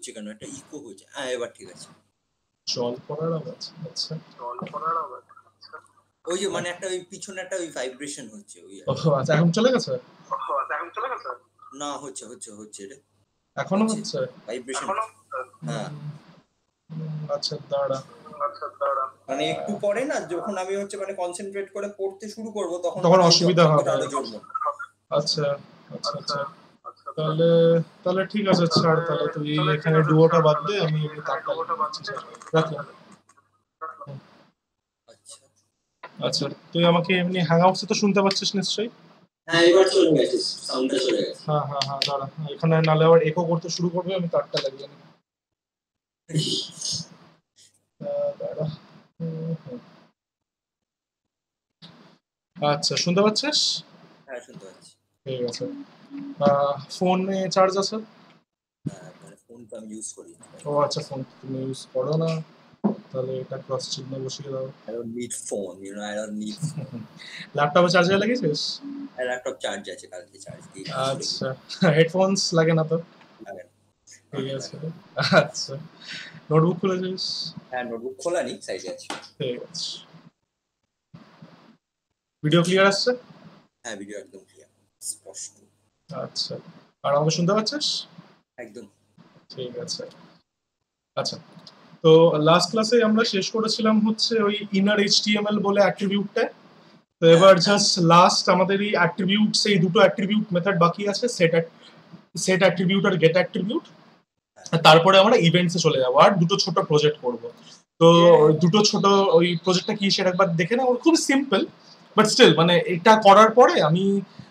হচ্ছে কেন, একটা ইকো হচ্ছে। এবার ঠিক আছে। জল পড়ার আওয়াজ, আচ্ছা ওই যে মানে একটা ওই পিছনে একটা ওই ভাইব্রেশন হচ্ছে ওই। আচ্ছা এখন চলে গেছে? না হচ্ছে হচ্ছে হচ্ছে রে, এখনো হচ্ছে ভাইব্রেশন। হ্যাঁ আচ্ছা দাঁড়া, মানে একটু পরে না যখন আমি হচ্ছে মানে কনসেন্ট্রেট করে পড়তে শুরু করব তখন অসুবিধা হবে। আচ্ছা আচ্ছা আচ্ছা তাহলে ঠিক আছে, ছাড় তাহলে তুই এখানে ডুয়োটা বাদ দে, আমি এমনি তারটা রাখলাম। আচ্ছা তুই আমাকে এমনি হ্যাংআউটসে তো শুনতে পাচ্ছিস নিশ্চয়ই? হ্যাঁ এবার চলে গেছে, সাউন্ডটা চলে গেছে। হ্যাঁ হ্যাঁ হ্যাঁ দাঁড়া, এখানে নালে আবার একো করতে শুরু করবে, আমি তারটা লাগিয়ে নিই। দাঁড়া, আচ্ছা শুনতে পাচ্ছিস? হ্যাঁ শুনতে পাচ্ছি। ঠিক আছে। ফোনে চার্জ আছে? হ্যাঁ মানে ফোন তো আমি ইউজ করি। ও আচ্ছা, ফোন তুমি ইউজ করো না, তাহলে এটা ক্রস চিহ্ন বসিয়ে দাও। I don't need phone, you know, I don't need phone. ল্যাপটপে চার্জার লাগিয়েছিস? ল্যাপটপ চার্জ আছে, কালকে চার্জ দিয়ে। আচ্ছা হেডফোনস লাগে না তো? লাগে না। ঠিক আছে আচ্ছা, নোটবুক খুলেছিস? হ্যাঁ নোটবুক খোলা নি, সাইডে আছে। ঠিক আছে। ভিডিও ক্লিয়ার আসছে? হ্যাঁ ভিডিও একদম ক্লিয়ার, স্পষ্ট। আচ্ছা আর আমাকে শুনতে পাচ্ছিস? একদম। ঠিক আছে। আচ্ছা তো লাস্ট ক্লাসে আমরা শেষ করেছিলাম হচ্ছে ওই ইনার এইচটিএমএল বলে অ্যাট্রিবিউটটা। তো এবার জাস্ট লাস্ট আমাদের এই অ্যাট্রিবিউটস, এই দুটো অ্যাট্রিবিউট মেথড বাকি আছে, সেট অ্যাট্রিবিউট আর গেট অ্যাট্রিবিউট। তারপরে আমরা ইভেন্টসে চলে যাবো আর দুটো ছোট প্রজেক্ট করব। তো দুটো ছোট ওই প্রজেক্টটা কি সেটা একবার দেখে নাও, খুব সিম্পল বাট স্টিল মানে এটা করার পরে আমি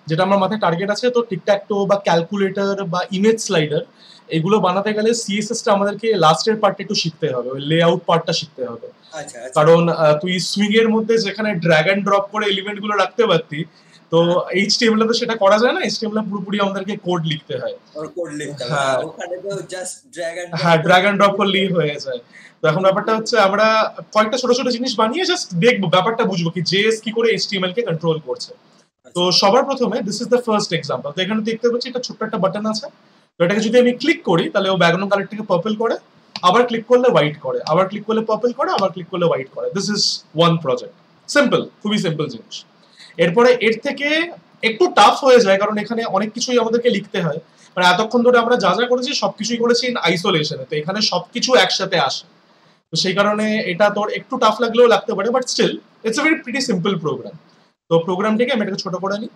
যেটা আমার মাথায় টার্গেট আছে, তো টিকট্যাকটো বা ক্যালকুলেটর বা ইমেজ স্লাইডার এগুলো বানাতে গেলে সিএসএসটা আমাদেরকে লাস্টের পার্টটা একটু শিখতে হবে, ওই লেআউট পার্টটা শিখতে হবে। কারণ তুই সুইং এর মধ্যে যেখানে ড্র্যাগ এন্ড ড্রপ করে এলিমেন্ট গুলো রাখতে পারতি, তো এইচটিএমএল এ তো সেটা করা যায় না। এইচটিএমএল এ পুরোপুরি আমাদেরকে কোড লিখতে হয়। হ্যাঁ ওখানে তো জাস্ট ড্র্যাগ এন্ড ড্রপ করলেই হয়ে যায়। তো এখন ব্যাপারটা হচ্ছে আমরা কয়েকটা ছোট ছোট জিনিস বানিয়ে জাস্ট দেখবো, ব্যাপারটা বুঝবো কি জেএস কি করে এইচটিএমএল কে কন্ট্রোল করছে। তো সবার প্রথমে this is the first example. তো এখানে দেখতে পাচ্ছি একটা ছোট্ট একটা বাটন আছে, তো এটাকে যদি আমি ক্লিক করি তাহলে ও ব্যাকগ্রাউন্ড কালারটাকে পার্পল করে, আবার ক্লিক করলে হোয়াইট করে, আবার ক্লিক করলে পার্পল করে, আবার ক্লিক করলে হোয়াইট করে। This is one project, simple, খুবই সিম্পল জিনিস। এরপরে এর থেকে একটু টাফ হয়ে যায় কারণ এখানে অনেক কিছুই আমাদেরকে লিখতে হয়। মানে এতক্ষণ ধরে আমরা যা যা করেছি সবকিছুই করেছি ইন আইসোলেশনে, তো এখানে সবকিছু একসাথে আসে। তো সেই কারণে এটা তোর একটু টাফ লাগলেও লাগতে পারে, but still it's a very pretty simple program. তো প্রোগ্রামটাকে আমি এটাকে ছোট করে নিই।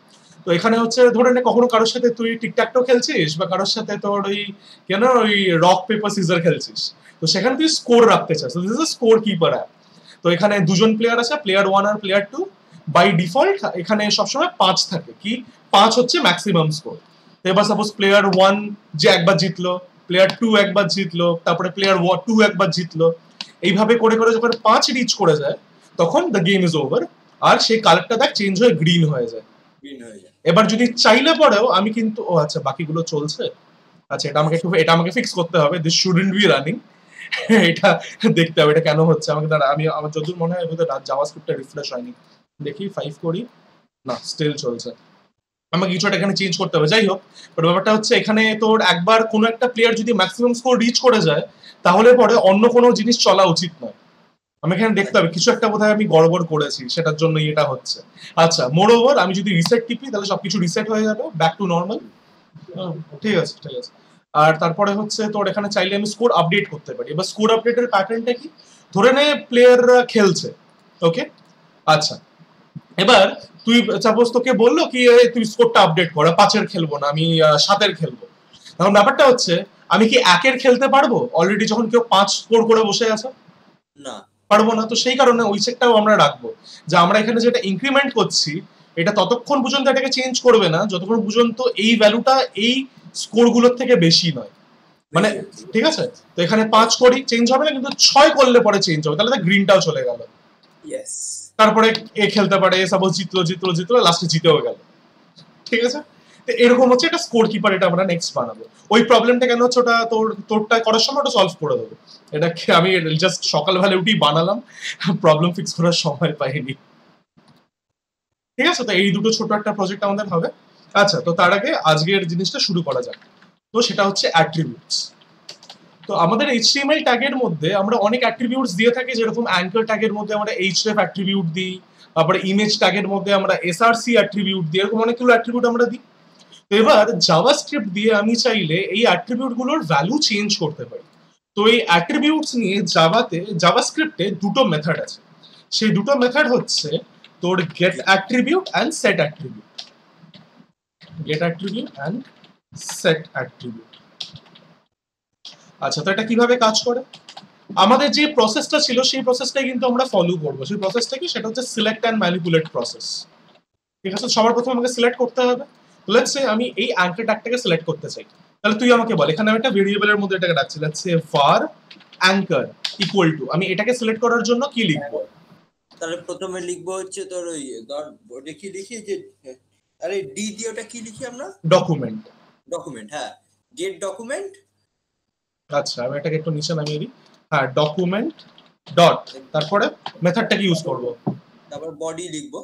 তো এখানে হচ্ছে ধরে নে কখনো কারোর সাথে তুই টিকট্যাকটাও খেলছিস বা কারোর সাথে তোর ওই কেন ওই রক পেপার সিজার খেলছিস, তো সেখানে তুই স্কোর রাখতে চাস। This is score keeper app. তো এখানে দুজন প্লেয়ার আছে, প্লেয়ার 1 আর প্লেয়ার 2। বাই ডিফল্ট এখানে সবসময় 5 থাকে, কি 5 হচ্ছে ম্যাক্সিমাম স্কোর। তো এবার সাপোজ প্লেয়ার 1 যে একবার জিতলো, প্লেয়ার 2 একবার জিতলো, তারপরে প্লেয়ার 2 একবার জিতলো, এইভাবে করে করে যখন 5 রিচ করে যায় তখন দ্য গেম ইজ ওভার, আর সেই কালারটা দেখ চেঞ্জ হয়ে গ্রিন হয়ে যায়। এবার যদি চাইলে পরেও আমি কিন্তু ও আচ্ছা বাকিগুলো চলছে, আচ্ছা এটা আমাকে ফিক্স করতে হবে। দিস শুডন্ট বি রানিং, এটা দেখতে হবে এটা কেন হচ্ছে। আমাকে দাঁড়া, আমি আমার যতদূর মনে হয় বোধহয় জাভাস্ক্রিপ্টটা রিফ্রেশ হয়নি, দেখি 5 করি, না স্টিল চলছে। আমাকে কিছুটা এখানে চেঞ্জ করতে হবে। যাই হোক, বাট ব্যাপারটা হচ্ছে এখানে তোর একবার কোনো একটা প্লেয়ার যদি ম্যাক্সিমাম স্কোর রিচ করে যায় তাহলে পরে অন্য কোনো জিনিস চলা উচিত নয়। আমি এখানে দেখতে হবে কিছু একটা বোধহয় আমি গড়বড় করেছি, সেটার জন্য এটা হচ্ছে। আচ্ছা মোর ওভার আমি যদি রিসেট টিপি তাহলে সবকিছু রিসেট হয়ে যাবে, ব্যাক টু নর্মাল। ঠিক আছে ঠিক আছে। আর তারপরে হচ্ছে তোর এখানে চাইলে আমি স্কোর আপডেট করতে পারি। এবার স্কোর আপডেটের প্যাটার্নটা কি, ধরে নে প্লেয়াররা খেলছে, ওকে আচ্ছা এবার তুই সাপোজ তোকে বললো কি তুই স্কোরটা আপডেট কর, 5-এর খেলবো না আমি 7-এর খেলবো। এখন ব্যাপারটা হচ্ছে আমি কি 1-এর খেলতে পারবো অলরেডি যখন কেউ 5 স্কোর করে বসে আছে? না পারবো না। তো সেই কারণে ওই চেকটাও আমরা রাখবো যে আমরা এখানে যেটা ইনক্রিমেন্ট করছি এটা ততক্ষণ পর্যন্ত এটাকে চেঞ্জ করবে না যতক্ষণ পর্যন্ত এই ভ্যালুটা এই স্কোর গুলোর থেকে বেশি নয়। মানে ঠিক আছে, তো এখানে 5 করি চেঞ্জ হবে না, কিন্তু 6 করলে পরে চেঞ্জ হবে, তাহলে গ্রিনটাও চলে গেল। তারপরে এ খেলতে পারে, সাপোজ জিতলো লাস্টে জিতেও গেল। ঠিক আছে, তো এরকম হচ্ছে এটা স্কোর কিপার, এটা আমরা নেক্সট বানাবো। ওই প্রবলেমটা কেন হচ্ছে ওটা তোরটা করার সময় ওটা সলভ করে দেবো। এটা আমি জাস্ট সকালবেলা উঠেই বানালাম, প্রবলেম ফিক্স করার সময় পাইনি। ঠিক আছে, তো এই দুটো ছোট একটা প্রজেক্ট আমাদের হবে। আচ্ছা তো তার আগে আজকের জিনিসটা শুরু করা যাক। তো সেটা হচ্ছে অ্যাট্রিবিউটস। তো তো আমাদের HTML ট্যাগের মধ্যে আমরা অনেক অ্যাট্রিবিউটস দিয়ে থাকি, যেরকম অ্যাঙ্কার ট্যাগের মধ্যে আমরা href অ্যাট্রিবিউট দিই, তারপরে ইমেজ ট্যাগের মধ্যে আমরা src অ্যাট্রিবিউট দিই, এরকম অনেকগুলো অ্যাট্রিবিউট আমরা দিই। তো এবার জাভাস্ক্রিপ্ট দিয়ে আমি চাইলে এই অ্যাট্রিবিউট গুলোর ভ্যালু চেঞ্জ করতে পারি। তো এই অ্যাট্রিবিউটস নিয়ে জাভাস্ক্রিপ্টে দুটো মেথড আছে। সেই দুটো মেথড হচ্ছে তোর get attribute and set attribute. Get attribute and set attribute. আচ্ছা, তো এটা কিভাবে কাজ করে? আমাদের যে প্রসেসটা ছিল সেই প্রসেসটাই কিন্তু আমরা ফলো করবো। সেই প্রসেসটা কি? সেটা হচ্ছে সিলেক্ট অ্যান্ড ম্যানিপুলেট প্রসেস। ঠিক আছে, সবার প্রথমে আমাকে সিলেক্ট করতে হবে। লেটস সে আমি এই অ্যাঙ্কার ট্যাগটাকে সিলেক্ট করতে চাই, তাহলে তুই আমাকে বল, এখানে আমি একটা ভেরিয়েবলের মধ্যে এটাকে রাখছি, let's say var anchor equal to, আমি এটাকে সিলেক্ট করার জন্য কি লিখবো? তাহলে প্রথমে লিখবো হচ্ছে তোর ওই ধর লিখি যে আরে ডি দিয়ে ওটা কি লিখি আমরা? ডকুমেন্ট। ডকুমেন্ট, হ্যাঁ, গেট ডকুমেন্ট। আচ্ছা, আমি এটাকে একটু নিচে নামিয়ে দিই। হ্যাঁ, ডকুমেন্ট ডট, তারপরে মেথডটাকে ইউজ করব, তারপর বডি লিখবো।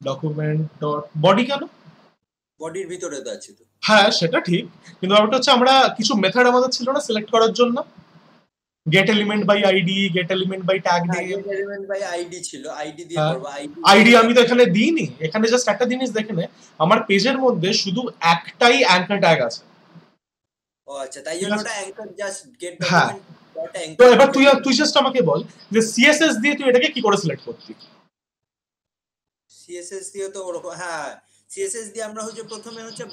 ডকুমেন্ট ডট বডি কেন? বডির ভিতরে তো আছে তো। হ্যাঁ, সেটা ঠিক, কিন্তু ব্যাপারটা হচ্ছে আমরা কিছু মেথড আমাদের ছিল না সিলেক্ট করার জন্য? Get element by ID, get element by tag name. Get element by ID ছিল, আইডি দিয়ে করব। আইডি আমি তো এখানে দিইনি। এখানে জাস্ট একটা জিনিস দেখে নে, আমার পেজের মধ্যে শুধু একটাই অ্যাঙ্কার ট্যাগ আছে। ও আচ্ছা, তাই জন্য ওটা অ্যাঙ্কার জাস্ট গেট হ্যাঁ। Document dot anchor. তো এবার তুই জাস্ট আমাকে বল যে সিএসএস দিয়ে তুই এটাকে কি করে সিলেক্ট করতি? সিএসএস দিয়ে তো ওরকম, হ্যাঁ, সিএসএস দিয়ে আমরা হচ্ছে প্রথমে হচ্ছে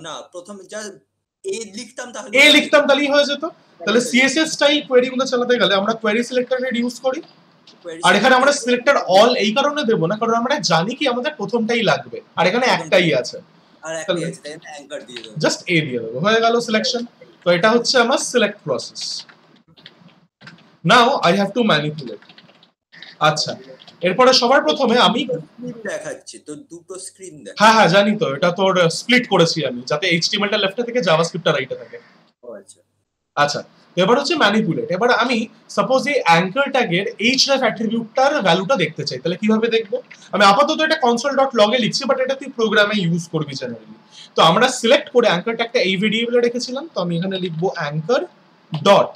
না, প্রথমে জাস্ট এ লিখতাম, তাহলে এ লিখতাম তাহলেই হয়ে যেত। তাহলে সিএসএস স্টাইল কোয়েরি গুলো চালাতে গেলে আমরা কোয়েরি সিলেক্টর ইউজ করি। আর এখানে আমরা সিলেক্টর অল এই কারণে দেব না, কারণ আমরা জানি কি আমাদের প্রথমটাই লাগবে, আর এখানে একটাই আছে, আর একটাই আছে, তাই না? অ্যাঙ্কার দিয়ে দেব, জাস্ট এ দিয়ে দেবো, হয়ে গেল সিলেকশন। তো এটা হচ্ছে আমার select process. Now I have to manipulate. আচ্ছা, এরপরে সবার প্রথমে আমি স্ক্রিন দেখাচ্ছি তো, দুটো স্ক্রিন দেখ। হ্যাঁ জানি তো, এটা তোর স্প্লিট করেছি আমি, যাতে এইচটিএমএলটা লেফটে থেকে জাভাস্ক্রিপ্টটা রাইটে থাকে। ও আচ্ছা। আচ্ছা, এবার হচ্ছে ম্যানিপুলেট। এবার আমি সাপোজ এই অ্যাঙ্কার ট্যাগের href অ্যাট্রিবিউটটার ভ্যালুটা দেখতে চাই, তাহলে কিভাবে দেখবো? আমি আপাতত এটা console.log এ লিখছি, বাট এটা তুই প্রোগ্রামে ইউজ করবি জেনারেলি। তো আমরা সিলেক্ট করে অ্যাঙ্কার ট্যাগটা এই ভেরিয়েবলে রেখেছিলাম, তো আমি এখানে লিখবো অ্যাঙ্কার ডট,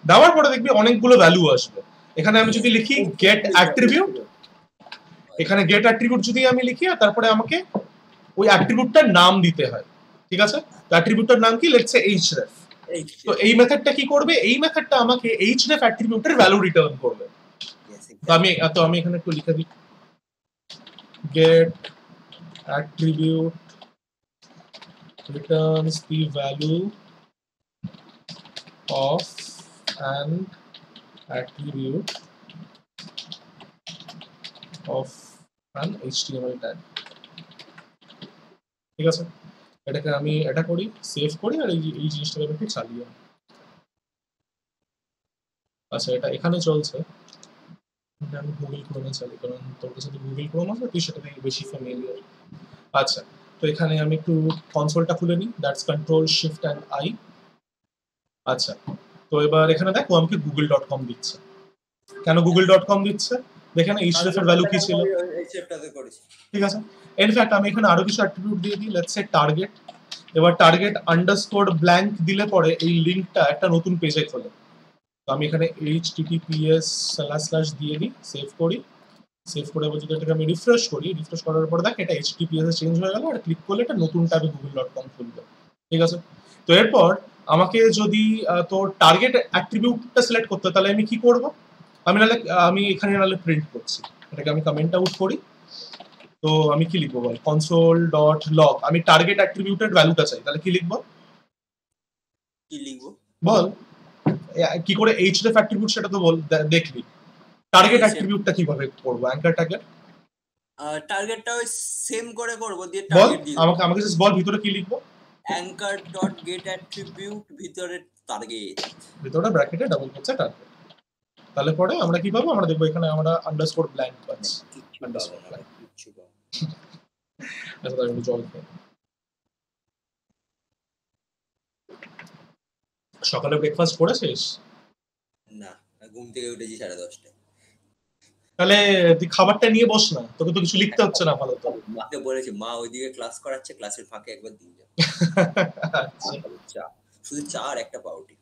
দেওয়ার পরে দেখবি অনেকগুলো ভ্যালু আসবে। এখানে আমি যদি লিখি গেট অ্যাট্রিবিউট, এখানে গেট অ্যাট্রিবিউট যদি আমি লিখি, আর তারপরে আমাকে ওই অ্যাট্রিবিউটটার নাম দিতে হয়। ঠিক আছে, তো অ্যাট্রিবিউটটার নাম কি? Let's say href। তো এই মেথডটা কি করবে? এই মেথডটা আমাকে href অ্যাট্রিবিউটের ভ্যালু রিটার্ন করবে। তো আমি এখানে একটু লিখে দিই, get attribute returns the value of an attribute of an HTML tag। ঠিক আছে, এটাকে আমি এটা করি, সেভ করি, আর এই জিনিসটাকে একটু চালিয়ে। আচ্ছা, এটা এখানে চলছে, আমি গুগল ক্রোমে চালি, কারণ তোর কাছে তো গুগল ক্রোম আছে, তুই সেটা থেকে বেশি ফ্যামিলিয়ার। আচ্ছা, তো এখানে আমি একটু কনসোলটা খুলে নিই, that's control shift and I. আচ্ছা, তো এবার এখানে দেখো আমাকে google.com দিচ্ছে। কেন google.com দিচ্ছে? দেখে না href এর ভ্যালু কি ছিল। ঠিক আছে, ইনফ্যাক্ট আমি এখানে আরো কিছু অ্যাট্রিবিউট দিয়ে দিই, লেটস সে টার্গেট। এবার টার্গেট আন্ডারস্কোর ব্ল্যাঙ্ক দিলে পরে এই লিংকটা একটা নতুন পেজে খোলে। তো আমি এখানে https/ দিয়ে দিই, সেভ করি। সেভ করে যদি এটাকে আমি রিফ্রেশ করি, রিফ্রেশ করার পর দেখ এটা https এ চেঞ্জ হয়ে গেল, আর ক্লিক করলে এটা নতুন ট্যাবে google.com খুলবে। ঠিক আছে, তো এরপর আমাকে যদি তোর টার্গেট অ্যাট্রিবিউটটা সিলেক্ট করতে, তাহলে আমি কি করব? আমি এখানে নাহলে প্রিন্ট করছি, এটাকে আমি কমেন্ট আউট করি। তো আমি কি লিখবো বল? console.log, আমি টার্গেট অ্যাট্রিবিউটের ভ্যালুটা চাই, তাহলে কি লিখবো? কি লিখবো বল, কি করে href অ্যাট্রিবিউট সেটা তো বল, দেখবি টার্গেট অ্যাট্রিবিউটটা কিভাবে করব? অ্যাঙ্কার ট্যাগের টার্গেটটা ওই সেম করে করব, দিয়ে বল টার্গেট দিয়ে আমাকে জাস্ট বল ভিতরে কি লিখবো? অ্যাঙ্কার ডট গেট অ্যাট্রিবিউট ভিতরে টার্গেট, ভিতরে ব্র্যাকেটে ডাবল কোটসে টার্গেট। তাহলে পরে আমরা কি পাবো? আমরা দেখবো এখানে আমরা আন্ডারস্কোর ব্ল্যাঙ্ক পাচ্ছি। Underscore blank. আচ্ছা, তাহলে একটু জল খাই। সকালে ব্রেকফাস্ট করেছিস? না, ঘুম থেকে উঠেছি 10:30টায়। তাহলে তুই খাবারটা নিয়ে বস না, তোকে তো কিছু লিখতে হচ্ছে না আপাতত। মাকে বলেছি, মা ওইদিকে ক্লাস করাচ্ছে, ক্লাসের ফাঁকে একবার দিয়ে যাও। আচ্ছা, চা, শুধু চা আর একটা পাউরুটি।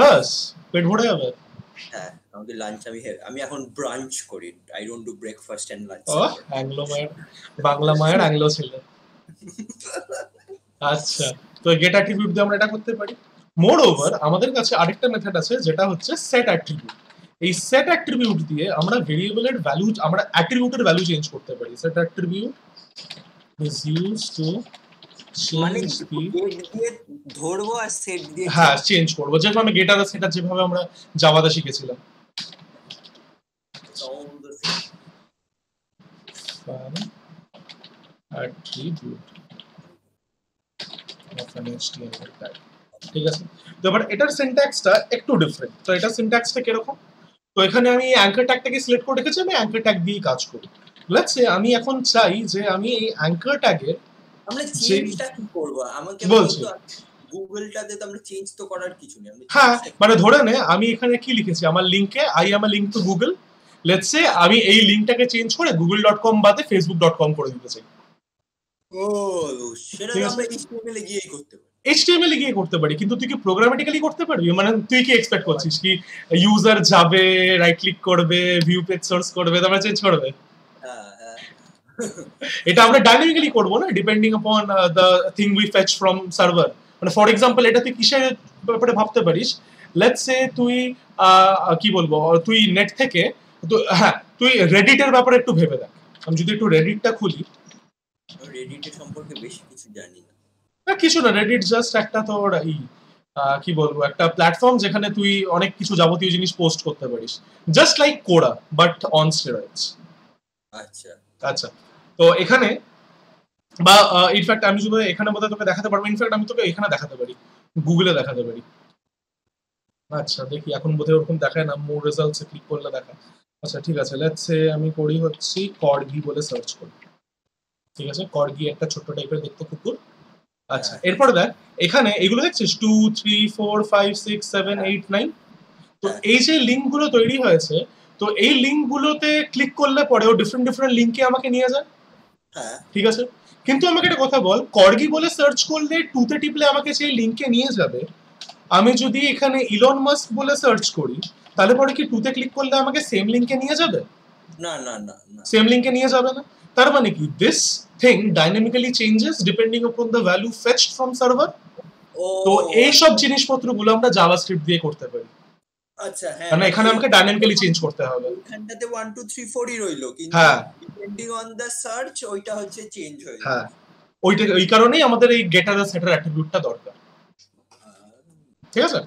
বাস পেট ভরে যাবে। হ্যাঁ, আমাদের লাঞ্চ আমি এখন ব্রাঞ্চ করি। I don't do breakfast and lunch. ও অ্যাংলো মায়ের, বাংলা মায়ের অ্যাংলো ছেলে। আচ্ছা, তো গেট অ্যাট্রিবিউট দিয়ে আমরা এটা করতে পারি। মোর ওভার আমাদের কাছে আরেকটা মেথড আছে যেটা হচ্ছে সেট অ্যাট্রিবিউট। এই সেট অ্যাট্রিবিউট দিয়ে আমরা ভেরিয়েবলের ভ্যালু, আমরা অ্যাট্রিবিউটের ভ্যালু চেঞ্জ করতে পারি। Set attribute is used to মানে চেঞ্জ দি, গেট দিয়ে ধরবো আর সেট দিয়ে হ্যাঁ চেঞ্জ করবো, যেহেতু আমি গেট আর সেট যেভাবে আমরা জাভাতে শিখেছিলাম। attribute of an HTML tag, ঠিক আছে। তো এবার এটার সিনট্যাক্সটা একটু ডিফারেন্ট। তো এটার সিনট্যাক্সটা কিরকম? তো এখানে আমি অ্যাঙ্কার ট্যাগটাকে সিলেক্ট করে রেখেছি, আমি অ্যাঙ্কার ট্যাগ দিয়ে কাজ করি। লেটস সে আমি এখন চাই যে আমি এই অ্যাঙ্কার ট্যাগের আমরা চেঞ্জটা কি করব? আমাকে বলছি গুগলটাতে তো আমরা চেঞ্জ তো করার কিছু নেই। হ্যাঁ, মানে ধরে নে আমি এখানে কি লিখেছি আমার লিংকে, I am a link to Google. Let's say আমি এই লিংকটাকে চেঞ্জ করে google.com বাদে facebook.com করে দিতে চাই। ও সেটা আমরা HTML এ গিয়েই করতে পারি। HTML এ গিয়ে করতে পারি, কিন্তু তুই কি প্রোগ্রামেটিক্যালি করতে পারবি? মানে তুই কি এক্সপেক্ট করছিস কি ইউজার যাবে, রাইট ক্লিক করবে, ভিউ পেজ সোর্স করবে, তারপরে চেঞ্জ করবে? এটা আমরা ডাইনামিক্যালি করব না, depending upon the thing we fetch from server. মানে ফর এক্সাম্পল এটা তুই কিসের ব্যাপারে ভাবতে পারিস? লেটস সে তুই কি বলবো, তুই নেট থেকে হ্যাঁ তুই রেডিটের ব্যাপারে একটু ভেবে দেখ। আমি যদি একটু রেডিটটা খুলি, রেডিটের সম্পর্কে বেশি কিছু জানি না। কিছু না, রেডিট জাস্ট একটা তোর কি বলবো, একটা প্ল্যাটফর্ম যেখানে তুই অনেক কিছু যাবতীয় জিনিস পোস্ট করতে পারিস, জাস্ট লাইক কোরা বাট অন স্টেরয়েডস। আচ্ছা আচ্ছা, তো এখানে বা ইনফ্যাক্ট আমি যদি এখানে বোধহয় তোকে দেখাতে পারবো, ইনফ্যাক্ট আমি তোকে এখানে দেখাতে পারি, গুগলে দেখাতে পারি। আচ্ছা দেখি, এখন বোধহয় ওরকম দেখায় না, মোর রেজাল্টসে ক্লিক করলে দেখা। আচ্ছা ঠিক আছে, লেটস সে আমি করি হচ্ছে কর্গি বলে সার্চ করি, ঠিক আছে। কর্গি একটা ছোট্ট টাইপের দেখতে কুকুর। আচ্ছা এরপরে দেখ এখানে এগুলো দেখছিস 2 3 4 5 6 7 8 9। তো এই যে লিঙ্কগুলো তৈরি হয়েছে, তো এই লিঙ্কগুলোতে ক্লিক করলে পরে ও ডিফারেন্ট ডিফারেন্ট লিঙ্কে আমাকে নিয়ে যায়, ঠিক আছে। কিন্তু আমাকে একটা কথা বল, কর্গি বলে সার্চ করলে 2 তে টিপলে আমাকে সেই লিঙ্কে নিয়ে যাবে। আমি যদি এখানে ইলন মাস্ক বলে সার্চ করি, তাহলে পরে কি 2 তে ক্লিক করলে আমাকে সেম লিঙ্কে নিয়ে যাবে? না না না, সেম লিঙ্কে নিয়ে যাবে না। তার মানে কি this thing dynamically changes depending upon the value fetched from server. তো এই সব জিনিসপত্রগুলো আমরা জাভাস্ক্রিপ্ট দিয়ে করতে পারি। আচ্ছা হ্যাঁ, মানে এখানে আমাকে ডাইনামিক্যালি চেঞ্জ করতে হবে। এখানটাতে 1 2 3 4 ই রইলো, কিন্তু ডিপেন্ডিং অন দ্য সার্চ ওইটা হচ্ছে চেঞ্জ হয়ে যায়। হ্যাঁ, ওইটা ওই কারণেই আমাদের এই গেটার আর সেটার অ্যাট্রিবিউটটা দরকার, ঠিক আছে।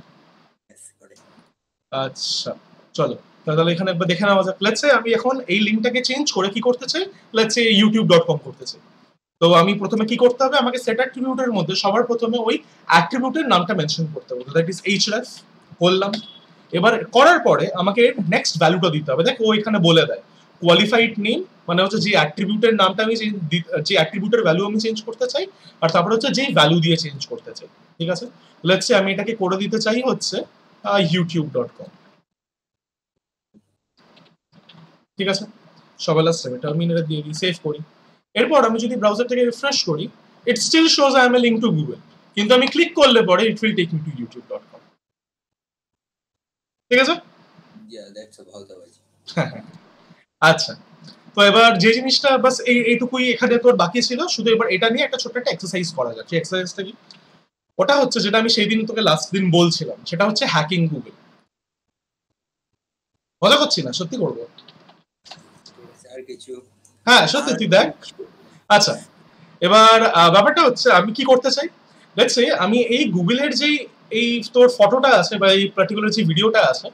আচ্ছা চলো তাহলে এখানে একবার দেখে নেওয়া যাক। লেটস সে আমি এখন এই লিংকটাকে চেঞ্জ করে কি করতে চাই, লেটস সে youtube.com করতে চাই। তো আমি প্রথমে কি করতে হবে, আমাকে সেট অ্যাট্রিবিউটের মধ্যে সবার প্রথমে ওই অ্যাট্রিবিউটের নামটা মেনশন করতে হবে, দ্যাট ইজ href বললাম। এবার করার পরে আমাকে নেক্সট ভ্যালুটা দিতে হবে। দেখ ও এখানে বলে দেয় কোয়ালিফাইড নেম, মানে হচ্ছে যে অ্যাট্রিবিউটের নামটা আমি যে অ্যাট্রিবিউটের ভ্যালু আমি চেঞ্জ করতে চাই, আর তারপরে হচ্ছে যেই ভ্যালু দিয়ে চেঞ্জ করতে চাই, ঠিক আছে। লেটস সে আমি এটাকে করে দিতে চাই হচ্ছে youtube.com, ঠিক আছে। সবার লাস্ট আমি টার্মিনালে দিয়ে দিই, সেভ করি। এরপর আমি যদি ব্রাউজার থেকে রিফ্রেশ করি, it still shows I am a link to Google, কিন্তু আমি ক্লিক করলে পরে it will take me to youtube.com, ঠিক আছে। আচ্ছা, তো এবার যে জিনিসটা বাস এইটুকুই এখানে তোর বাকি ছিল, শুধু এবার এটা নিয়ে একটা ছোট্ট একটা এক্সারসাইজ করা যাক। সেই এক্সারসাইজটা কি? ওটা হচ্ছে যেটা আমি সেই দিন তোকে লাস্ট দিন বলছিলাম, সেটা হচ্ছে হ্যাকিং গুগল। মজা করছি না, সত্যি করবো। হ্যাঁ সত্যি, তুই দেখ। আচ্ছা এবার ব্যাপারটা হচ্ছে আমি কি করতে চাই, লেটস সে আমি এই গুগলের যে এই তোর ফটোটা আছে বা এই পার্টিকুলার যে ভিডিওটা আছে,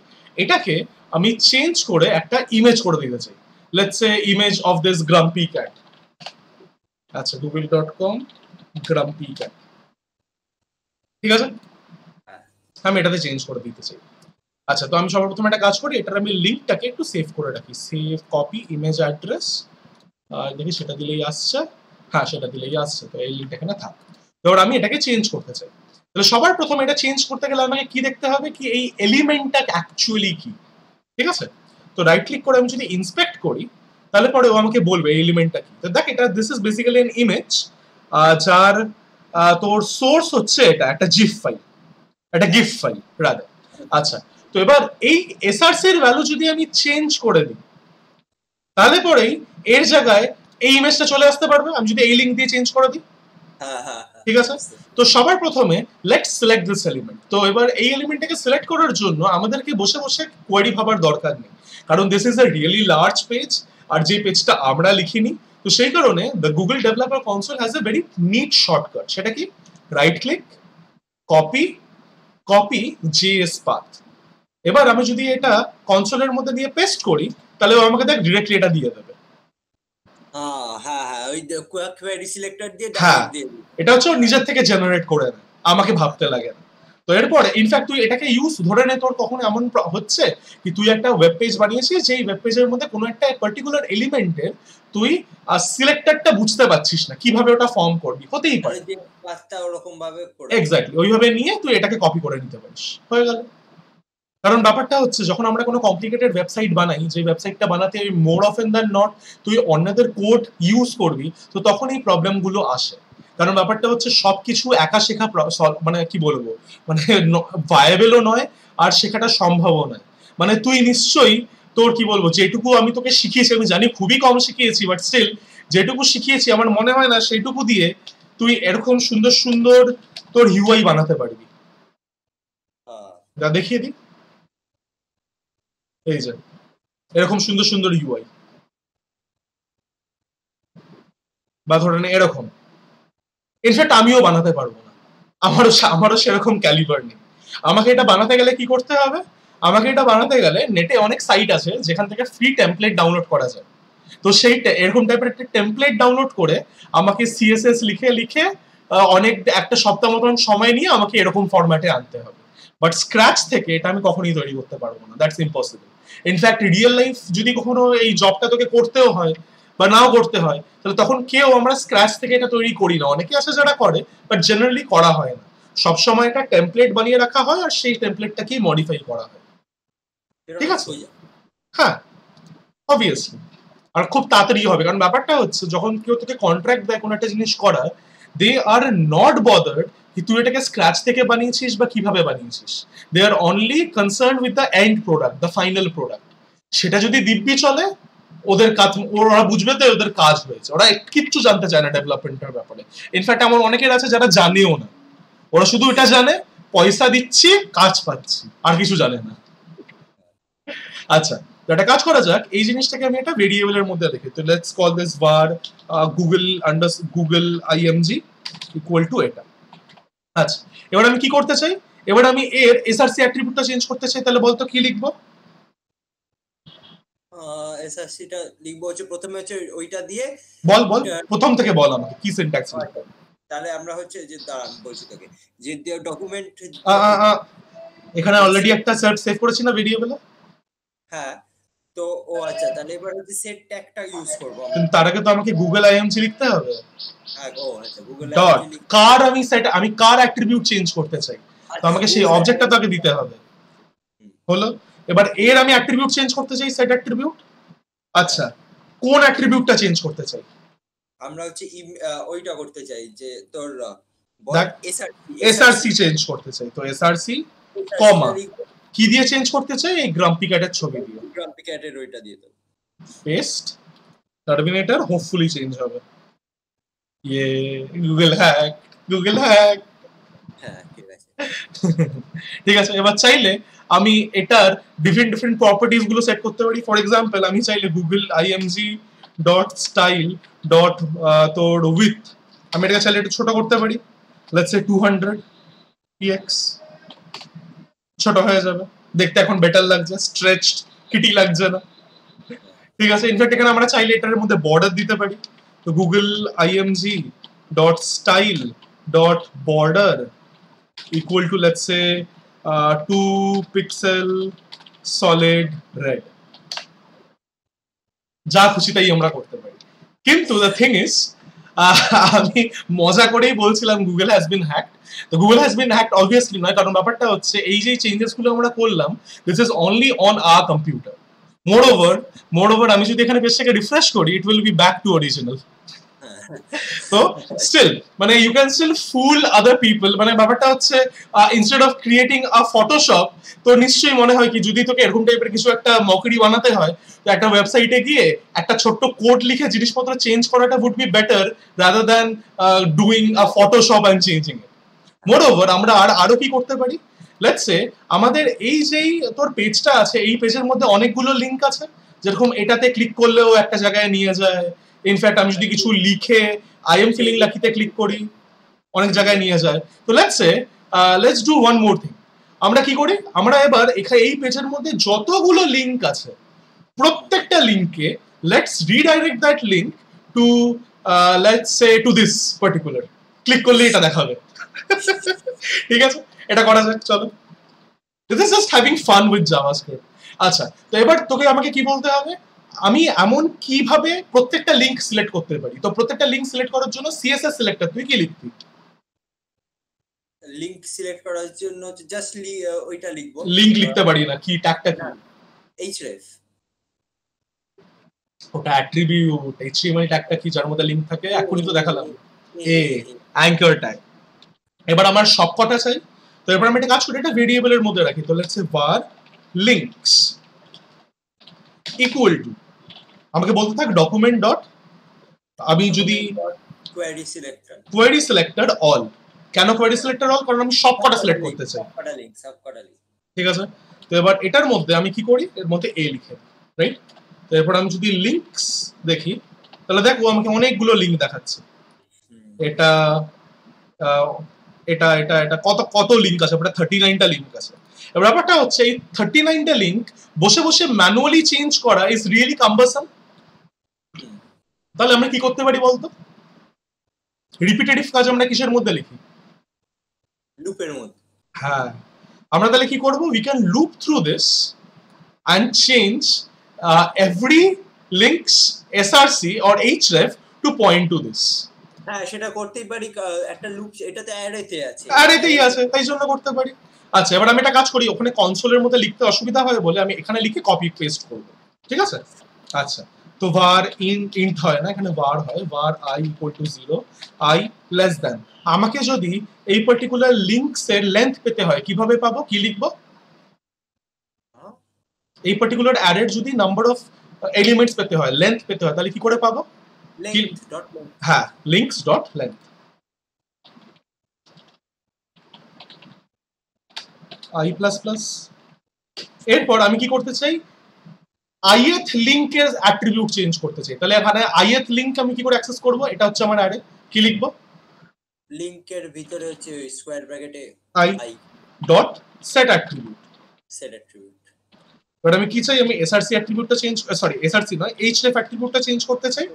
এটাকে আমি চেঞ্জ করে একটা ইমেজ করে দিতে চাই। Let's say image of this grumpy cat. আচ্ছা google.com গ্রাম্পি ক্যাট, ঠিক আছে। আমি এটাতে চেঞ্জ করে দিতে চাই। আচ্ছা, তো আমি সবার প্রথমে একটা কাজ করি, এটার আমি লিঙ্কটাকে একটু সেভ করে রাখি, সেভ কপি ইমেজ অ্যাড্রেস, দেখি সেটা দিলেই আসছে। হ্যাঁ সেটা দিলেই আসছে, তো এই লিঙ্কটা এখানে থাক। এবার আমি এটাকে চেঞ্জ করতে চাই, তাহলে সবার প্রথমে এটা চেঞ্জ করতে গেলে আমাকে কি দেখতে হবে, কি এই এলিমেন্টটা অ্যাকচুয়ালি কি, ঠিক আছে। তো রাইট ক্লিক করে আমি যদি ইন্সপেক্ট করি, তাহলে পরে ও আমাকে বলবে এই এলিমেন্টটা কি। তো দেখ এটা this is basically N image, যার তোর সোর্স হচ্ছে এটা একটা জিফ ফাইল, একটা গিফ ফাইল রাদার। আচ্ছা, তো এবার এই এসআরসি এর ভ্যালু যদি আমি চেঞ্জ করে দিই, তাহলে পরেই এর জায়গায় এই ইমেজটা চলে আসতে পারবে আমি যদি এই লিঙ্ক দিয়ে চেঞ্জ করে দিই। ঠিক আছে, তো সবার প্রথমে লেটস সিলেক্ট দিস এলিমেন্ট। তো এবার এই এলিমেন্টটাকে সিলেক্ট করার জন্য আমাদেরকে বসে বসে কোয়েরি ভাবার দরকার নেই, কারণ this is a really large page, আর যে পেজটা আমরা লিখিনি। তো সেই কারণে the Google developer console has a very neat shortcut, সেটা কি right click, copy, copy JS path. এবার আমি যদি এটা কনসোলের মধ্যে দিয়ে পেস্ট করি, তাহলে ও আমাকে দেখ ডিরেক্টলি এটা দিয়ে দেবে। হ্যাঁ, এটা হচ্ছে নিজের থেকে জেনারেট করে নেয়, আমাকে ভাবতে লাগে না। তো এরপরে ইনফ্যাক্ট তুই এটাকে ইউজ ধরে নে, তোর কখনো এমন হচ্ছে কি তুই একটা ওয়েব পেজ বানিয়েছিস, যেই ওয়েব পেজের মধ্যে কোনো একটা পার্টিকুলার এলিমেন্টের তুই সিলেক্টরটা বুঝতে পারছিস না, কিভাবে ওটা ফর্ম করবি, হতেই পারে এক্স্যাক্টলি ওইভাবে নিয়ে তুই এটাকে কপি করে নিতে পারিস, হয়ে গেল। কারণ ব্যাপারটা হচ্ছে যখন আমরা কোনো কমপ্লিকেটেড ওয়েবসাইট বানাই, যে ওয়েবসাইটটা বানাতে মোর অফেন দ্যান নট তুই অন্যদের কোড ইউজ করবি, তো তখন এই প্রবলেমগুলো আসে। কারণ ব্যাপারটা হচ্ছে সবকিছু একা শেখা মানে কি বলবো, মানে ভায়াবেলও নয় আর শেখাটা সম্ভবও নয়। মানে তুই নিশ্চয়ই তোর কি বলবো, যেটুকু আমি তোকে শিখিয়েছি, আমি জানি খুবই কম শিখিয়েছি, বাট স্টিল যেটুকু শিখিয়েছি আমার মনে হয় না সেইটুকু দিয়ে তুই এরকম সুন্দর সুন্দর তোর ইউআই বানাতে পারবি। যা দেখিয়ে দিই, এই যে এরকম সুন্দর সুন্দর ইউআই, বা ধরেন এরকম। ইনফ্যাক্ট আমিও বানাতে পারবো না, আমারও সেরকম ক্যালিবার নেই। আমাকে এটা বানাতে গেলে কি করতে হবে, আমাকে এটা বানাতে গেলে নেটে অনেক সাইট আছে যেখান থেকে ফ্রি টেমপ্লেট ডাউনলোড করা যায়। তো সেই এরকম টাইপের একটা টেমপ্লেট ডাউনলোড করে আমাকে সিএসএস লিখে লিখে অনেক একটা সপ্তাহ মতন সময় নিয়ে আমাকে এরকম ফরম্যাটে আনতে হবে। বাট স্ক্র্যাচ থেকে এটা আমি কখনোই তৈরি করতে পারবো না, that's impossible. In fact real life যদি কখনো এই জবটা তোকে করতেও হয় বা নাও করতে হয়, তাহলে তখন কেউ আমরা স্ক্র্যাচ থেকে এটা তৈরি করি না। অনেকে আছে যারা করে, বাট জেনারেলি করা হয় না। সবসময় একটা টেমপ্লেট বানিয়ে রাখা হয় আর সেই টেমপ্লেটটাকেই মডিফাই করা হয়। ঠিক আছে, হ্যাঁ অবভিয়াসলি, আর খুব তাড়াতাড়ি হবে। কারণ ব্যাপারটা হচ্ছে যখন কেউ তোকে কন্ট্রাক্ট দেয় কোনো একটা জিনিস করার, দে আর নট বদার্ড কি তুই এটাকে স্ক্র্যাচ থেকে বানিয়েছিস বা কিভাবে বানিয়েছিস। They are only concern with the end product, the final product. সেটা যদি দিব্যি চলে, ওদের কাজ ওরা বুঝবে তো ওদের কাজ হয়েছে। ওরা কিচ্ছু জানতে চায় না ডেভেলপমেন্টের ব্যাপারে। ইনফ্যাক্ট এমন অনেকের আছে যারা জানেও না, ওরা শুধু এটা জানে পয়সা দিচ্ছি কাজ পাচ্ছি, আর কিছু জানে না। আচ্ছা, তো একটা কাজ করা যাক, এই জিনিসটাকে আমি একটা ভেরিয়েবলের মধ্যে দেখি। তো let's call this var Google img equal to এটা। আচ্ছা, এবার আমি কি করতে চাই, এবার আমি এর এসআরসি অ্যাট্রিবিউটটা চেঞ্জ করতে চাই। তাহলে বলতো কি লিখবো? এসআরসিটা লিখবো হচ্ছে প্রথমে হচ্ছে ওইটা দিয়ে বল প্রথম থেকে বল আমাকে কি সিনট্যাক্স লিখবো। তাহলে আমরা হচ্ছে যে দাঁড়ান বলছি তোকে, যে ডকুমেন্ট এখানে অলরেডি একটা সেভ করেছি না ভেরিয়েবলে। হ্যাঁ, তো ও আচ্ছা, তাহলে এবার হচ্ছে সেট ট্যাগটা ইউজ করব আমরা। কিন্তু তার আগে তো আমাকে গুগল আইএমজি লিখতে হবে। ও আচ্ছা, গুগল ডট কার আমি কার অ্যাট্রিবিউট চেঞ্জ করতে চাই, তো আমাকে সেই অবজেক্টটা তাকে দিতে হবে। হলো, এবার এর আমি অ্যাট্রিবিউট চেঞ্জ করতে চাই, সেট অ্যাট্রিবিউট। আচ্ছা, কোন অ্যাট্রিবিউটটা চেঞ্জ করতে চাই? আমরা হচ্ছে ওইটা করতে চাই যে তোর এসআরসি চেঞ্জ করতে চাই। তো এসআরসি কমা কি দিয়ে চেঞ্জ করতে চাই? এই গ্রাম্পি ক্যাটের ছবি দিয়ে, গ্রাম্পি ক্যাটের ওইটা দিয়ে দাও, পেস্ট, টার্মিনেটর, হোপফুলি চেঞ্জ হবে। ইয়ে গুগল হ্যাক, গুগল হ্যাক। হ্যাঁ ঠিক আছে। ঠিক আছে, এবার চাইলে আমি এটার ডিফারেন্ট ডিফারেন্ট প্রপার্টিজ গুলো সেট করতে পারি। ফর এক্সাম্পল, আমি চাইলে Google IMG dot style dot তোর উইথ, আমি এটাকে চাইলে একটু ছোট করতে পারি। লেটস সে 200 px, ছোট হয়ে যাবে, দেখতে এখন বেটার লাগছে, স্ট্রেচড কিটি লাগছে না। ঠিক আছে, ইনফ্যাক্ট এখানে আমরা চাইলে এটার মধ্যে বর্ডার দিতে পারি। তো Google IMG dot style dot border equal to let's say 2 pixel solid red, যা খুশি তাই আমরা করতে পারি। কিন্তু দ্য থিং ইজ, আমি মজা করেই বলছিলাম গুগল হ্যাজ বিন হ্যাকড। তো Google has been hacked obviously নয়, কারণ ব্যাপারটা হচ্ছে এই যে চেঞ্জেস গুলো আমরা করলাম, this is only on our computer. Moreover আমি যদি এখানে পেজটাকে রিফ্রেশ করি, it will be back to original. তো স্টিল মানে you can still fool other people. মানে ব্যাপারটা হচ্ছে instead of creating a Photoshop, তো নিশ্চয়ই মনে হয় কি যদি তোকে এরকম টাইপের কিছু একটা মকরি বানাতে হয়, তো একটা ওয়েবসাইটে গিয়ে একটা ছোট্ট কোড লিখে জিনিসপত্র চেঞ্জ করাটা would be better rather than doing a Photoshop and changing it. Moreover আমরা আরো কি করতে পারি, লেটস সে আমাদের এই যেই তোর পেজটা আছে, এই পেজের মধ্যে অনেকগুলো লিংক আছে, যেরকম এটাতে ক্লিক করলেও একটা জায়গায় নিয়ে যায়। ইনফ্যাক্ট আমি যদি কিছু লিখে আই এম ফিলিং লাকিতে ক্লিক করি অনেক জায়গায় নিয়ে যায়। তো let's do one more thing. আমরা কি করি, আমরা এবার এখানে এই পেজের মধ্যে যতগুলো লিংক আছে প্রত্যেকটা লিংকে let's redirect that link to let's say to this particular, click করলে এটা দেখাবে। ঠিক আছে, এটা করা যাক, চলো। This is just having fun with JavaScript. আচ্ছা, তো এবার তোকে আমাকে কি বলতে হবে, আমি এমন কিভাবে প্রত্যেকটা লিংক সিলেক্ট করতে পারি। তো প্রত্যেকটা লিংক সিলেক্ট করার জন্য সিএসএস সিলেক্টর তুই কি লিখবি? লিংক সিলেক্ট করার জন্য জাস্ট ওইটা লিখবো। লিংক লিখতে পারি না, কি ট্যাগটা কি? href। ওটা অ্যাট্রিবিউট। এইচটিএমএল ট্যাগটা কি যার মধ্যে লিংক থাকে? এখনই তো দেখালাম, অ্যাঙ্কার ট্যাগ। এবার আমার সবকটা চাই, তো এবার আমি একটা কাজ করি, এটা ভেরিয়েবলের মধ্যে রাখি। তো let's say var links equal to, আমাকে বলতে থাক ডকুমেন্ট ডট, আমি যদি কোয়েরি সিলেক্টর অল। কেন কোয়েরি সিলেক্টর অল? কারণ আমি সবকটা সিলেক্ট করতে চাই। ঠিক আছে, তো এবার এটার মধ্যে আমি কি করি, এর মধ্যে এ লিখে, রাইট? তো এরপর আমি যদি লিংকস দেখি, তাহলে দেখো আমাকে অনেকগুলো লিংক দেখাচ্ছে। এটা এটা এটা এটা কত কত লিংক আছে, প্রায় 39টা লিংক আছে। এবার ব্যাপারটা হচ্ছে এই 39টা লিংক বসে বসে ম্যানুয়ালি চেঞ্জ করা ইজ রিয়েলি কাম্বারসাম। তাহলে আমরা কি করতে পারি বলতো? রিপিটেটিভ কাজ আমরা কিসের মধ্যে লিখি? লুপের মধ্যে। হ্যাঁ, আমরা তাহলে কি করব, we can loop through this and change every links src or href to point to this. হ্যাঁ, সেটা করতেই পারি, একটা লুপ এটাতে অ্যারেতে আছে, অ্যারেতেই আছে, তাই জন্য করতে পারি। আচ্ছা, এবার আমি একটা কাজ করি, ওখানে কনসোলের মধ্যে লিখতে অসুবিধা হয় বলে আমি এখানে লিখে কপি পেস্ট করব। ঠিক আছে, আচ্ছা, তো var int হয় না, এখানে var হয়, var I equal to 0, I less than। আমাকে যদি এই পার্টিকুলার লিংকস এর লেন্থ পেতে হয় কিভাবে পাবো, কি লিখবো? এই পার্টিকুলার অ্যারের যদি নাম্বার অফ এলিমেন্টস পেতে হয়, লেন্থ পেতে হয়, তাহলে কি করে পাবো? হ্যাঁ, links dot length i plus plus. এরপর আমি কি করতে চাই, ith লিংক এর অ্যাট্রিবিউট চেঞ্জ করতে চাই। তাহলে এখানে ith লিংক আমি কি করে অ্যাক্সেস করব? এটা হচ্ছে আমার অ্যারে, কি লিখবো? লিংকের ভিতরে হচ্ছে স্কয়ার ব্র্যাকেটে i dot set attribute. But আমি কি চাই, আমি এসআরসি অ্যাট্রিবিউটটা চেঞ্জ, সরি এসআরসি নয়, href অ্যাট্রিবিউটটা চেঞ্জ করতে চাই।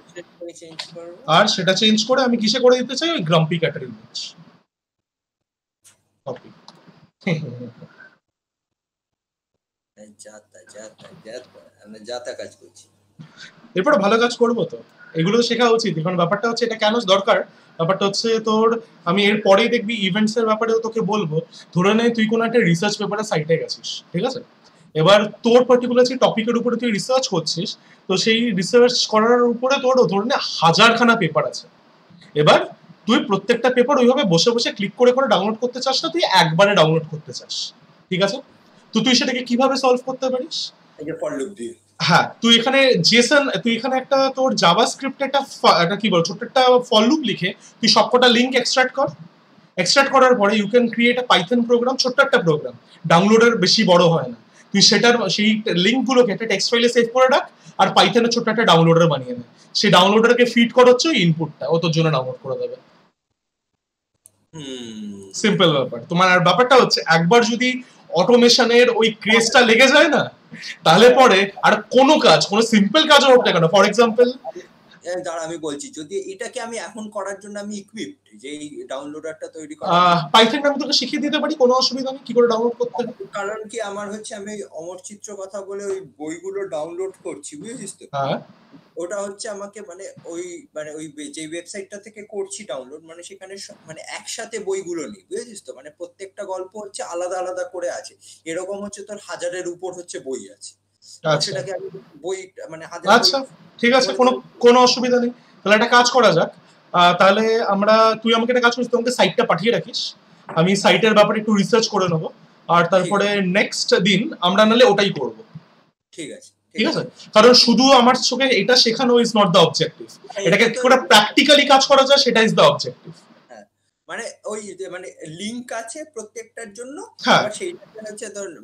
আর সেটা চেঞ্জ করে আমি কিসে করে দিতে চাই, ওই গ্রাম্পি ক্যাটার ইমেজ কপি। আমরা যাতা কাজ করছি, এরপর ভালো কাজ করবো। তো এগুলো তো শেখা উচিত। কারণ ব্যাপারটা হচ্ছে এটা কেন দরকার, ব্যাপারটা হচ্ছে তোর, আমি এর পরেই দেখবি ইভেন্টস এর ব্যাপারেও তোকে বলবো। ধরে নে তুই কোনো একটা রিসার্চ পেপারে সাইটে গেছিস, ঠিক আছে, এবার তোর পার্টিকুলার যে টপিকের উপরে তুই রিসার্চ করছিস, তো সেই রিসার্চ করার উপরে তোর ধরে নে 1000খানা পেপার আছে। এবার তুই প্রত্যেকটা পেপার ওইভাবে বসে বসে ক্লিক করে করে ডাউনলোড করতে চাস না, তুই একবারে ডাউনলোড করতে চাস। ঠিক আছে, তো তুই সেটাকে কিভাবে সলভ করতে পারিস? হ্যাঁ, তুই এখানে জেসন, তুই এখানে একটা তোর জাভাস্ক্রিপ্ট একটা কি বল ছোট্ট একটা ফর লুপ লিখে তুই সবকটা লিংক এক্সট্রাক্ট কর। এক্সট্রাক্ট করার পরে you can create a Python program, ছোট্ট একটা প্রোগ্রাম, ডাউনলোডের বেশি বড় হয় না। তুই সেটার সেই লিঙ্কগুলোকে একটা টেক্সট ফাইলে সেভ করে রাখ, আর পাইথনের ছোট্ট একটা ডাউনলোডার বানিয়ে নে। সেই ডাউনলোডারকে ফিড কর হচ্ছে ওই ইনপুটটা, ও তোর জন্য ডাউনলোড করে দেবে। সিম্পল ব্যাপার তোমার। আর ব্যাপারটা হচ্ছে একবার যদি অটোমেশনের ওই ক্রেজটা লেগে যায় না, তাহলে পরে আর কোনো কাজ, কোনো সিম্পল কাজও হোক না কেন, ফর এক্সাম্পল দাঁড়া আমি বলছি, যদি এটাকে আমি এখন করার জন্য আমি ইকুইপড, যে এই ডাউনলোডারটা তৈরি করা, পাইথন আমি তোকে শিখিয়ে দিতে পারি, কোনো অসুবিধা নেই কি করে ডাউনলোড করতে হবে। কারণ কি আমার হচ্ছে আমি অমর চিত্র কথা বলে ওই বইগুলো ডাউনলোড করছি, বুঝেছিস তো? হ্যাঁ, ওটা হচ্ছে আমাকে মানে ওই যে ওয়েবসাইটটা থেকে করছি ডাউনলোড, মানে সেখানে মানে একসাথে বইগুলো নেই, বুঝেছিস তো? মানে প্রত্যেকটা গল্প হচ্ছে আলাদা আলাদা করে আছে, এরকম হচ্ছে তোর 1000-এর উপর হচ্ছে বই আছে। সেটাকে আমি বই মানে আচ্ছা ঠিক আছে, কোনো অসুবিধা নেই। তাহলে একটা কাজ করা যাক, তাহলে তুই আমাকে একটা কাজ করিস, তোমাকে সাইটটা পাঠিয়ে রাখিস, আমি সাইটের ব্যাপারে একটু রিসার্চ করে নেবো, আর তারপরে নেক্সট দিন আমরা নাহলে ওটাই করব। ঠিক আছে, ঠিক আছে, কারণ শুধু আমার চোখে এটা শেখানো ইজ নট দ্য অবজেক্টিভ, এটাকে করে প্র্যাকটিক্যালি কাজ করা যায় সেটা ইজ দ্য অবজেক্টিভ। মানে ওই মানে লিংক আছে প্রত্যেকটার জন্য,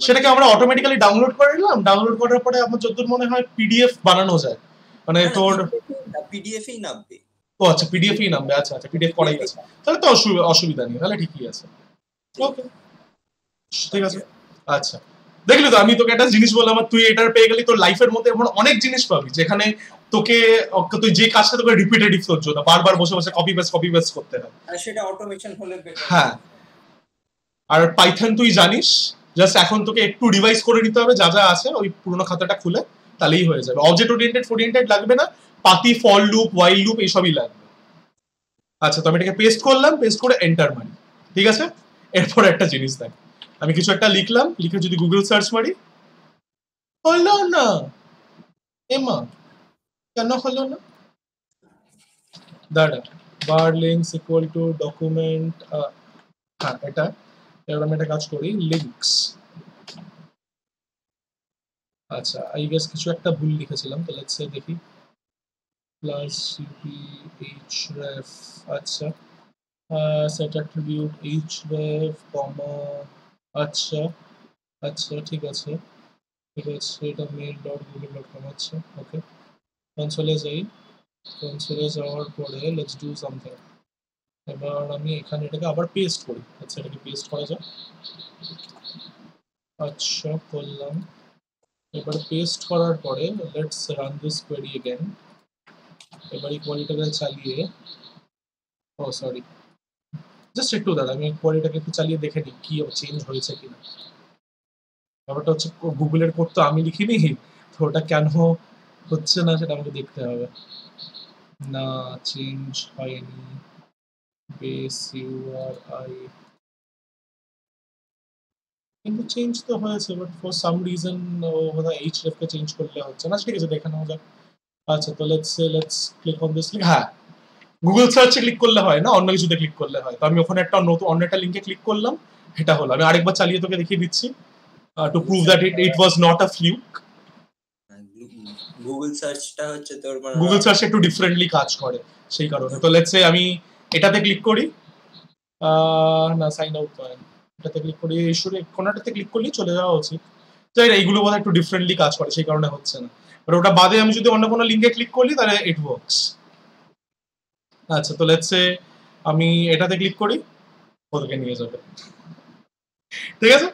সেটাকে আমরা অটোমেটিক্যালি ডাউনলোড করে নিলাম, ডাউনলোড করার পরে আমার যতদূর মনে হয় পিডিএফ বানানো যায়, মানে তোর পিডিএফই নামবে। ও আচ্ছা, পিডিএফই নামবে, আচ্ছা আচ্ছা, পিডিএফ করাই আছে, তাহলে তো অসুবিধা নেই, তাহলে ঠিকই আছে। ওকে, ঠিক আছে। আচ্ছা, দেখলি তো আমি তোকে একটা জিনিস বললাম, তুই এটার পেয়ে গেলি, তোর লাইফের মধ্যে এমন অনেক জিনিস পাবি যেখানে তোকে তুই যে কাজটা তোকে রিপিটেটিভ তোর জন্য বারবার বসে বসে কপি পেস্ট করতে হয়, আর সেটা অটোমেশন হলে বেটার। হ্যাঁ, আর পাইথন তুই জানিস, জাস্ট এখন তোকে একটু রিভাইজ করে নিতে হবে যা যা আছে, ওই পুরোনো খাতাটা খুলে তাহলেই হয়ে যাবে। অবজেক্ট ওরিয়েন্টেড লাগবে না, পাতি, ফর লুপ, ওয়াইল লুপ এইসবই লাগবে। আচ্ছা, তো আমি এটাকে পেস্ট করলাম, পেস্ট করে এন্টার মারি, ঠিক আছে। এরপর একটা জিনিস দেখ, আমি কিছু একটা লিখলাম, লিখে যদি গুগল সার্চ মারি, হলো না, এমা কেন হলো না, দাঁড়া, বার লিঙ্কস ইকুয়াল টু ডকুমেন্ট, হ্যাঁ এটা, এবার আমি একটা কাজ করি, লিঙ্কস, আচ্ছা আই গেস কিছু একটা ভুল লিখেছিলাম, তো লেটস সে দেখি, প্লাস সিপি href, আচ্ছা সেট অ্যাট্রিবিউট href কমা, আচ্ছা আচ্ছা ঠিক আছে ঠিক আছে, এটা mail.google.com, আচ্ছা ওকে, কনসোলে যাই, কনসোলে যাওয়ার পরে লেটস ডু সামথিং, এবার আমি এখানে এটাকে আবার পেস্ট করি, আচ্ছা এটাকে পেস্ট করা যাক, আচ্ছা করলাম, এবার পেস্ট করার পরে let's run this query again, এবার এই কোয়েরিটাকে চালিয়ে, ও সরি জাস্ট একটু দাঁড়া, আমি কোয়েরিটাকে একটু চালিয়ে দেখে নিই কি চেঞ্জ হয়েছে কিনা। ব্যাপারটা হচ্ছে গুগলের কোড তো আমি লিখিনি, তো ওটা কেন হচ্ছে না সেটা আমাকে দেখতে হবে। না, চেঞ্জ হয়নি, বেস ইউআরআই, কিন্তু চেঞ্জ তো হয়েছে, বাট ফর সাম রিজন বোধহয় href কে চেঞ্জ করলে হচ্ছে না। ঠিক আছে, দেখে নেওয়া যাক। আচ্ছা, তো let's click on this link. হ্যাঁ, গুগল সার্চে ক্লিক করলে হয় না, অন্য কিছুতে ক্লিক করলে হয়। তো আমি ওখানে একটা অন্য একটা লিঙ্কে ক্লিক করলাম, এটা হলো। আমি আরেকবার চালিয়ে তোকে দেখিয়ে দিচ্ছি, to prove that it was not a fluke. Google সার্চটা হচ্ছে তোর, মানে গুগল সার্চ একটু ডিফারেন্টলি কাজ করে সেই কারণে। তো লেটস সে আমি এটাতে ক্লিক করি, না সাইন আউট হয়, এটাতে ক্লিক করি, ঈশ্বরে কোনটাতে ক্লিক করলেই চলে যাওয়া উচিত। তাই না, এইগুলো বোধহয় একটু ডিফারেন্টলি কাজ করে সেই কারণে হচ্ছে না। আর ওটা বাদে আমি যদি অন্য কোনো লিঙ্কে ক্লিক করি তাহলে ইট ওয়ার্কস। আচ্ছা, তো লেটস সে আমি এটাতে ক্লিক করি, ওদেরকে নিয়ে যাবে। ঠিক আছে,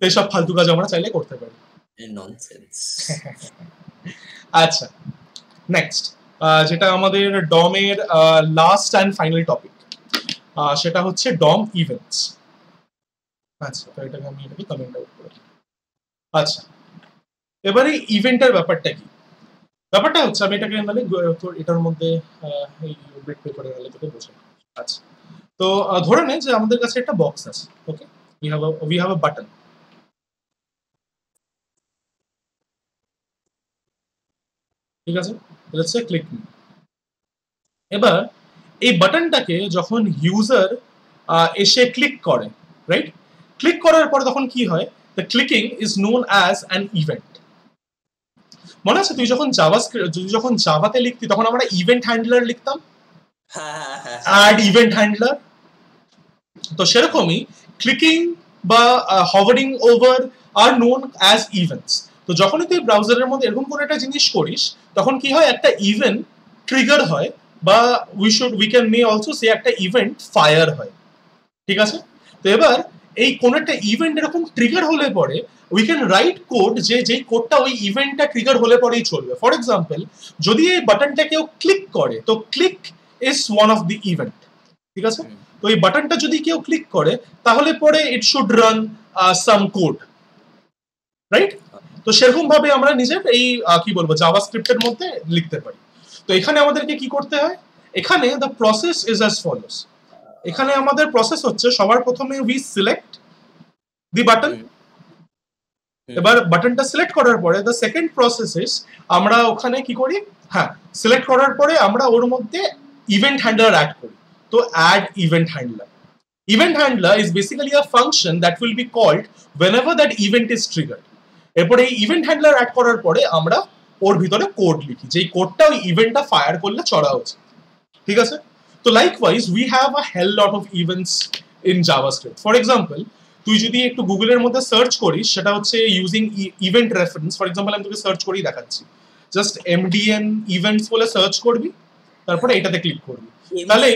এইসব ফালতু কাজ আমরা চাইলে করতে পারি। ননসেন্স। আচ্ছা, নেক্সট যেটা আমাদের ডমের লাস্ট অ্যান্ড ফাইনাল টপিক, সেটা হচ্ছে ডম ইভেন্টস। আচ্ছা, তো এটাকে আমি এটাকে কমেন্ট আউট করি। আচ্ছা, এবারে ইভেন্টের ব্যাপারটা কি? ব্যাপারটা হচ্ছে আমি এটাকে মানে তোর এটার মধ্যে এই ব্রেড পেপারে গেলে তোকে বোঝাই। আচ্ছা, তো ধরে নে যে আমাদের কাছে একটা বক্স আছে, ওকে, উই হ্যাভ আ বাটন। ঠিক আছে, লেটস সে ক্লিক মি। এবার এই বাটনটাকে যখন ইউজার এসে ক্লিক করে, রাইট, ক্লিক করার পর তখন কি হয়, the clicking is known as an event. মনে আছে তুই যখন জাভাতে লিখতি তখন আমরা ইভেন্ট হ্যান্ডলার লিখতাম, অ্যাড ইভেন্ট হ্যান্ডলার। তো সেরকমই ক্লিকিং বা hovering over are known as events. তো যখনই তুই ব্রাউজারের মধ্যে এরকম করে একটা জিনিস করিস তখন কি হয়, একটা ইভেন্ট ট্রিগার হয়, বা উই ক্যান মে অলসো সে একটা ইভেন্ট ফায়ার হয়। ঠিক আছে, তো এবার এই কোন একটা ইভেন্ট এরকম ট্রিগার হলে পরে উই ক্যান রাইট কোড, যেই কোডটা ওই ইভেন্টটা ট্রিগার হলে পরেই চলবে। ফর এক্সাম্পল, যদি এই বাটনটা কেউ ক্লিক করে তো click is one of the event. ঠিক আছে, তো এই বাটনটা যদি কেউ ক্লিক করে তাহলে পরে it should run some code, right. তো সেরকম ভাবে আমরা নিজের এই কি বলবো জাভাস্ক্রিপ্টের মধ্যে লিখতে পারি। তো এখানে আমাদেরকে কি করতে হয়, এখানে the process is as follows. এখানে আমাদের প্রসেস হচ্ছে সবার প্রথমে উই সিলেক্ট দি বাটন। এবার বাটনটা সিলেক্ট করার পরে দ্য সেকেন্ড প্রসেস ইজ আমরা ওখানে কি করি, হ্যাঁ, সিলেক্ট করার পরে আমরা ওর মধ্যে ইভেন্ট হ্যান্ডলার অ্যাড করি, তো add event handler. Event handler is basically a function that will be called whenever that event is triggered। এরপরে এই ইভেন্ট হ্যান্ডলার অ্যাড করার পরে আমরা ওর ভিতরে কোড লিখি, যেই কোডটা ওই ইভেন্টটা ফায়ার করলে চড়া উচিত, ঠিক আছে? তো likewise we have a hell lot of events in JavaScript. For example, তুই যদি একটু গুগলের মধ্যে সার্চ করিস, সেটা হচ্ছে using event reference. For example আমি তোকে সার্চ করেই দেখাচ্ছি, জাস্ট MDN ইভেন্টস বলে সার্চ করবি, তারপরে এটাতে ক্লিক করবি, তাহলে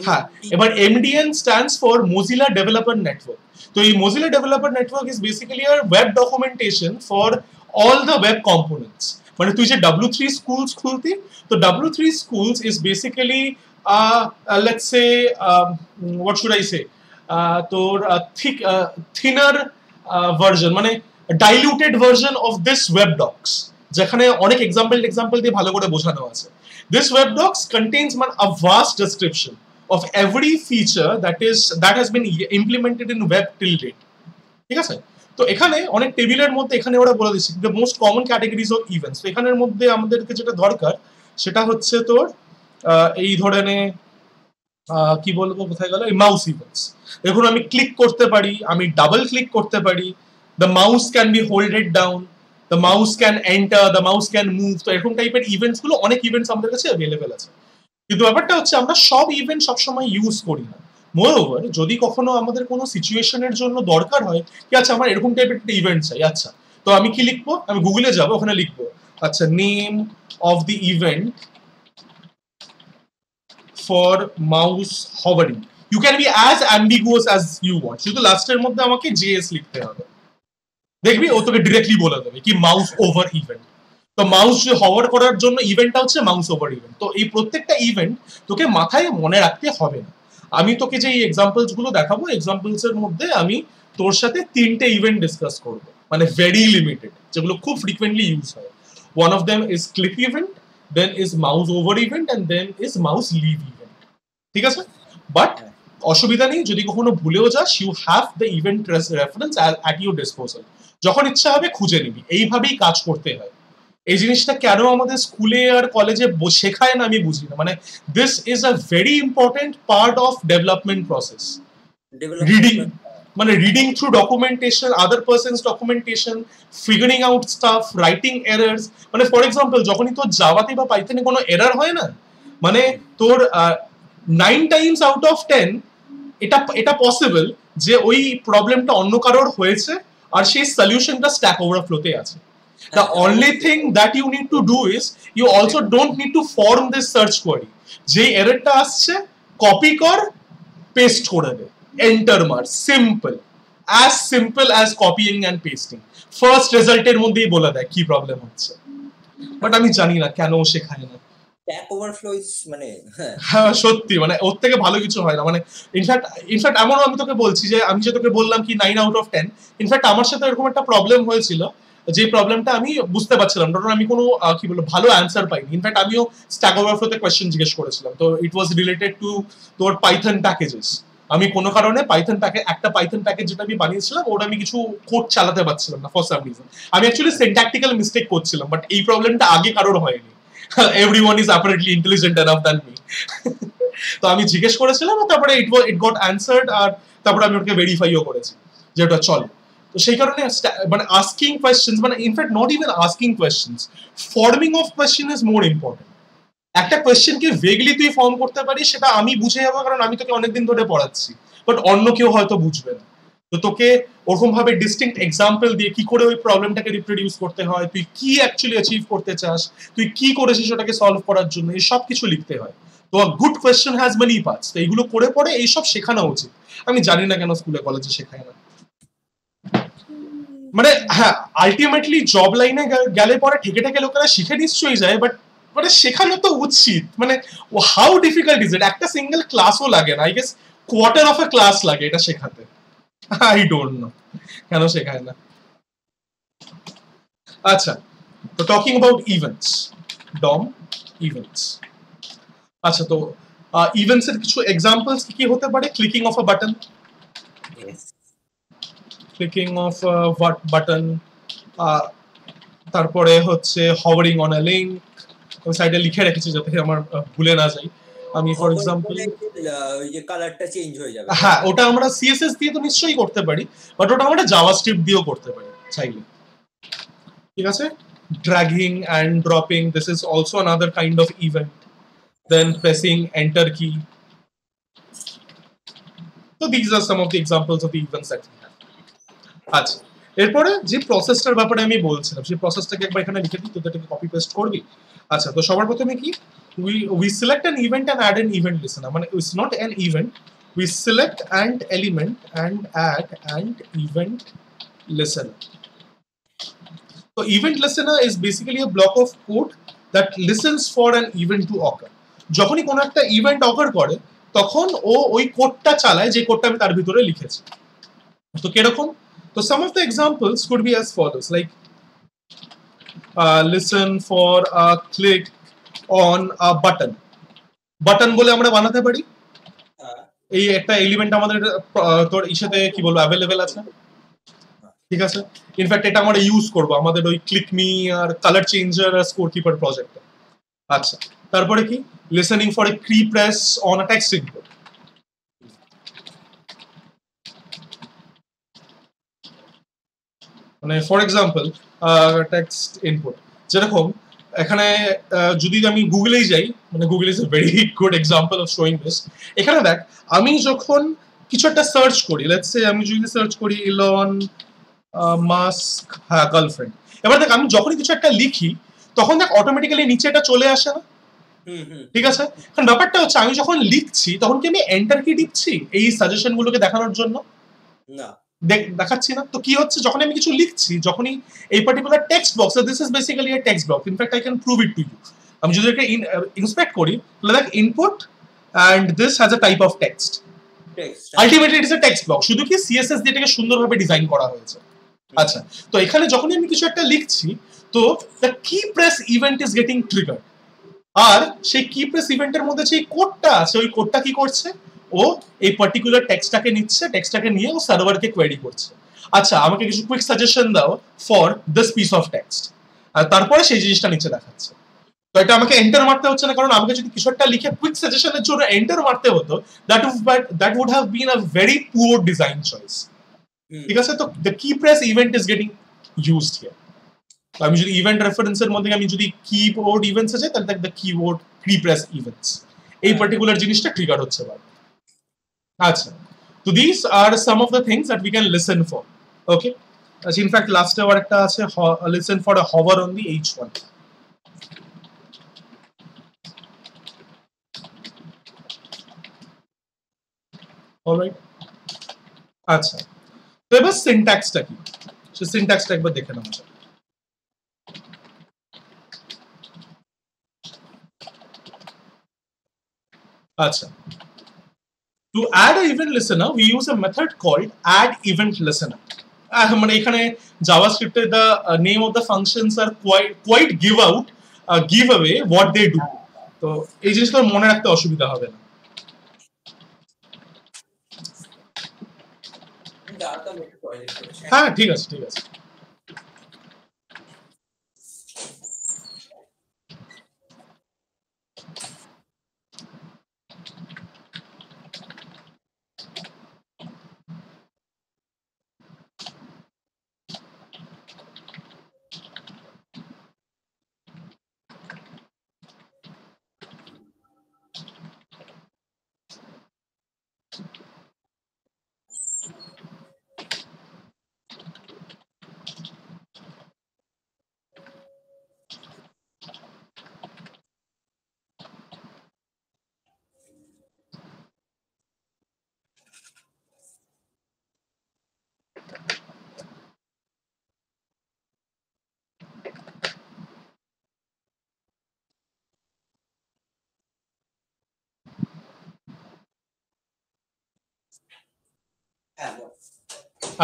হ্যাঁ। এবার MDN stands for Mozilla Developer Network। তো এই Mozilla Developer Network is basically a web documentation for all the web components। মানে তুই যে W3 schools খুলতি, তো W3 schools is basically let's say what should I say, তোর thinner version, মানে diluted version of this web docs, যেখানে অনেক example দিয়ে ভালো করে বোঝানো আছে। This web docs contains a vast description of every feature that has been implemented in web till date, ঠিক আছে? তো এখানে অনেক টেবিলের মধ্যে এখানে ওরা বলে দিচ্ছে the most common categories of events। তো এখানের মধ্যে আমাদেরকে যেটা দরকার সেটা হচ্ছে তোর এই ধরনের কি বলবো, কোথায় গেল, এই মাউস ইভেন্টস। দেখুন আমি ক্লিক করতে পারি, আমি ডাবল ক্লিক করতে পারি, the mouse can be holded down, the mouse can enter, the mouse can move। তো এরকম টাইপের ইভেন্টস গুলো, অনেক ইভেন্টস আমাদের কাছে অ্যাভেলেবেল আছে, কিন্তু ব্যাপারটা হচ্ছে আমরা সব ইভেন্ট সবসময় ইউজ করি না। মোরওভার, যদি কখনো আমাদের কোনো সিচুয়েশনের জন্য দরকার হয় কি আচ্ছা আমার এরকম টাইপের একটা ইভেন্ট চাই, আচ্ছা তো আমি কি লিখবো, আমি গুগলে যাবো, ওখানে লিখবো আচ্ছা name of the event for mouse hovering. You can be as ambiguous as you want, শুধু লাস্টের মধ্যে আমাকে JS লিখতে হবে, দেখবি ও তোকে ডিরেক্টলি বলে দেবে কি মাউস ওভার ইভেন্ট। তো মাউস হভার করার জন্য ইভেন্টটা হচ্ছে মাউস ওভার ইভেন্ট। তো এই প্রত্যেকটা ইভেন্ট তোকে মাথায় মনে রাখতে হবে না। আমি তোকে যে এই এক্সাম্পলস গুলো দেখাবো, এক্সাম্পলস এর মধ্যে আমি তোর সাথে 3টে ইভেন্ট ডিসকাস করব, মানে ভেরি লিমিটেড, যেগুলো খুব ফ্রিকোয়েন্টলি ইউজ হয়। One of them is click event, then is mouse over event, and then is mouse leave event, ঠিক আছে? বাট অসুবিধা নেই, যদি কখনো ভুলেও যাস, you have the event reference at your disposal, যখন ইচ্ছা হবে খুঁজে নিবি। এইভাবেই কাজ করতে হয়। এই জিনিসটা কেন আমাদের স্কুলে আর কলেজে শেখায় না আমি বুঝি না, মানে this is a very important part of development process. Reading, মানে reading through documentation, other persons documentation, figuring out stuff, writing errors. মানে ফর এক্সাম্পল, যখনই তোর জাভাতে বা পাইথনে কোনো এরার হয় না, মানে তোর 9 টাইমস আউট অফ 10 এটা পসিবল যে ওই প্রবলেমটা অন্য কারোর হয়েছে আর সেই সলিউশনটা স্ট্যাক ওভারফ্লোতে আছে। The only thing that you need to do is you also don't need to form this search query। যে এররটা আসছে কপি কর, পেস্ট করে দে, এন্টার মার, simple as copying and pasting। First রেজাল্টের মধ্যেই বলে দেয় কি প্রবলেম হচ্ছে, বাট আমি জানি না কেন শেখায় না। স্ট্যাক ওভারফ্লো ইজ মানে হ্যাঁ সত্যি, মানে ওর থেকে ভালো কিছু হয় না। মানে ইনফ্যাক্ট এমনও আমি তোকে বলছি যে আমি যে তোকে বললাম কি 9 আউট অফ 10, ইনফ্যাক্ট আমার সাথে এরকম একটা প্রবলেম হয়েছিল, যে প্রবলেমটা আমি বুঝতে পারছিলাম, কারণ আমি কোনো কি বলবো ভালো অ্যান্সার পাইনি। ইনফ্যাক্ট আমিও স্ট্যাক ওভারফ্লোতে কোয়েশ্চেন জিজ্ঞেস করেছিলাম, তো ইট ওয়াজ রিলেটেড টু তোর পাইথন প্যাকেজেস। আমি কোনো কারণে একটা পাইথন প্যাকেজ যেটা আমি বানিয়েছিলাম, ওটা আমি কিছু কোড চালাতে পারছিলাম না ফর সাম রিজন। আমি অ্যাকচুয়ালি সিনট্যাকটিক্যাল মিস্টেক করছিলাম, বাট এই প্রবলেমটা আগে কারোর হয়নি। Everyone is apparently intelligent enough than me। তো আমি জিজ্ঞেস করেছিলাম, তারপরে ইট গট অ্যান্সার্ড, আর তারপরে আমি ওটাকে ভেরিফাইও করেছি যে ওটা চলে। তো সেই কারণে মানে আস্কিং কোয়েশ্চেন্স, মানে in fact not even asking questions, forming of question is more important. একটা কোয়েশ্চেনকে ভেগলি তুই ফর্ম করতে পারিস, সেটা আমি বুঝে যাবো কারণ আমি তোকে অনেকদিন ধরে পড়াচ্ছি, বাট অন্য কেউ হয়তো বুঝবে না। তো তোকে ওরকম ভাবে ডিস্টিংক্ট এক্সাম্পল দিয়ে কি করে ওই প্রবলেমটাকে রিপ্রোডিউস করতে হয়, তুই কি অ্যাকচুয়ালি অ্যাচিভ করতে চাস, তুই কি করেছিস ওটাকে সলভ করার জন্য, এই সব কিছু লিখতে হয়। তো good question has many parts. তো এইগুলো করে পরে এইসব শেখানো উচিত। আমি জানি না কেন স্কুলে কলেজে শেখায় না। মানে হ্যাঁ, আলটিমেটলি জব লাইনে গেলে পরে ঠেকে লোকেরা শিখে নিশ্চয়ই যায়, বাট মানে শেখানো তো উচিত। মানে হাউ ডিফিকাল্ট ইজ ইট? একটা সিঙ্গেল ক্লাসও লাগে না, I guess quarter of A class লাগে এটা শেখাতে। আই ডোন্ট নো কেন শেখায় না। আচ্ছা, তো talking about events, dum events. আচ্ছা, তো ইভেন্টস এর কিছু এক্সাম্পলস কি হতে পারে? Clicking of a button, clicking of button, তারপরে হচ্ছে হভারিং অন আ লিঙ্ক, ওই সাইডে লিখে রেখেছি যাতে আমার ভুলে না যাই। আমি ফর এক্সাম্পল, ওই যে কালারটা চেঞ্জ হয়ে যাবে, হ্যাঁ ওটা আমরা সিএসএস দিয়ে তো নিশ্চয়ই করতে পারি, বাট ওটা আমরা জাভাস্ক্রিপ্ট দিয়েও করতে পারি চাইলে। ঠিক আছে, dragging and dropping, this is also another kind of event. Then pressing enter key. So these are some of the examples of the events that we have. আচ্ছা, এরপরে যে প্রসেসটার ব্যাপারে আমি বলছিলাম, সেই প্রসেসটাকে একবার এখানে লিখে দিই, তো এটাকে কপি পেস্ট করবি। আচ্ছা, তো সবার প্রথমে কি, we select an event and add an event listener, মানে it's not an event, we select an element and add an event listener. So event listener is basically a block of code that listens for an event to occur. যখনই কোনো একটা event অকার করে তখন ও ওই কোডটা চালায় যে কোডটা আমি তার ভিতরে লিখেছি। তো কিরকম, তো some of the examples could be as follows, like listen for a click on a button. Button বলে আমরা বানাতে পারি, এই একটা এলিমেন্ট আমাদের তোর ইসাতে কি বলবো অ্যাভেলেবেল আছে। ঠিক আছে, ইনফ্যাক্ট এটা আমরা ইউজ করব আমাদের ওই ক্লিক মি আর কালার চেঞ্জার আর স্কোর কিপার প্রজেক্টে। আচ্ছা, তারপরে কি, লিসেনিং ফর এ কি press on a text input. মানে ফর এক্সাম্পল টেক্সট ইনপুট, যেরকম এখানে যদি আমি গুগলেই যাই, মানে Google is a very good example of showing this. এখানে দেখ, আমি যখন কিছু একটা সার্চ করি, লেটস সে আমি যদি সার্চ করি ইলন মাস্ক, হ্যাঁ গার্লফ্রেন্ড, এবার দেখ আমি যখনই কিছু একটা লিখি তখন দেখ অটোমেটিক্যালি নিচে এটা চলে আসে না। ঠিক আছে, কারণ ব্যাপারটা হচ্ছে আমি যখন লিখছি তখন কি আমি এন্টার কি টিপছি এই সাজেশন গুলোকে দেখানোর জন্য? না, দেখাচ্ছি না। তো কি হচ্ছে, যখন আমি কিছু লিখছি, যখনই এই particular text box, this is basically a text box, in fact I can prove it to you. আমি যদি এটা ইন্সপেক্ট করি তাহলে দেখ input and this has a type of text, ultimately it is a text box, শুধু কি CSS দিয়ে এটাকে সুন্দরভাবে ডিজাইন করা হয়েছে। আচ্ছা, তো এখানে যখনই আমি কিছু একটা লিখছি তো the key press event is getting triggered, আর সেই কি প্রেস ইভেন্টের মধ্যে যে কোডটা আছে ওই কোডটা কি করছে, ও এই পার্টিকুলার টেক্সটটাকে নিচ্ছে, টেক্সটটাকে নিয়ে ও সার্ভারকে কোয়েরি করছে। আচ্ছা, আমাকে কিছু কুইক সাজেশন দাও for this piece of text, আর তারপরে সেই জিনিসটা নিচে দেখাচ্ছে। তো এটা আমাকে এন্টার মারতে হচ্ছে না, কারণ আমাকে যদি কিছু একটা লিখে কুইক সাজেশনের জন্য এন্টার মারতে হতো, that would have been a very poor design choice. ঠিক আছে, তো the key press event is getting used here. আমি যদি ইভেন্ট রেফারেন্সের মধ্যে আমি যদি কিবোর্ড ইভেন্টস আছে তাহলে the keyboard key press events, এই পার্টিকুলার জিনিসটা ট্রিগার হচ্ছে বারবার। আচ্ছা, তো this are some of the things that we can listen for. Okay, আচ্ছা, ইনফ্যাক্ট লাস্টে আবার একটা আছে, listen for a hover on the H1. Alright, আচ্ছা, তো এবার সিনট্যাক্সটা কি, সে সিনট্যাক্সটা একবার দেখে নেওয়া যাক। আচ্ছা, to add an event listener we use a method called add event listener. মানে এখানে জাভাস্ক্রিপ্টে the name of the functions are quite give away what they do, তো এই জিনিসটা মনে রাখতে অসুবিধা হবে না। হ্যাঁ ঠিক আছে, ঠিক আছে।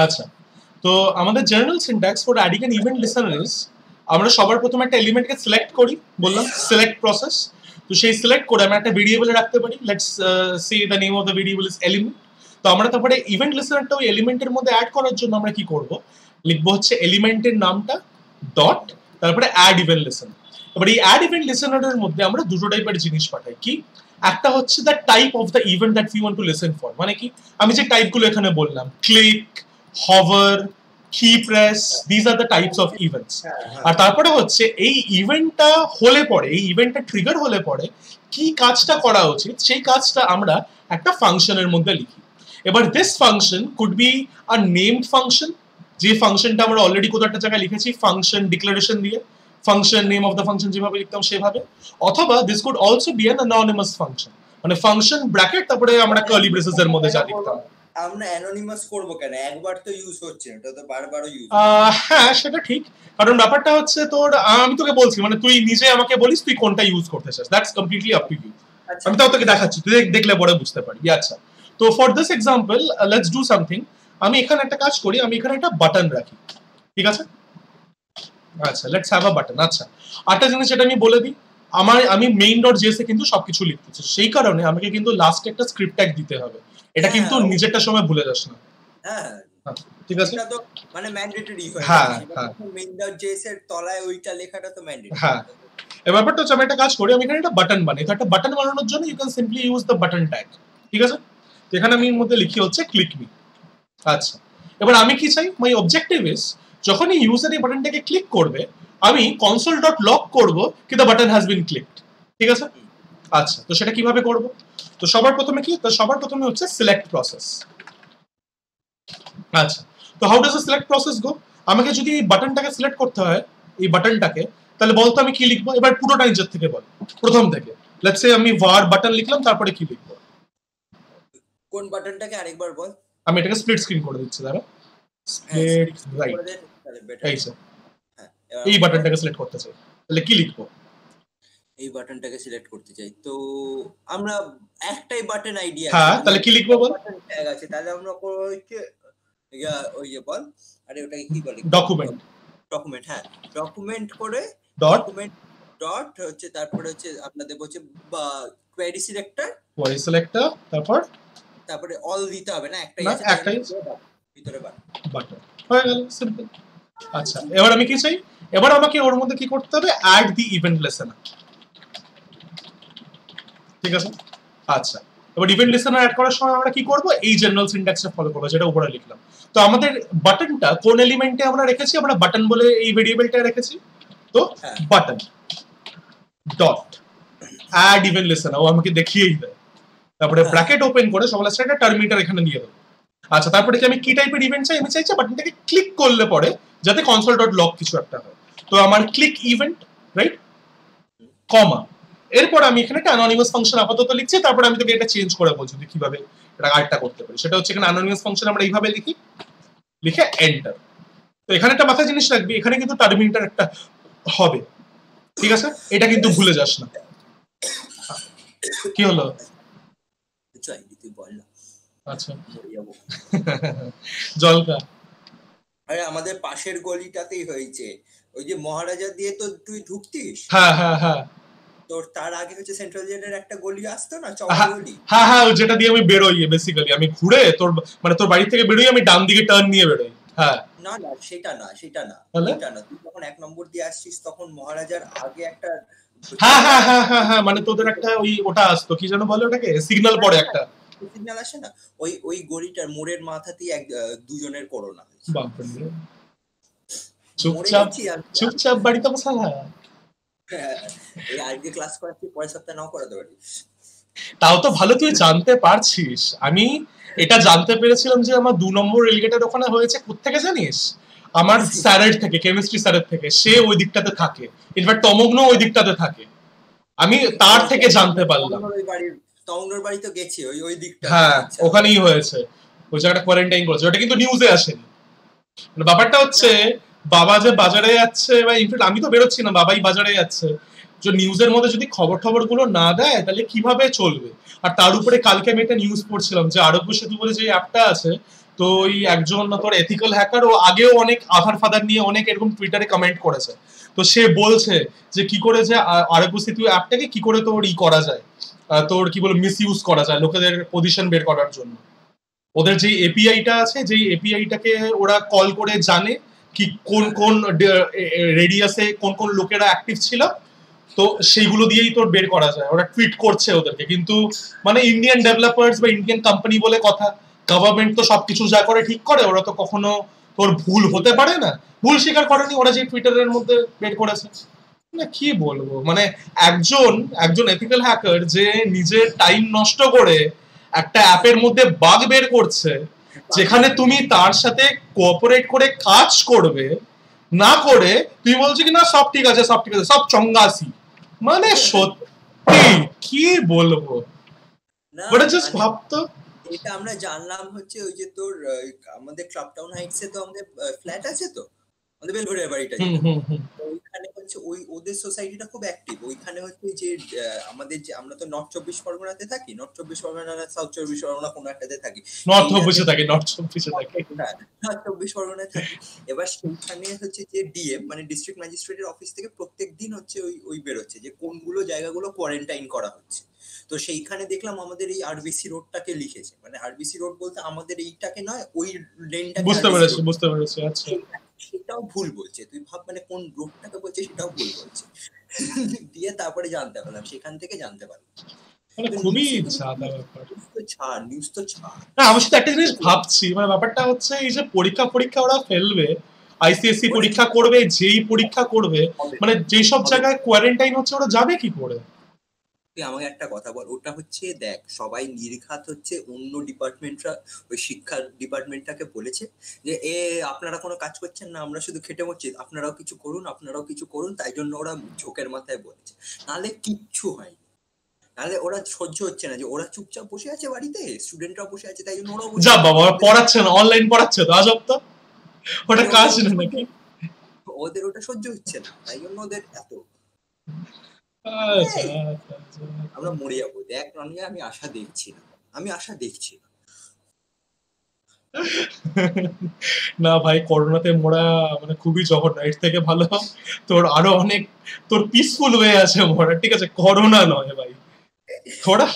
আচ্ছা, তো আমাদের general syntax for adding an event listener is, আমরা সবার প্রথমে একটা এলিমেন্টকে সিলেক্ট করি, বললাম সিলেক্ট প্রসেস। তো সেই সিলেক্ট করে আমরা একটা ভেরিয়েবলে রাখতে পারি, let's say the name of the variable is element. তো আমরা তারপরে ইভেন্ট লিসেনারটা ওই এলিমেন্টের মধ্যে অ্যাড করার জন্য আমরা কি করব, লিখবো হচ্ছে এলিমেন্টের নামটা ডট তারপরে অ্যাড ইভেন্ট লিসেনার। এবার এই অ্যাড ইভেন্ট লিসেনারের মধ্যে আমরা দুটো টাইপের জিনিস পাঠাই, কি একটা হচ্ছে the type of the event that you want to listen for, মানে কি আমি যে টাইপগুলো এখানে বললাম, click, hover, key press, this are the types of events. আর তারপরে হচ্ছে এই ইভেন্টটা হলে পরে, এই ইভেন্টটা ট্রিগার হলে পরে কি কাজটা করা উচিত সেই কাজটা আমরা একটা ফাংশনের মধ্যে লিখি। এবার this function could be a named function, যে ফাংশনটা আমরা অলরেডি কোথাও একটা জায়গায় লিখেছি ফাংশন ডিক্লারেশন দিয়ে, function name of the function যেভাবে লিখতাম সেভাবে, অথবা this could also be an anonymous function, মানে ফাংশন ব্র্যাকেট তারপরে আমরা কার্লি ব্রেসেস এর মধ্যে যা লিখতাম। আমরা অ্যানোনিমাস করব কেন? একবার তো ইউজ হচ্ছে, এটা তো বারবারও ইউজ। হ্যাঁ সেটা ঠিক, কারণ ব্যাপারটা হচ্ছে তোর, আমি তোকে বলছি মানে তুই নিজে আমাকে বলিস তুই কোনটা ইউজ করতে চাস, that's completely up to you. আমি তাও তোকে দেখাচ্ছি, তুই দেখলে পরে বুঝতে পারবি। আচ্ছা, তো for this example let's do something. আমি এখানে একটা কাজ করি, আমি এখানে একটা বাটন রাখি, ঠিক আছে? আচ্ছা, লেটস হ্যাভ আ বাটন। আচ্ছা, আরেকটা জিনিস যেটা আমি বলে দিই, আমি মেইন ডট জেএস এ কিন্তু সবকিছু লিখতেছি, সেই কারণে আমাকে কিন্তু লাস্টে একটা স্ক্রিপ্ট ট্যাগ দিতে হবে, এটা কিন্তু নিজেরটা সময় ভুলে যাস না। হ্যাঁ ঠিক আছে, এটা তো মানে ম্যান্ডেটরি হয়। হ্যাঁ হ্যাঁ, মেইন ডট জেএস এর তলায় ওইটা লেখাটা তো ম্যান্ডেটরি। হ্যাঁ, এবার ব্যাপারটা হচ্ছে আমি একটা কাজ করি, আমি এখানে একটা বাটন বানাই। তো একটা বাটন বানানোর জন্য you can simply use the button tag, ঠিক আছে? তো এখানে আমি এর মধ্যে লিখি হচ্ছে ক্লিক মি। আচ্ছা, এবার আমি কি চাই, মাই অবজেক্টিভ ইজ যখন এই ইউজার এই বাটনটাকে ক্লিক করবে আমি কনসোল ডট লগ করব কি the button has been clicked, ঠিক আছে? আচ্ছা, তো সেটা কিভাবে করব? তো সবার প্রথমে কি, তো সবার প্রথমে হচ্ছে সিলেক্ট প্রসেস। আচ্ছা, তো how does the select process go? আমাকে যদি এই বাটনটাকে সিলেক্ট করতে হয়, এই বাটনটাকে, তাহলে বলতো আমি কি লিখবো? এবার পুরোটা নিজের থেকে বল, প্রথম থেকে। লেটস সে আমি var বাটন লিখলাম, তারপরে কি লিখবো? কোন বাটনটাকে আরেকবার বল। আমি এটাকে স্প্লিট স্ক্রিন করে দিচ্ছি, দাঁড়া, স্প্লিট রাইট, এই স্যার এই বাটনটাকে সিলেক্ট করতে চাই, তাহলে কি লিখবো? এই বাটনটাকে সিলেক্ট করতে চাই, তো আমরা একটাই বাটন আইডিয়া, হ্যাঁ, তাহলে কি লিখবো বল? ট্যাগ আছে, তাহলে আমরা হচ্ছে ওই যে বল, আরে ওটাকে কি বলে, ডকুমেন্ট, ডকুমেন্ট, হ্যাঁ ডকুমেন্ট করে ডকুমেন্ট ডট হচ্ছে, তারপরে হচ্ছে আপনাদের হচ্ছে কোয়েরি সিলেক্টর, কোয়েরি সিলেক্টর, তারপরে অল দিতে হবে না, একটাই আছে, একটাই ভিতরে বাটন, হয়ে গেল, সিম্পল। আচ্ছা, এবার আমি কি চাই, এবার আমাকে ওর মধ্যে কি করতে হবে, অ্যাড দি ইভেন্ট লিসেনার, ঠিক আছে? আচ্ছা, এবার ইভেন্ট লিসেনার অ্যাড করার সময় আমরা কি করব, এই জেনারেল সিনট্যাক্সটা ফলো করব যেটা উপরে লিখলাম। তো আমাদের বাটনটা কোন এলিমেন্টে আমরা রেখেছি, আমরা বাটন বলে এই ভেরিয়েবলটা রেখেছি, তো button dot add event listener, ও আমাকে দেখিয়েই দেয়, তারপরে ব্র্যাকেট ওপেন করে সবার লাস্টে একটা টার্মিনেটর এখানে দিয়ে দেবো। আচ্ছা, তারপরে কি আমি কি টাইপের ইভেন্ট চাই, আমি চাইছি বাটনটাকে ক্লিক করলে পরে যাতে কনসোল ডট লগ কিছু একটা হয়, তো আমার ক্লিক ইভেন্ট, রাইট, কমা, এরপর আমি এখানে একটা অ্যানোনিমাস ফাংশন আপাতত লিখছি, তারপরে আমি তোকে এটা চেঞ্জ করে বলছি তুই কিভাবে এটা আরেকটা করতে পারি। সেটা হচ্ছে এখানে অ্যানোনিমাস ফাংশন আমরা এইভাবে লিখি, লিখে এন্টার। তো এখানে একটা মাথায় জিনিস রাখবি, এখানে কিন্তু টার্মিনেটর একটা হবে, ঠিক আছে? এটা কিন্তু ভুলে যাস না। কি হলো? আচ্ছা, জলকা, আরে আমাদের পাশের গলিটাতেই হয়েছে, ওই যে মহারাজা দিয়ে তো তুই ঢুকতিস, হ্যাঁ হ্যাঁ হ্যাঁ, তোর তার আগে হচ্ছে সেন্ট্রাল জেলের একটা গলি আসতো না, চওড়া গলি, হ্যাঁ হ্যাঁ, যেটা দিয়ে আমি বেরোই বেসিক্যালি, আমি ঘুরে তোর মানে তোর বাড়ি থেকে বেরোই, আমি ডান দিকে টার্ন নিয়ে বেরোই। হ্যাঁ, না না সেটা না, তুই যখন 1 নম্বর দিয়ে আসছিস তখন মহারাজার আগে একটা, হ্যাঁ হ্যাঁ হ্যাঁ হ্যাঁ হ্যাঁ, মানে তোদের একটা ওই ওটা আসতো কি যেন বলে ওটাকে, সিগন্যাল পড়ে একটা, সিগন্যাল আসে না, ওই গলিটার মোড়ের মাথাতেই দুজনের করোনা। চুপচাপ বাড়িতে বসা, এই আজকে ক্লাস করাচ্ছি, পরের সপ্তাহে নাও করাতে পারি। তাও তো ভালো, তুই জানতে পারছিস। আমি এটা জানতে পেরেছিলাম যে আমার 2 নম্বর রেলগেটের ওখানে হয়েছে কোত্থেকে জানিস, আমার স্যারের থেকে, কেমিস্ট্রি স্যারের থেকে, সে ওই দিকটাতে থাকে, ইনফ্যাক্ট তমগ্ন ওই দিকটাতে থাকে, আমি তার থেকে জানতে পারলাম। তমগ্নর বাড়ি তো গেছি, ওই দিকটা, হ্যাঁ ওখানেই হয়েছে, ওই জায়গাটা কোয়ারেন্টাইন করেছে, ওটা কিন্তু নিউজে আসেনি। মানে ব্যাপারটা হচ্ছে বাবা যে বাজারে যাচ্ছে, বা ইনফ্যাক্ট আমি তো বেরোচ্ছি না, বাবাই বাজারে যাচ্ছে, যে নিউজের মধ্যে যদি খবর গুলো না দেয় তাহলে কিভাবে চলবে। আর তার উপরে কালকে আমি একটা নিউজ পড়ছিলাম যে আরোগ্য সেতু বলে যে অ্যাপটা আছে, তো ওই একজন তোর এথিক্যাল হ্যাকার, ও আগেও অনেক আধার ফাদার নিয়ে অনেক এরকম টুইটারে কমেন্ট করেছে, তো সে বলছে যে কি করে যে আরোগ্য সেতু অ্যাপটাকে কি করে তোর করা যায়, তোর কি বলে মিস ইউজ করা যায় লোকেদের পজিশন বের করার জন্য। ওদের যে এপিআইটা আছে, যেই এপিআইটাকে ওরা কল করে জানে কি কোন কোন রেডিয়াসে কোন কোন লোকেরা অ্যাক্টিভ ছিল, তো সেইগুলো দিয়েই তোর বের করা যায়, ওরা টুইট করছে ওদেরকে, কিন্তু মানে ইন্ডিয়ান ডেভেলপার্স বা ইন্ডিয়ান কোম্পানি বলে কথা, গভর্নমেন্ট তো সবকিছু যা করে ঠিক করে, ওরা তো কখনো তোর ভুল হতে পারে না, ভুল স্বীকার করেনি ওরা যে টুইটারের মধ্যে বের করেছে। না কি বলবো, মানে একজন একজন এথিক্যাল হ্যাকার যে নিজের টাইম নষ্ট করে একটা অ্যাপের মধ্যে বাগ বের করছে, যেখানে তুমি তার সাথে কোঅপারেট করে কাজ করবে, না করে তুই বলছিস কি না সব ঠিক আছে সব ঠিক আছে সব চঙ্গাসি, মানে সত্যি কি বলবো, না ওটা জাস্ট মানে ভাবতো। এটা আমরা জানলাম হচ্ছে ওই যে তোর আমাদের ক্লাবটাউন হাইটস এ তো আমাদের ফ্ল্যাট আছে, তো আমাদের বেলঘড়িয়া বাড়িটা হুম যেটা, হুম হুম তো ওইখানে হচ্ছে ওই ওদের সোসাইটিটা খুব অ্যাক্টিভ। ওইখানে হচ্ছে যে আমাদের যে আমরা তো নর্থ চব্বিশ পরগনাতে থাকি, নর্থ চব্বিশ পরগনা না সাউথ চব্বিশ পরগনা কোনো একটাতে থাকি, নর্থ সেইটাতে চব্বিশে থাকে, নর্থ চব্বিশে থাকে। হ্যাঁ, নর্থ চব্বিশ পরগনায় থাকি। এবার সেইখানে হচ্ছে যে ডিএম মানে ডিস্ট্রিক্ট ম্যাজিস্ট্রেটের অফিস থেকে প্রত্যেক দিন হচ্ছে ওই ওই বেরোচ্ছে যে কোনগুলো জায়গাগুলো কোয়ারেন্টাইন করা হচ্ছে। তো সেইখানে দেখলাম আমাদের এই আরবিসি রোডটাকে লিখেছে, মানে আরবিসি রোড বলতে আমাদের এইটাকে নয়, ওই লেনটাকে বুঝতে আরবিসি পেরেছি রোড, বুঝতে পেরেছি, আচ্ছা। সেটাও ভুল বলছে। তুই ভাব মানে কোন রোডটাকে বলছে সেটাও ভুল বলছে। দিয়ে তারপরে জানতে পারলাম, সেখান থেকে জানতে পারলাম। মানে তো খুবই নিউজ ঝাঁদা ব্যাপার। তো ছাড়, নিউজ তো ছাড়। না আমি শুধু একটা জিনিস ভাবছি, মানে ব্যাপারটা হচ্ছে এই যে পরীক্ষা পরীক্ষা ওরা ফেলবে, আইসিএসসি ওরা পরীক্ষা করবে, যেই পরীক্ষা করবে, হবে মানে যেই সব হবে। জায়গায় কোয়ারেন্টাইন হচ্ছে ওরা যাবে কি করে? তুই আমাকে একটা কথা বল, ওটা হচ্ছে দেখ সবাই নির্ঘাত হচ্ছে অন্য ডিপার্টমেন্টরা ওই শিক্ষা ডিপার্টমেন্টটাকে বলেছে যে আপনারা কোনো কাজ করছেন না, আমরা শুধু খেটে মরছি, আপনারাও কিছু করুন, আপনারাও কিছু করুন, তাই জন্য ওরা ঝোঁকের মাথায় বলেছে, নাহলে কিচ্ছু হয়নি। নাহলে ওরা সহ্য হচ্ছে না যে ওরা চুপচাপ বসে আছে বাড়িতে, স্টুডেন্টরা বসে আছে, তাই জন্য ওরাও বসে যা আছে, বাবা, ওরা পড়াচ্ছে না, অনলাইন পড়াচ্ছে তো, আজব তো, ওটা কাজ ওদের না ওটা নাকি? ওদের ওটা সহ্য হচ্ছে না, তাই জন্য ওদের এত আচ্ছা এই আচ্ছা আচ্ছা। আমরা মরে যাবো। দেখ রনিয়া, আমি আশা দেখছি না, আমি আশা দেখছি না। না ভাই, করোনাতে মোরা মানে খুবই জঘন্য, এর থেকে ভালো তোর আরো অনেক তোর পিসফুল হয়ে আছে মোরা, ঠিক আছে, করোনা নয় ভাই। থোড়া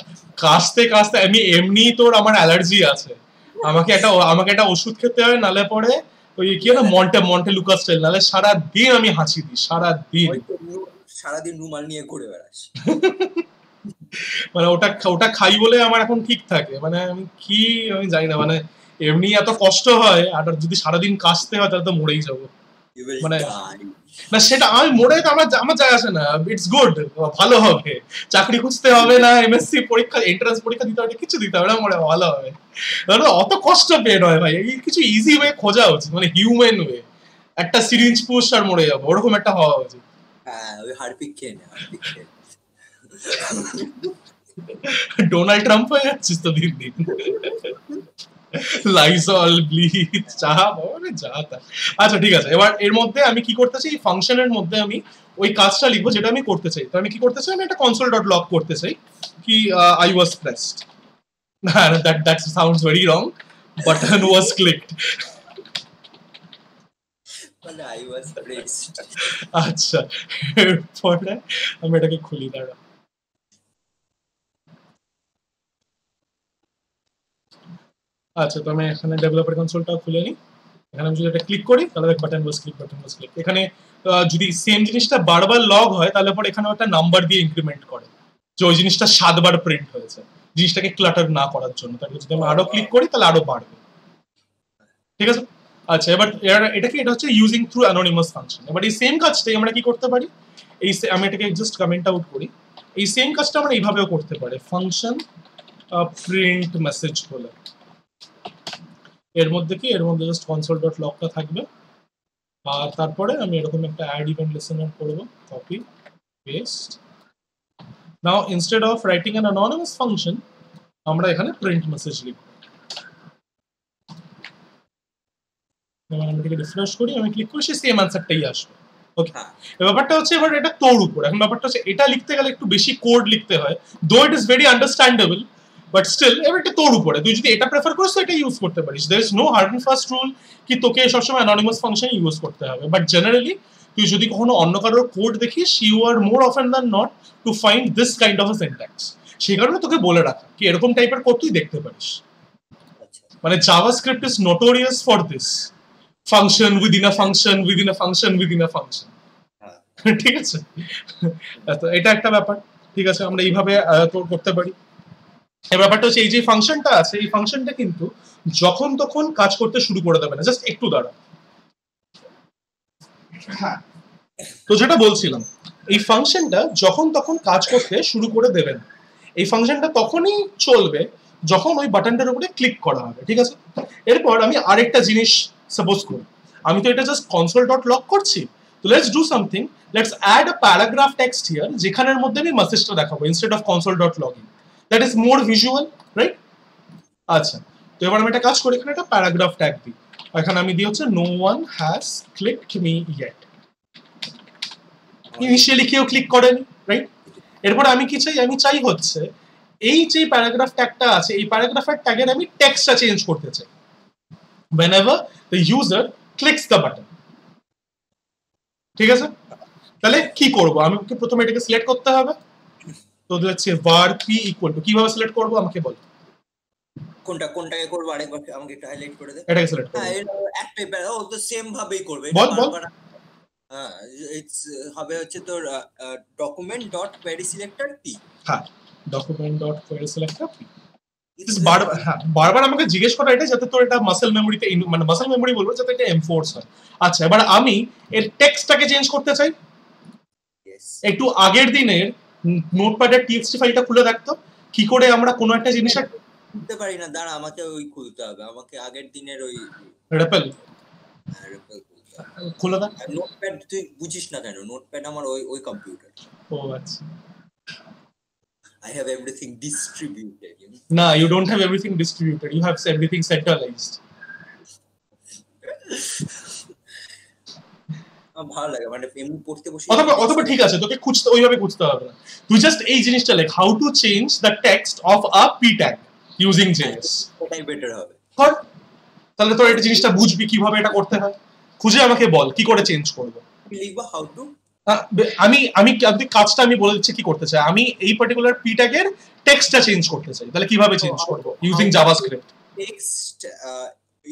কাশতে কাশতে আমি এমনি, তোর আমার অ্যালার্জি আছে, আমাকে একটা ওষুধ খেতে হয়, নালে পরে ওই কি না মন্টে মন্টে লুকাস টেল, নালে সারা দিন আমি হাঁচি দিই সারা দিন। ওই তো সারাদিন রুমাল নিয়ে ঘুরে বেড়াস। মানে ওটা ওটা খাই বলে আমার এখন ঠিক থাকে, মানে আমি কি, আমি জানি না, মানে এমনি এত কষ্ট হয়, আর যদি সারাদিন কাশতে হয় তাহলে তো মরেই যাবো। You will মানে die. না সেটা আমি মরে তো আমার আমার যায় আসে না, ইটস গুড, ভালো হবে, চাকরি খুঁজতে হবে না, এমএসসি পরীক্ষা এন্ট্রান্স পরীক্ষা দিতে হবে, কিছু দিতে হবে না, মরে ভালো হবে। অত কষ্ট পেয়ে নয় ভাই, এই কিছু ইজি ওয়ে খোঁজা উচিত, মানে হিউম্যান ওয়ে, একটা সিরিঞ্জ পুশ আর মরে যাবো, ওরকম একটা হওয়া উচিত। হ্যাঁ, ওই হারপিক খেয়ে নে, হারপিক খেয়ে নে। ডোনাল্ড ট্রাম্প হয়ে যাচ্ছিস তো দিন দিন, লাইজল ব্লিচ চা বাবা যা তা। আচ্ছা ঠিক আছে, এবার এর মধ্যে আমি কি করতে চাই, ফাংশনের মধ্যে আমি ওই কাজটা লিখবো যেটা আমি করতে চাই। তো আমি কি করতে চাই, আমি একটা কনসোল ডট লগ করতে চাই কি I was pressed, that sounds very wrong, button was clicked. মানে I was pressed. আচ্ছা, এরপরে আমি এটাকে খুলি, দাঁড়া। আচ্ছা, তো আমি এখানে ডেভেলপার কনসোলটা খুলে নিই। এখানে আমি যদি এটা ক্লিক করি তাহলে দেখ বাটন ওয়াজ ক্লিক, বাটন ওয়াজ ক্লিক। এখানে যদি সেম জিনিসটা বারবার লগ হয় তাহলে পরে এখানে একটা নাম্বার দিয়ে ইনক্রিমেন্ট করে যে ওই জিনিসটা 7 বার প্রিন্ট হয়েছে, জিনিসটাকে ক্লাটার না করার জন্য। তাহলে যদি আমি আরো ক্লিক করি তাহলে আরো বাড়বে, ঠিক আছে। আচ্ছা, এবার এটা কি, এটা হচ্ছে ইউজিং থ্রু অ্যানোনিমাস ফাংশন। এবার এই সেম কাজটাই আমরা কি করতে পারি, এই আমি এটাকে জাস্ট কমেন্ট আউট করি, এই সেম কাজটা আমরা এইভাবেও করতে পারি, ফাংশন প্রিন্ট মেসেজ বলে। এর মধ্যে কি, এর মধ্যে জাস্ট কনসোল ডট লগটা থাকবে, আর তারপরে আমি এরকম একটা অ্যাড ইভেন্ট লিসেনার করব, copy paste. Now instead of writing an anonymous function আমরা এখানে প্রিন্ট মেসেজ লিখব। এবার আমি এটাকে রিফ্রেশ করি, আমি ক্লিক করি, সেই সেম অ্যান্সারটাই আসবে। ওকে, ব্যাপারটা হচ্ছে এবার এটা তোর উপর, এখন ব্যাপারটা হচ্ছে এটা লিখতে গেলে একটু বেশি কোড লিখতে হয়, though it is very understandable, but still এবার এটা তোর উপরে, তুই যদি এটা প্রেফার করিস তো এটা ইউজ করতে পারিস। There is no hard and fast rule কি তোকে সবসময় অ্যানোনিমাস ফাংশন ইউজ করতে হবে, বাট জেনারেলি তুই যদি কখনো অন্য কারোর কোড দেখিস, you are more often than not to find this kind of a syntax. সেই কারণে তোকে বলে রাখা কি এরকম টাইপের কোড তুই দেখতে পারিস। মানে JavaScript is notorious for this, function within a function within a function within a function, ঠিক আছে, তো এটা একটা ব্যাপার। ঠিক আছে, আমরা এইভাবে করতে পারি। এই ব্যাপারটা হচ্ছে এই যে ফাংশনটা আছে, এই ফাংশনটা কিন্তু যখন তখন কাজ করতে শুরু করে দেবে না, জাস্ট একটু দাঁড়া। হ্যাঁ, তো যেটা বলছিলাম, এই ফাংশনটা যখন তখন কাজ করতে শুরু করে দেবে না। এই ফাংশনটা তখনই চলবে যখন ওই বাটনটার উপরে ক্লিক করা হবে। ঠিক আছে, এরপর আমি আরেকটা জিনিস সাপোজ করি, আমি তো এটা জাস্ট কনসোল ডট লগ করছি, তো let's do something, let's add a paragraph text here, যেখানের মধ্যে আমি মেসেজটা দেখাবো instead of console dot login, that is more visual, right? আচ্ছা, তো এবার আমি একটা কাজ করি, এখানে একটা প্যারাগ্রাফ ট্যাগ দিই, এখানে আমি দিই হচ্ছে no one has clicked me yet. Initially কেউ ক্লিক করেনি, রাইট? এরপরে আমি কি চাই, আমি চাই হচ্ছে এই যে প্যারাগ্রাফ ট্যাগটা আছে, এই প্যারাগ্রাফের ট্যাগের আমি টেক্সটটা চেঞ্জ করতে চাই whenever the user clicks the button। ঠিক আছে, তাহলে কি করব, আমি প্রথমে এটাকে সিলেক্ট করতে হবে, তো হচ্ছে var p equal to, কিভাবে সিলেক্ট করব আমাকে বল। কোনটাকে করব আরেকবার আমাকে একটু হাইলাইট করে দে। এটাকে সিলেক্ট করব। হ্যাঁ, এটা একটাই ও তো সেম ভাবেই করবে, বল বল। হ্যাঁ, ইটস হবে হচ্ছে তোর document dot query selector p। হ্যাঁ, document dot query selector p। বারবার আমাকে জিজ্ঞেস করা এটা যাতে তোর এটা মাসেল মেমোরিতে, মানে মাসেল মেমোরি বলবো, যাতে এটা এনফোর্স হয়। আচ্ছা, এবার আমি এর টেক্সটটাকে চেঞ্জ করতে চাই। একটু আগের দিনের নোটপ্যাডের টিএক্সটি ফাইলটা খুলে দেখতো, কি করে আমরা কোনো একটা জিনিসের খুলতে পারি না, দাঁড়া আমাকে ওই খুলতে হবে, আমাকে আগের দিনের ওই রেপেল খুলে দেখ। নোটপ্যাড তুই বুঝিস না কেন? নোটপ্যাড আমার ওই কম্পিউটার। ও আচ্ছা, I have everything distributed, you know? No, you don't have everything distributed. You have everything centralized. ভালো লাগে, মানে এমনি পড়তে বসে। অথবা ঠিক আছে, তোকে খুঁজতে ওইভাবে খুঁজতে হবে না, তুই জাস্ট এই জিনিসটা লেখ, how to change the text of a P tag using JS. এটাই বেটার হবে। কর, তাহলে তোর এটা জিনিসটা বুঝবি কিভাবে এটা করতে হয়। খুঁজে আমাকে বল কি করে চেঞ্জ করব। লিখবা হাউ টু, আমি কাজটা আমি বলে দিচ্ছি কি করতে চাই। আমি এই পার্টিকুলার পি ট্যাগের টেক্সটটা চেঞ্জ করতে চাই, তাহলে কিভাবে চেঞ্জ করব, using JavaScript. Text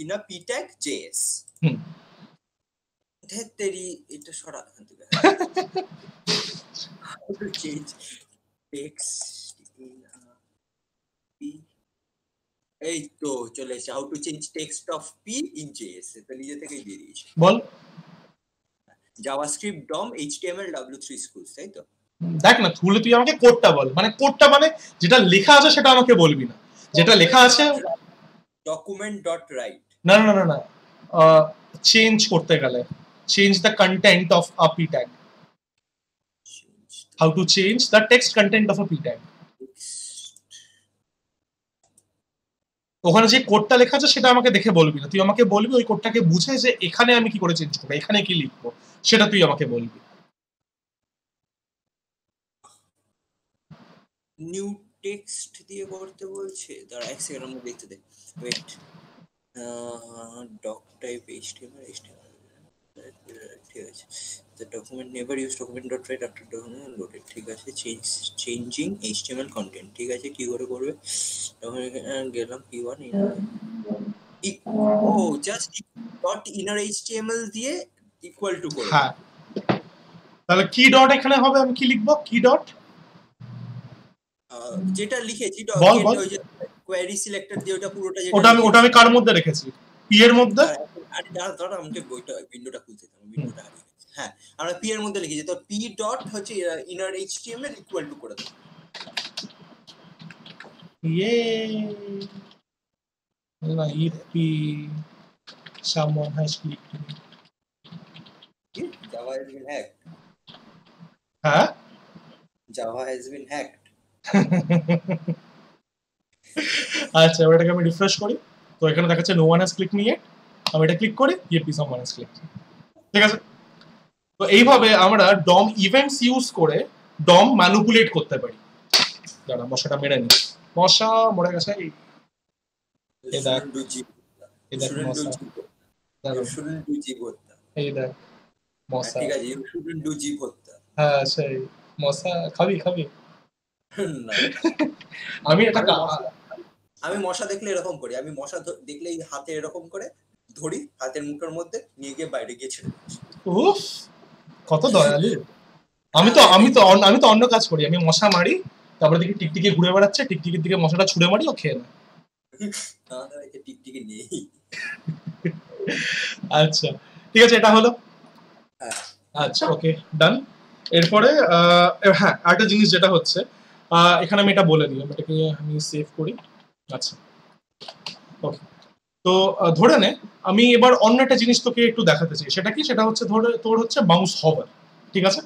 in a P tag JS. তেরি এটা সরা থেকে। How to change text in a p, এই তো চলে এসে how to change text of P in JS, এটা নিজে থেকেই দিয়ে দিয়েছি। বল। জাভাস্ক্রিপ্ট ডম এইচটিএমএল w3 স্কুলস, তাই তো? দেখ না, তুই আমাকে কোডটা বল, মানে কোডটা মানে যেটা লেখা আছে সেটা আমাকে বলবি না, যেটা লেখা আছে ডকুমেন্ট ডট রাইট। না না না না, চেঞ্জ করতে গেলে change the content of a P tag, how to change the text content of a P tag. ওখানে যে কোডটা লেখা আছে সেটা আমাকে দেখে বলবি না, তুই আমাকে বলবি ওই কোডটাকে বুঝে যে এখানে আমি কি করে চেঞ্জ করবো, এখানে কি লিখবো, সেটা তুই আমাকে বলবি। নিউ টেক্সট দিয়ে করতে বলছে, দাঁড়া এক সেকেন্ড আমাকে দেখতে দে, ওয়েট। ডক টাইপ এইচটিএমএল, ঠিক আছে। The document never use document dot write after document loaded, ঠিক আছে। changing HTML content, ঠিক আছে, কি করে করবে? গেলাম p1 ও জাস্ট ডট ইনার HTML দিয়ে ইকুয়াল টু করে। হ্যাঁ, তাহলে কি ডট এখানে হবে, আমি কি লিখবো, কি ডট যেটা লিখেছি ওই যে কোয়েরি সিলেক্টর দিয়ে ওটা পুরোটা, যেটা ওটা আমি কার মধ্যে রেখেছি, পি এর মধ্যে। আরে দাঁড়া আমাকে বইটা উইন্ডোটা খুলতে দাও, উইন্ডোটা হারিয়ে গেছে। হ্যাঁ, আমরা পি এর মধ্যে লিখেছি, তো পি ডট হচ্ছে ইনার এইচটিএমএল ইকুয়াল টু করে দাও। না, if p someone has clicked me, Java has been hacked. হ্যাঁ, Java has been hacked. আচ্ছা, এটাকে আমি রিফ্রেশ করি, তো এখানে দেখাচ্ছে no one has click me yet, আমি এটা ক্লিক করি, ইয়েপি সামওয়ান হ্যাজ ক্লিক। ঠিক আছে, তো এইভাবে আমরা ডম ইভেন্টস ইউজ করে ডম ম্যানিপুলেট করতে পারি। দাঁড়া, মশাটা মেরে নি, মশা মরে গেছে। এই দেখ মশা, ঠিক আছে, you shouldn't do জিপ হত্যা। হ্যাঁ সেই মশা, খাবি না, আমি মশা দেখলে এরকম করি, আমি মশা দেখলে হাতে এরকম করে ধরি, হাতের মুখের মধ্যে নিয়ে গিয়ে বাইরে গিয়ে ছেড়ে। উফ, কত দয়ালু। আমি তো হ্যাঁ আমি এটাই তো আমি তো অন্য কাজ করি, আমি মশা মারি, তারপরে দেখি টিকটিকি ঘুরে বেড়াচ্ছে, টিকটিকির দিকে মশাটা ছুড়ে মারি, ও খেয়ে নেয়। আমাদের বাড়িতে টিকটিকি নেই। আচ্ছা, ঠিক আছে, এটা হলো। হ্যাঁ আচ্ছা, ওকে, ডান। এরপরে হ্যাঁ, আরেকটা জিনিস যেটা হচ্ছে, এখানে আমি এটা বলে দিই, এটাকে আমি সেভ করি। আচ্ছা, ওকে। তো ধরে নে আমি এবার অন্য একটা জিনিস তোকে একটু দেখাতে চাই, সেটা কি, সেটা হচ্ছে ধরে তোর হচ্ছে মাউস হভার, ঠিক আছে?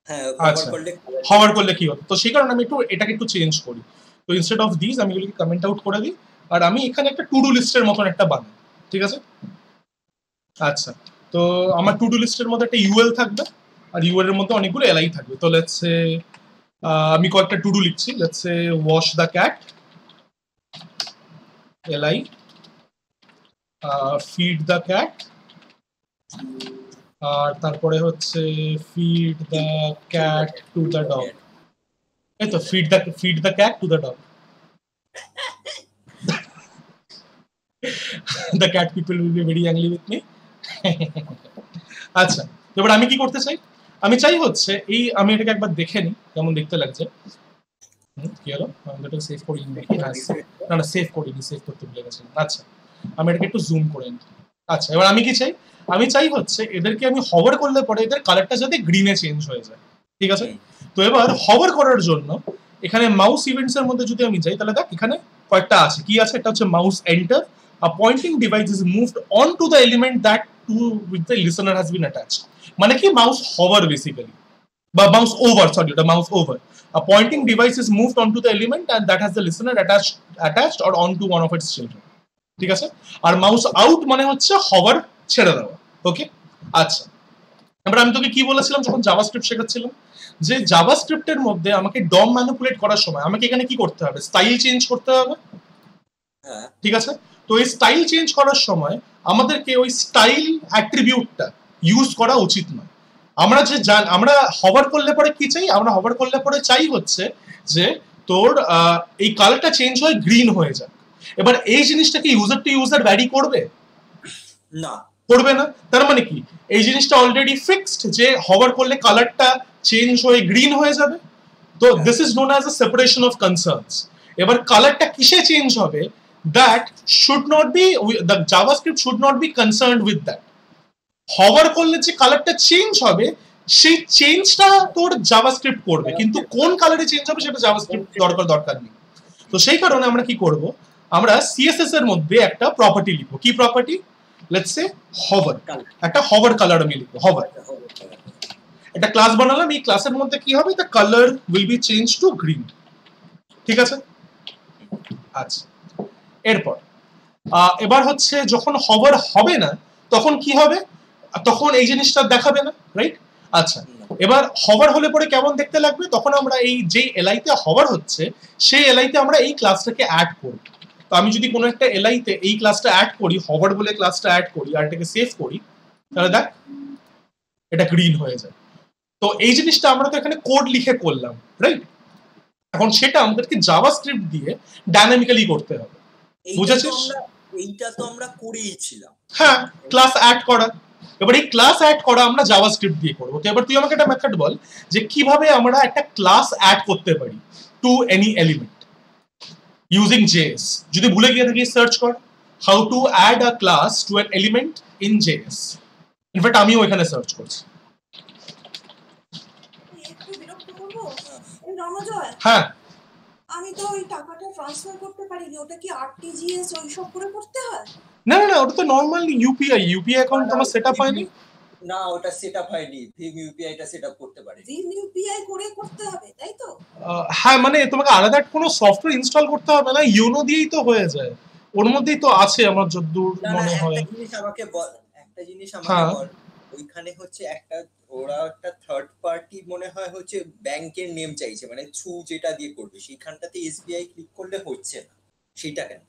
হ্যাঁ কভার আচ্ছা, করলে কালার হভার চেঞ্জ করলে হয়। কি হতো, তো সেই কারণে আমি একটু এটাকে একটু চেঞ্জ করি। তো ইনস্টেড অফ দিস আমি এগুলোকে কমেন্ট আউট করে দিই, আর আমি এখানে একটা টু ডু লিস্টের মতন একটা বানাই, ঠিক আছে? আচ্ছা, তো আমার টু ডু লিস্টের মধ্যে একটা ইউএল থাকবে, আর ইউএল এর মধ্যে অনেকগুলো এলআই থাকবে। তো লেটস সে আমি কয়েকটা টু ডু লিখছি, let's say wash the cat, LI, feed the cat, আর তারপরে হচ্ছে feed the cat to the dog. এই তো feed the cat to the dog. The cat people will be very angry with me. আচ্ছা, এবার আমি কি করতে চাই, আমি চাই হচ্ছে এই, আমি এটাকে একবার দেখে নিই কেমন দেখতে লাগছে। কি হলো, আমি এটাকে সেভ করিনি নাকি? হ্যাঁ, না না, সেভ করিনি, সেভ করতে ভুলে গেছিলাম। আচ্ছা, আমি এটাকে একটু জুম করে নিই। আচ্ছা, এবার আমি কি চাই, আমি চাই হচ্ছে এদেরকে আমি হভার করলে পরে এদের কালারটা যাতে গ্রিনে চেঞ্জ হয়ে যায়, ঠিক আছে? তো এবার হভার করার জন্য এখানে মাউস ইভেন্টস এর মধ্যে যদি আমি যাই, তাহলে দেখ এখানে কয়েকটা আছে, কি আছে, একটা হচ্ছে mouse enter, a pointing device is moved onto the element that to which the listener has been attached, মানে কি মাউস হভার বেসিক্যালি, বা মাউস ওভার, সরি, ওটা mouse over, a pointing device is moved onto the element and that has the listener attached or onto one of its children, ঠিক আছে? আর mouse out মানে হচ্ছে hover ছেড়ে দেওয়া, ওকে? আচ্ছা, এবার আমি তোকে কি বলেছিলাম যখন জাভাস্ক্রিপ্ট শেখাচ্ছিলাম, যে জাভাস্ক্রিপ্টের মধ্যে আমাকে ডম ম্যানিপুলেট করার সময় আমাকে এখানে কি করতে হবে, স্টাইল চেঞ্জ করতে হবে, হ্যাঁ ঠিক আছে? তো এই স্টাইল চেঞ্জ করার সময় আমাদেরকে ওই স্টাইল অ্যাট্রিবিউটটা ইউজ করা উচিত নয়। আমরা যে আমরা হভার করলে পরে কি চাই, আমরা হভার করলে পরে চাই হচ্ছে যে তোর এই কালারটা চেঞ্জ হয়ে গ্রিন হয়ে যায়। এবার এই জিনিসটা কি ইউজার টু ইউজার ভ্যারি করবে? না করবে না। তার মানে কি, এই জিনিসটা অলরেডি ফিক্সড যে হভার করলে কালারটা চেঞ্জ হয়ে গ্রিন হয়ে যাবে। তো this is known as a separation of concerns. এবার কালারটা কিসে চেঞ্জ হবে, that should not be, the JavaScript should not be concerned with that. Hover করলে যে কালারটা চেঞ্জ হবে, সেই চেঞ্জটা তোর জাভাস্ক্রিপ্ট করবে, কিন্তু কোন কালারে চেঞ্জ হবে সেটা জাভাস্ক্রিপ্ট দরকার নেই। তো সেই কারণে আমরা কি করব, আমরা সিএসএস এর মধ্যে একটা প্রপার্টি লিখবো। কি প্রপার্টি? লেটস সে হভার, একটা হভার কালার আমি লিখবো, হভার। একটা ক্লাস বানালাম, এই ক্লাসের মধ্যে কি হবে, the colour will be change to green, ঠিক আছে? আচ্ছা, এরপর এবার হচ্ছে যখন হভার হবে না তখন কি হবে, তখন এই জিনিসটা দেখাবে না, রাইট? আচ্ছা, এবার হভার হলে পরে কেমন দেখতে লাগবে, তখন আমরা এই যে এলআইতে হভার হচ্ছে সেই এলআইতে আমরা এই ক্লাসটাকে অ্যাড করব। তো আমি যদি কোনো একটা এলআইতে এই ক্লাসটা অ্যাড করি, হভার বলে ক্লাসটা অ্যাড করি, আর এটাকে সেভ করি, তাহলে দেখ এটা গ্রিন হয়ে যায়। তো এই জিনিসটা আমরা তো এখানে কোড লিখে করলাম, রাইট? এখন সেটা আমাদেরকে জাভাস্ক্রিপ্ট দিয়ে ডাইনামিক্যালি করতে হবে, বুঝেছিস? এইটা তো আমরা করেইছিলাম। হ্যাঁ, ক্লাস অ্যাড করা। এবার এই ক্লাস অ্যাড করা আমরা জাভাস্ক্রিপ্ট দিয়ে করব। তো এবার তুই আমাকে একটা মেথড বল যে কিভাবে আমরা একটা ক্লাস অ্যাড করতে পারি to any element using JS. যদি ভুলে গিয়ে থাকি সার্চ কর how to add a class to an element in JS. In fact আমিও এখানে সার্চ করছি। একটু বিরক্ত করবো, রণজয়, হ্যাঁ, আমি তো ওই টাকাটা ট্রান্সফার করতে পারিনি, ওটা কি আরটিজিএস ওই সব করে করতে হয়? না না না, ওটা তো নর্মাল ইউপিআই অ্যাকাউন্ট তোমার সেটআপ হয়নি? না ওটা সেটআপ হয়নি, ভীম ইউপিআইটা সেটআপ করতে পারি। ভীম ইউপিআই করে করতে হবে, তাই তো? হ্যাঁ, মানে তোমাকে আলাদা কোনো সফটওয়্যার ইনস্টল করতে হবে না, ইউনো দিয়েই তো হয়ে যায়, ওর মধ্যেই তো আছে আমার যতদূর মনে হয়। একটা জিনিস আমাকে বল, ওইখানে হচ্ছে একটা ওরা একটা থার্ড পার্টি মনে হয় হচ্ছে ব্যাংকের নেম চাইছে, মানে থ্রু যেটা দিয়ে করবে সেইখানটাতে এসবিআই ক্লিক করলে হচ্ছে না, সেটা কেন?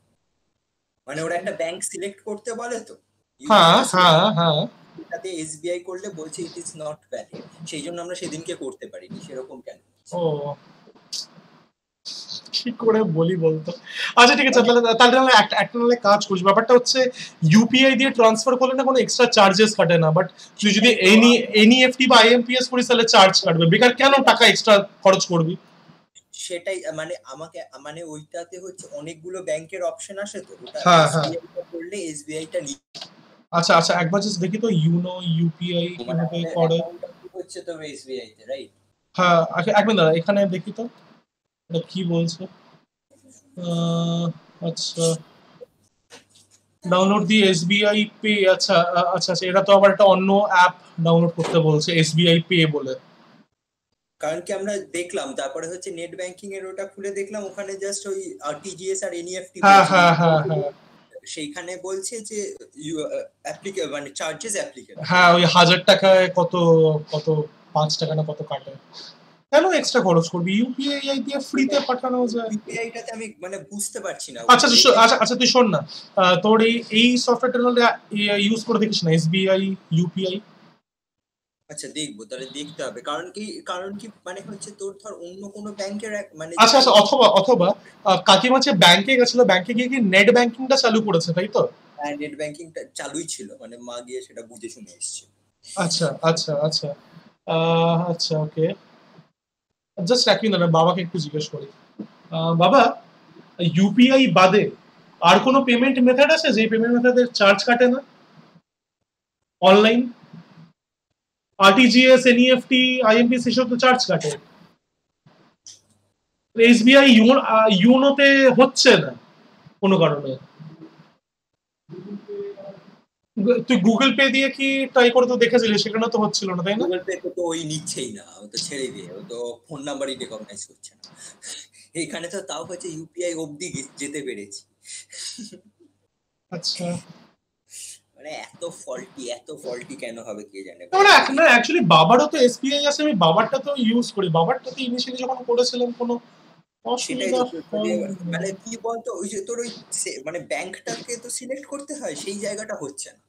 মানে ওরা একটা ব্যাংক সিলেক্ট করতে বলে, তো হ্যাঁ হ্যাঁ হ্যাঁ, এটাতে এসবিআই করলে বলছে ইট ইজ নট ভ্যালিড, সেই জন্য আমরা সেদিনকে করতে পারিনি। সেরকম কেন? ও কি করে বলি বলতো? আচ্ছা ঠিক আছে, তাহলে তাহলে তাহলে একটা নাহলে কাজ করিস, ব্যাপারটা হচ্ছে ইউপিআই দিয়ে ট্রান্সফার করলে না কোনো এক্সট্রা চার্জেস কাটে না, বাট তুই যদি সেটাই তো এনইএফটি বা আইএমপিএস করিস তাহলে চার্জ কাটবে। বেকার কেন টাকা এক্সট্রা খরচ করবি? সেটাই মানে আমাকে মানে ওইটাতে হচ্ছে অনেকগুলো ব্যাংকের অপশন আসে, তো ওটা হ্যাঁ হ্যাঁ। এসবিআই টা করলে এসবিআই টা আচ্ছা আচ্ছা, একবার জাস্ট দেখি তো ইউনো ইউপিআই মানে কিভাবে আমাদের করে। অ্যাকাউন্টটা হচ্ছে তো এসবিআই তে, রাইট? হ্যাঁ এক মিনিট দাঁড়া, এখানে দেখি তো এটা কি বলছে। আচ্ছা, ডাউনলোড দি এসবিআই পে। আচ্ছা আচ্ছা আচ্ছা, এটা তো আবার একটা অন্য অ্যাপ ডাউনলোড করতে বলছে, এসবিআই পে বলে। কারণ কি আমরা দেখলাম, তারপরে হচ্ছে নেট ব্যাংকিং এর ওটা খুলে দেখলাম, ওখানে জাস্ট ওই আরটিজিএস আর এনইএফটি হ্যাঁ বলছে, হ্যাঁ হ্যাঁ হ্যাঁ সেইখানে বলছে যে মানে চার্জেস অ্যাপ্লিকেবল। হ্যাঁ, ওই 1000 টাকায় কত কত 5 টাকা না কত কাটে। কেন এক্সট্রা খরচ করবি? ইউপিআই দিয়ে ফ্রিতে পাঠানো যায়। ইউপিআই টাতে আমি মানে বুঝতে পারছি না। আচ্ছা আচ্ছা আচ্ছা, তুই শোন না, তোর এই সফটওয়্যারটা ইউজ করে দেখিস না, এসবিআই ইউপিআই। আচ্ছা দেখবো, তাহলে দেখতে হবে। কারণ কি মানে হচ্ছে তোর ধর অন্য কোনো ব্যাংকের মানে আচ্ছা আচ্ছা, অথবা অথবা কাকিমা যে ব্যাংকে গেছিল, ব্যাংকে গিয়ে কি নেট ব্যাংকিংটা চালু করেছে, তাই তো? নেট ব্যাংকিংটা চালুই ছিল, মানে মা গিয়ে সেটা বুঝে শুনে এসছে। আচ্ছা আচ্ছা আচ্ছা, আচ্ছা ওকে, জাস্ট এক মিনিট, বাবাকে একটু জিজ্ঞেস করি। বাবা, ইউপিআই বাদে আর কোনো পেমেন্ট মেথড আছে যে পেমেন্ট মেথডের চার্জ কাটে না অনলাইন? আরটিজিএস, এনইএফটি, আইএমপি সেসব তো চার্জ কাটে, এসবিআই ইউনোতে হচ্ছে না কোনো কারণে। তুই গুগল পে দিয়ে কি ট্রাই করে তো দেখেছিলি, সেখানে তো হচ্ছিল না, তাই না? গুগল পে তো ওই নিচ্ছেই না, ও তো ছেড়ে দিয়ে, ও তো ফোন নাম্বারই রেকগনাইজ করছে না। এখানে তো তাও হচ্ছে ইউপিআই অবধি যেতে পেরেছি। আচ্ছা, মানে এত ফল্টি কেন হবে কে জানে। না অ্যাকচুয়ালি বাবারও তো এসবিআই আছে, আমি বাবারটা তো ইউজ করি, বাবারটাতে ইনিশিয়ালি যখন করেছিলাম কোনো সেটাই অসুবিধা তো হয়নি। মানে কি বলতো, ওই যে তোর ওই মানে ব্যাংকটাকে তো সিলেক্ট করতে হয়, সেই জায়গাটা হচ্ছে না।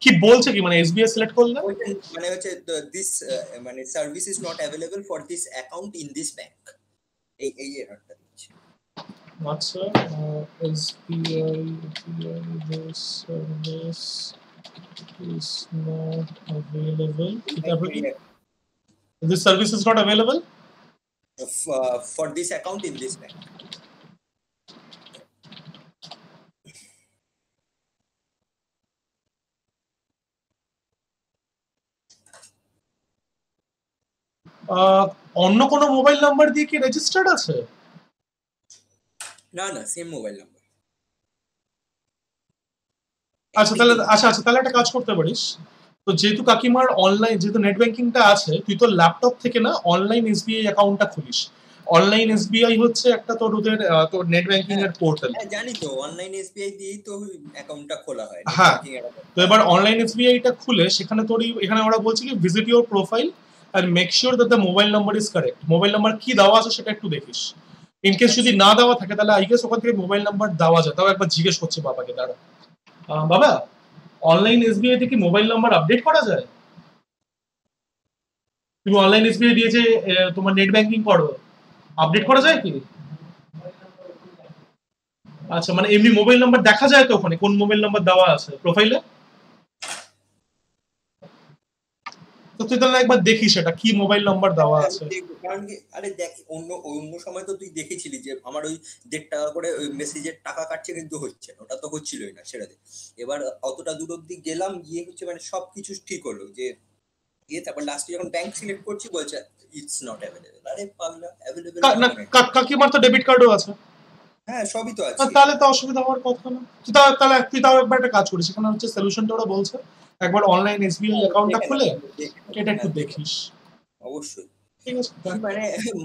কি বলছে কি, মানে এসবিআই সিলেক্ট করলে মানে হচ্ছে দিস মানে service is not available for this account in this bank, এই এররটা দিচ্ছে। আচ্ছা, SBI this service is not available, this service is not available For this account in this bank. অন্য কোনো মোবাইল নাম্বার দিয়ে কি রেজিস্টার্ড আছে? না না, সেম মোবাইল নাম্বার। আচ্ছা তাহলে একটা কাজ করতে পারিস, তো যেহেতু কাকিমার অনলাইন, যেহেতু নেট ব্যাংকিংটা আছে, তুই তো ল্যাপটপ থেকে না অনলাইন এসবিআই অ্যাকাউন্টটা খুলিস। অনলাইন এসবিআই হচ্ছে একটা তোর ওদের তোর নেট ব্যাংকিং এর পোর্টাল। হ্যাঁ জানি তো, অনলাইন এসবিআই দিয়েই তো অ্যাকাউন্টটা খোলা হয়। হ্যাঁ, তো এবার অনলাইন এসবিআইটা খুলে সেখানে তোর এখানে ওরা বলছে কি ভিজিট ইউর প্রোফাইল আর make sure that the mobile number is correct. Mobile number কি দেওয়া আছে সেটা একটু দেখিস। ইন কেস যদি না দেওয়া থাকে তাহলে আই গেস ওখান থেকে মোবাইল নাম্বার দেওয়া যায়, তাও একবার জিজ্ঞেস করছি বাবাকে। দাঁড়া, বাবা, অনলাইন এসবিআই তে কি মোবাইল নাম্বার আপডেট করা যায়? তুমি অনলাইন এসবিআই দিয়ে যে তোমার নেট ব্যাংকিং করো, আপডেট করা যায় কি? আচ্ছা, মানে এমনি মোবাইল নাম্বার দেখা যায় তো ওখানে কোন মোবাইল নাম্বার দেওয়া আছে প্রোফাইলে? তো তুই তাহলে একবার দেখিস সেটা কি মোবাইল নাম্বার দেওয়া আছে। কারণ কি, আরে দেখ, অন্য সময় তো তুই দেখেছিলি যে আমার ওই 1.5 টাকা করে ওই মেসেজের টাকা কাটছে, কিন্তু হচ্ছে না, ওটা তো হচ্ছিলই না সেটাতে। এবার অতটা দূর অব্দি গেলাম, গিয়ে হচ্ছে মানে সবকিছু ঠিক হলো যে তারপর লাস্টে যখন ব্যাংক সিলেক্ট করছি বলছে ইটস নট অ্যাভেলেবল। আরে পাগলা, অ্যাভেলেবল না, কাকিমার তো ডেবিট কার্ডও আছে। হ্যাঁ সবই তো আছে। তাহলে তো অসুবিধা হওয়ার কথা না। তুই তাও একবার একটা কাজ করিস, সেখানে হচ্ছে সলিউশনটা ওরা বলছে একবার অনলাইন এসবিআই অ্যাকাউন্টটা খুলে এটা একটু দেখিস। অবশ্যই ঠিক আছে, মানে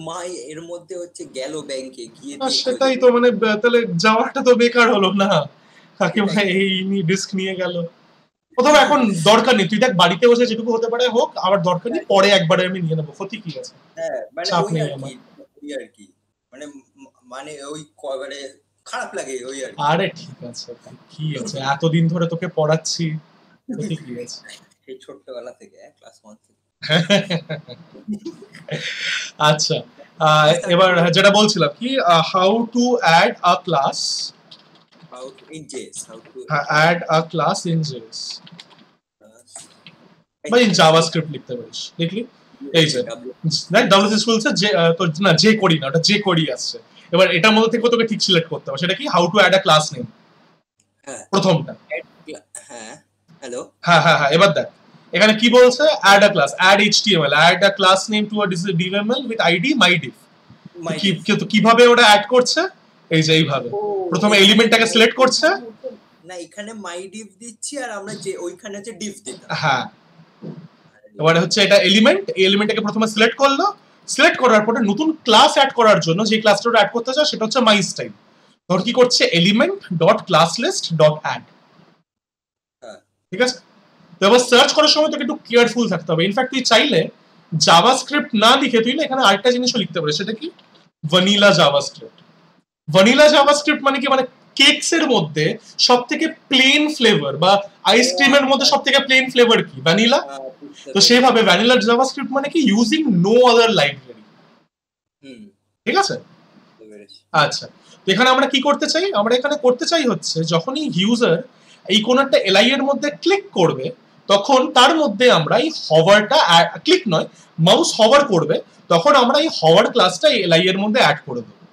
মা এর মধ্যে হচ্ছে গেল ব্যাংকে গিয়ে, সেটাই তো, মানে তাহলে যাওয়াটা তো বেকার হলো না, কাকিমা এই রিস্ক নিয়ে গেল। অথবা এখন দরকার নেই, তুই দেখ বাড়িতে বসে যেটুকু হতে পারে হোক, আবার দরকার নেই পরে একবারে আমি নিয়ে নেবো, ক্ষতি কি আছে? হ্যাঁ মানে চাপ ওই নেই আর আমার। কি, ওই আর কি মানে মানে ওই মানে খারাপ লাগে ওই আর কি। আরে ঠিক আছে, কি আছে, এতদিন ধরে তোকে পড়াচ্ছি, ক্ষতি কি আছে? সেই ছোট্টবেলা থেকে ক্লাস 1 থেকে। আচ্ছা, এবার যেটা বলছিলাম কি how to add a class how to in JS, how to add a class in JS বা ইন জাভাস্ক্রিপ্ট লিখতে পারিস, দেখলি এই যে দেখ ডব্লিউসি বলছে যে তোর না যে কোডি না, ওটা যে কোডি আসছে। এবার এটার মধ্যে থেকে তোকে ঠিক সিলেক্ট করতে হবে, সেটা কি how to add a class name, হ্যাঁ প্রথমটা। হ্যাঁ হ্যালো হ্যাঁ হ্যাঁ হ্যাঁ, এবার দেখ এখানে কি বলছে, add a class, add HTML, add a class name to a DML with ID my div. কিভাবে ওটা অ্যাড করছে, এই যে এইভাবে প্রথমে এলিমেন্টটাকে সিলেক্ট করছে। না এখানে মাই ডিভ দিচ্ছি আর আমরা যে ওইখানে যে ডিভ দিতাম। হ্যাঁ এবারে হচ্ছে এটা এলিমেন্ট, এই এলিমেন্টটাকে প্রথমে সিলেক্ট করলো, সিলেক্ট করার পরে নতুন ক্লাস অ্যাড করার জন্য যে ক্লাসটা অ্যাড করতে চায় সেটা হচ্ছে মাই স্টাইল। ধর কি করছে, element dot class list dot add, ঠিক আছে। তো এবার সার্চ করার সময় তোকে একটু কেয়ারফুল থাকতে হবে। ইনফ্যাক্ট তুই চাইলে জাভাস্ক্রিপ্ট না লিখে তুই না এখানে আরেকটা জিনিসও লিখতে পারিস, সেটা কি ভ্যানিলা জাভাস্ক্রিপ্ট। ভ্যানিলা জাভাস্ক্রিপ্ট মানে কি, মানে কেকস এর মধ্যে সবথেকে প্লেন ফ্লেভার বা আইসক্রিমের মধ্যে সবথেকে প্লেন ফ্লেভার কি, ভ্যানিলা। তো সেভাবে ভ্যানিলা জাভাস্ক্রিপ্ট মানে কি ইউজিং নো আদার লাইব্রেরি, ঠিক আছে। আচ্ছা তো এখানে আমরা কি করতে চাই, আমরা এখানে করতে চাই হচ্ছে যখনই ইউজার এই কোন একটা এলআই এর মধ্যে ক্লিক করবে তখন তার মধ্যে আমরা এই হভারটা, ক্লিক নয় মাউস হভার করবে, তখন আমরা এই হভার ক্লাসটা এলআই এর মধ্যে অ্যাড করে দেবো।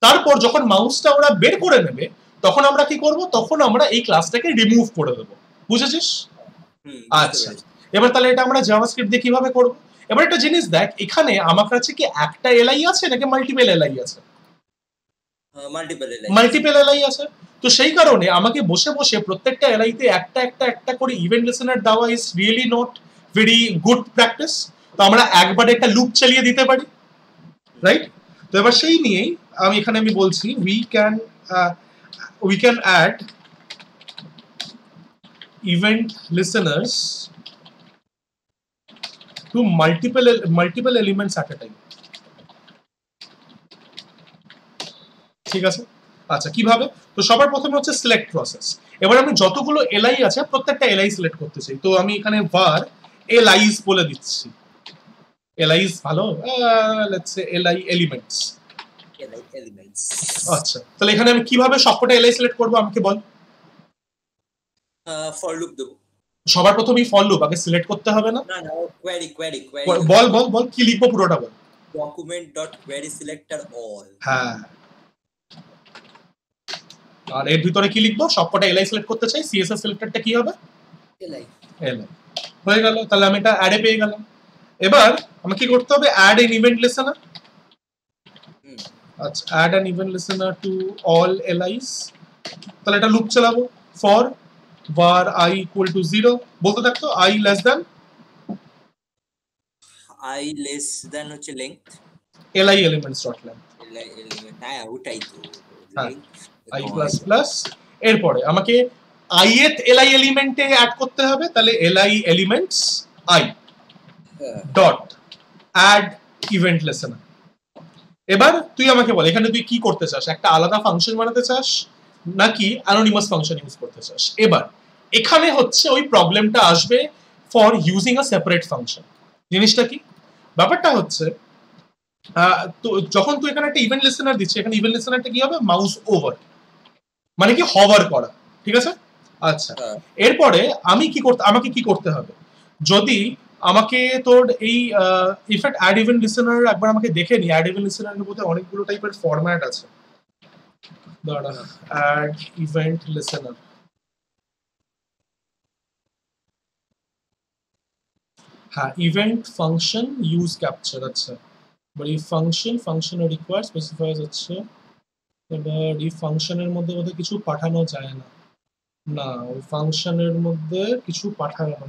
তারপর যখন মাউসটা ওরা বের করে নেবে তখন আমরা কি করব, তখন আমরা এই ক্লাসটাকে রিমুভ করে দেবো, বুঝেছিস? আচ্ছা এবার তাহলে এটা আমরা জাভাস্ক্রিপ্ট দিয়ে কিভাবে করব। এবার একটা জিনিস দেখ, এখানে আমার কাছে কি একটা এলআই আছে নাকি মাল্টিপল এলআই আছে? মাল্টিপল এলআই আছে। তো সেই কারণে আমাকে বসে বসে প্রত্যেকটা এলআইতে একটা একটা একটা করে ইভেন্ট লিসেনার দেওয়া is really not very good practice. তো আমরা একবারে একটা লুপ চালিয়ে দিতে পারি, রাইট। তো এবার সেই নিয়েই আমি বলছি we can add event listeners to multiple elements at a time, ঠিক আছে। আচ্ছা কিভাবে, তো সবার প্রথমে হচ্ছে সিলেক্ট প্রসেস। এবার আমি যতগুলো এলআই আছে প্রত্যেকটা এলআই সিলেক্ট করতে চাই, তো আমি এখানে var এলআইস বলে দিচ্ছি। এলআইস ভালো, লেটস সে এলআই এলিমেন্টস। আচ্ছা তাহলে এখানে আমি কিভাবে সবকটা এলআই সিলেক্ট করব আমাকে বল। ফর লুপ দেব, সবার প্রথমেই ফর লুপ আগে সিলেক্ট করতে হবে না? না না কোয়েরি বল বল বল কি লিখবো পুরোটা বল। Document dot query selector all. হ্যাঁ আর এর ভিতরে কি লিখবো, সবকটা এলআই সিলেক্ট করতে চাই, সিএসএস সিলেক্টরটা কি হবে, এলআই। হয়ে গেল, তাহলে আমি এটা অ্যাডে পেয়ে গেলাম। এবার আমাকে কি করতে হবে, অ্যাড এন ইভেন্ট লিসেনার। আচ্ছা add an event listener to all LIs. তাহলে এটা লুপ চালাবো, for var I equal to 0 বলতে থাকতো, I less than হচ্ছে length, li elements dot length, li element, হ্যাঁ ওটাই তো I plus plus। এরপরে আমাকে ith li এলিমেন্টে অ্যাড করতে হবে, তাহলে li elements I dot add event listener. এবার তুই আমাকে বল এখানে তুই কি করতে চাস, একটা আলাদা ফাংশন বানাতে চাস নাকি অ্যানোনিমাস ফাংশন ইউজ করতে চাস। এবার এখানে হচ্ছে ওই প্রবলেমটা আসবে for using a separate function. জিনিসটা কি, ব্যাপারটা হচ্ছে তো যখন তুই এখানে একটা ইভেন্ট লিসেনার দিচ্ছিস, এখানে ইভেন্ট লিসেনারটা কি হবে, মাউস ওভার মানে কি হভার করা, ঠিক আছে। আচ্ছা এরপরে আমাকে কি করতে হবে, যদি আমাকে তোর এই ইনফ্যাক্ট অ্যাড ইভেন্ট লিসেনার একবার আমাকে দেখে নি, অ্যাড ইভেন্ট লিসেনারের মধ্যে অনেকগুলো টাইপের ফরম্যাট আছে। দাঁড়া, অ্যাড ইভেন্ট লিসেনার, হ্যাঁ ইভেন্ট ফাংশন ইউজ ক্যাপচার। আচ্ছা এবার এই ফাংশনের রিকোয়ার স্পেসিফাইজ হচ্ছে, এবার এই ফাংশনের মধ্যে বোধহয় কিছু পাঠানো যায় না, না ওই ফাংশনের মধ্যে কিছু পাঠায় না।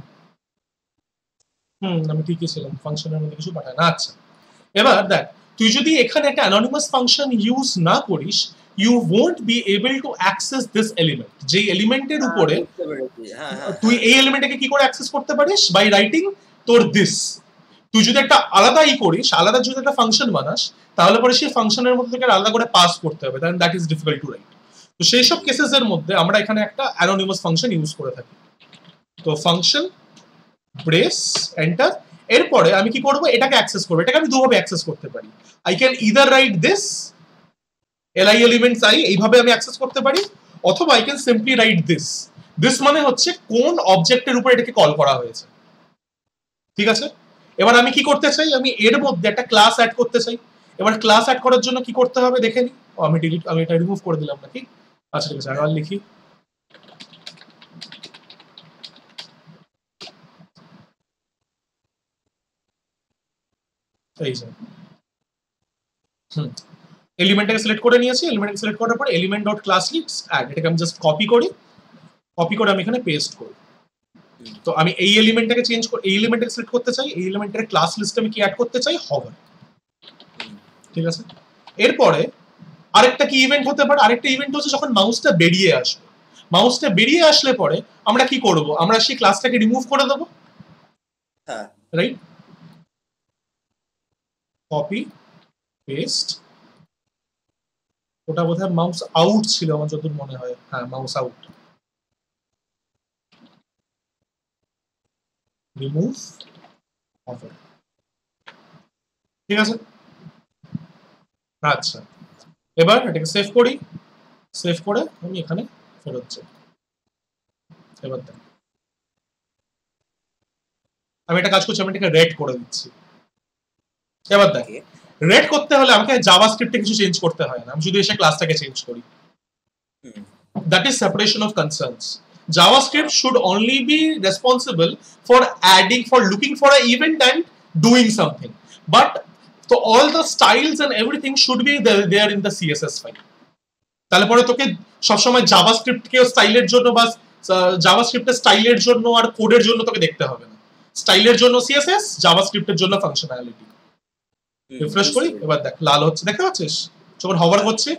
আমি ঠিকই ছিলাম, ফাংশনের মধ্যে কিছু পাঠায় না। আচ্ছা এবার দেখ, তুই যদি এখানে একটা অ্যানোনিমাস ফাংশন ইউজ না করিস, you won't be able to access this element। যে এলিমেন্টের উপরে তুই এই এলিমেন্টটাকে কি করে অ্যাক্সেস করতে পারিস, বাই রাইটিং তোর দিস। তুই যদি একটা আলাদাই করিস, আলাদা যদি একটা ফাংশন বানাস, তাহলে পরে সেই ফাংশনের মধ্যে থেকে আলাদা করে পাস করতে হবে, then that is difficult to write. তো সেই সব কেসেস এর মধ্যে আমরা এখানে একটা অ্যানোনিমাস ফাংশন ইউজ করে থাকি। তো ফাংশন ব্রেস এন্টার, এরপরে আমি কি করব, এটাকে অ্যাক্সেস করব। এটাকে আমি দুভাবে অ্যাক্সেস করতে পারি। I can either right this li elements i, এইভাবে আমি অ্যাক্সেস করতে পারি, অথবা I can simply right this. This মানে হচ্ছে কোন অবজেক্টের উপর এটাকে কল করা হয়েছে। ঠিক আছে, এবার আমি কি করতে চাই, আমি এর মধ্যে একটা ক্লাস অ্যাড করতে চাই। এবার ক্লাস অ্যাড করার জন্য কি করতে হবে দেখে নি। আমি এটা রিমুভ করে দিলাম নাকি? আচ্ছা ঠিক আছে, আবার লিখি। এই যে এলিমেন্টটাকে সিলেক্ট করে নিয়েছি। এলিমেন্টকে সিলেক্ট করার পর element dot class list add, এটাকে আমি জাস্ট কপি করি, কপি করে আমি এখানে পেস্ট করি। তো আমি এই এলিমেন্টটাকে চেঞ্জ করে এই এলিমেন্টটাকে সিলেক্ট করতে চাই। এই এলিমেন্টের ক্লাস লিস্টে আমি কি অ্যাড করতে চাই, হভার। ঠিক আছে, এরপরে আরেকটা কি ইভেন্ট হতে পারে, আরেকটা ইভেন্ট হচ্ছে যখন মাউসটা বেরিয়ে আসবে। মাউসটা বেরিয়ে আসলে পরে আমরা কি করব, আমরা সেই ক্লাসটাকে রিমুভ করে দেবো। হ্যাঁ, রাইট, কপি পেস্ট। ওটা বোধহয় মাউস আউট ছিল আমার যতদূর মনে হয়। হ্যাঁ, মাউস আউট, রিমুভ অফার। ঠিক আছে, আচ্ছা এবার এটাকে সেভ করি। সেভ করে আমি এখানে ফেরত যাই। এবার দেখ, আমি একটা কাজ করছি, আমি এটাকে রেড করে দিচ্ছি। এবার দেখ, রেড করতে হলে আমাকে জাভাস্ক্রিপ্টে কিছু চেঞ্জ করতে হয় না, আমি শুধু এসে ক্লাসটাকে চেঞ্জ করি। That is separation of concerns. JavaScript should only be responsible for looking for an event and doing something. But so all the styles and everything should be there in the CSS file. তাহলে পরে তোকে সবসময় JavaScript কে স্টাইলের জন্য বা জাভাস্ক্রিপ্টের স্টাইলের জন্য আর কোডের জন্য তোকে দেখতে হবে না। স্টাইলের জন্য সিএসএস, জাভাস্ক্রিপ্টের জন্য ফাংশনালিটি। রিফ্রেশ করি, এবার দেখ লাল হচ্ছে, দেখতে পাচ্ছিস? যখন হভার করছি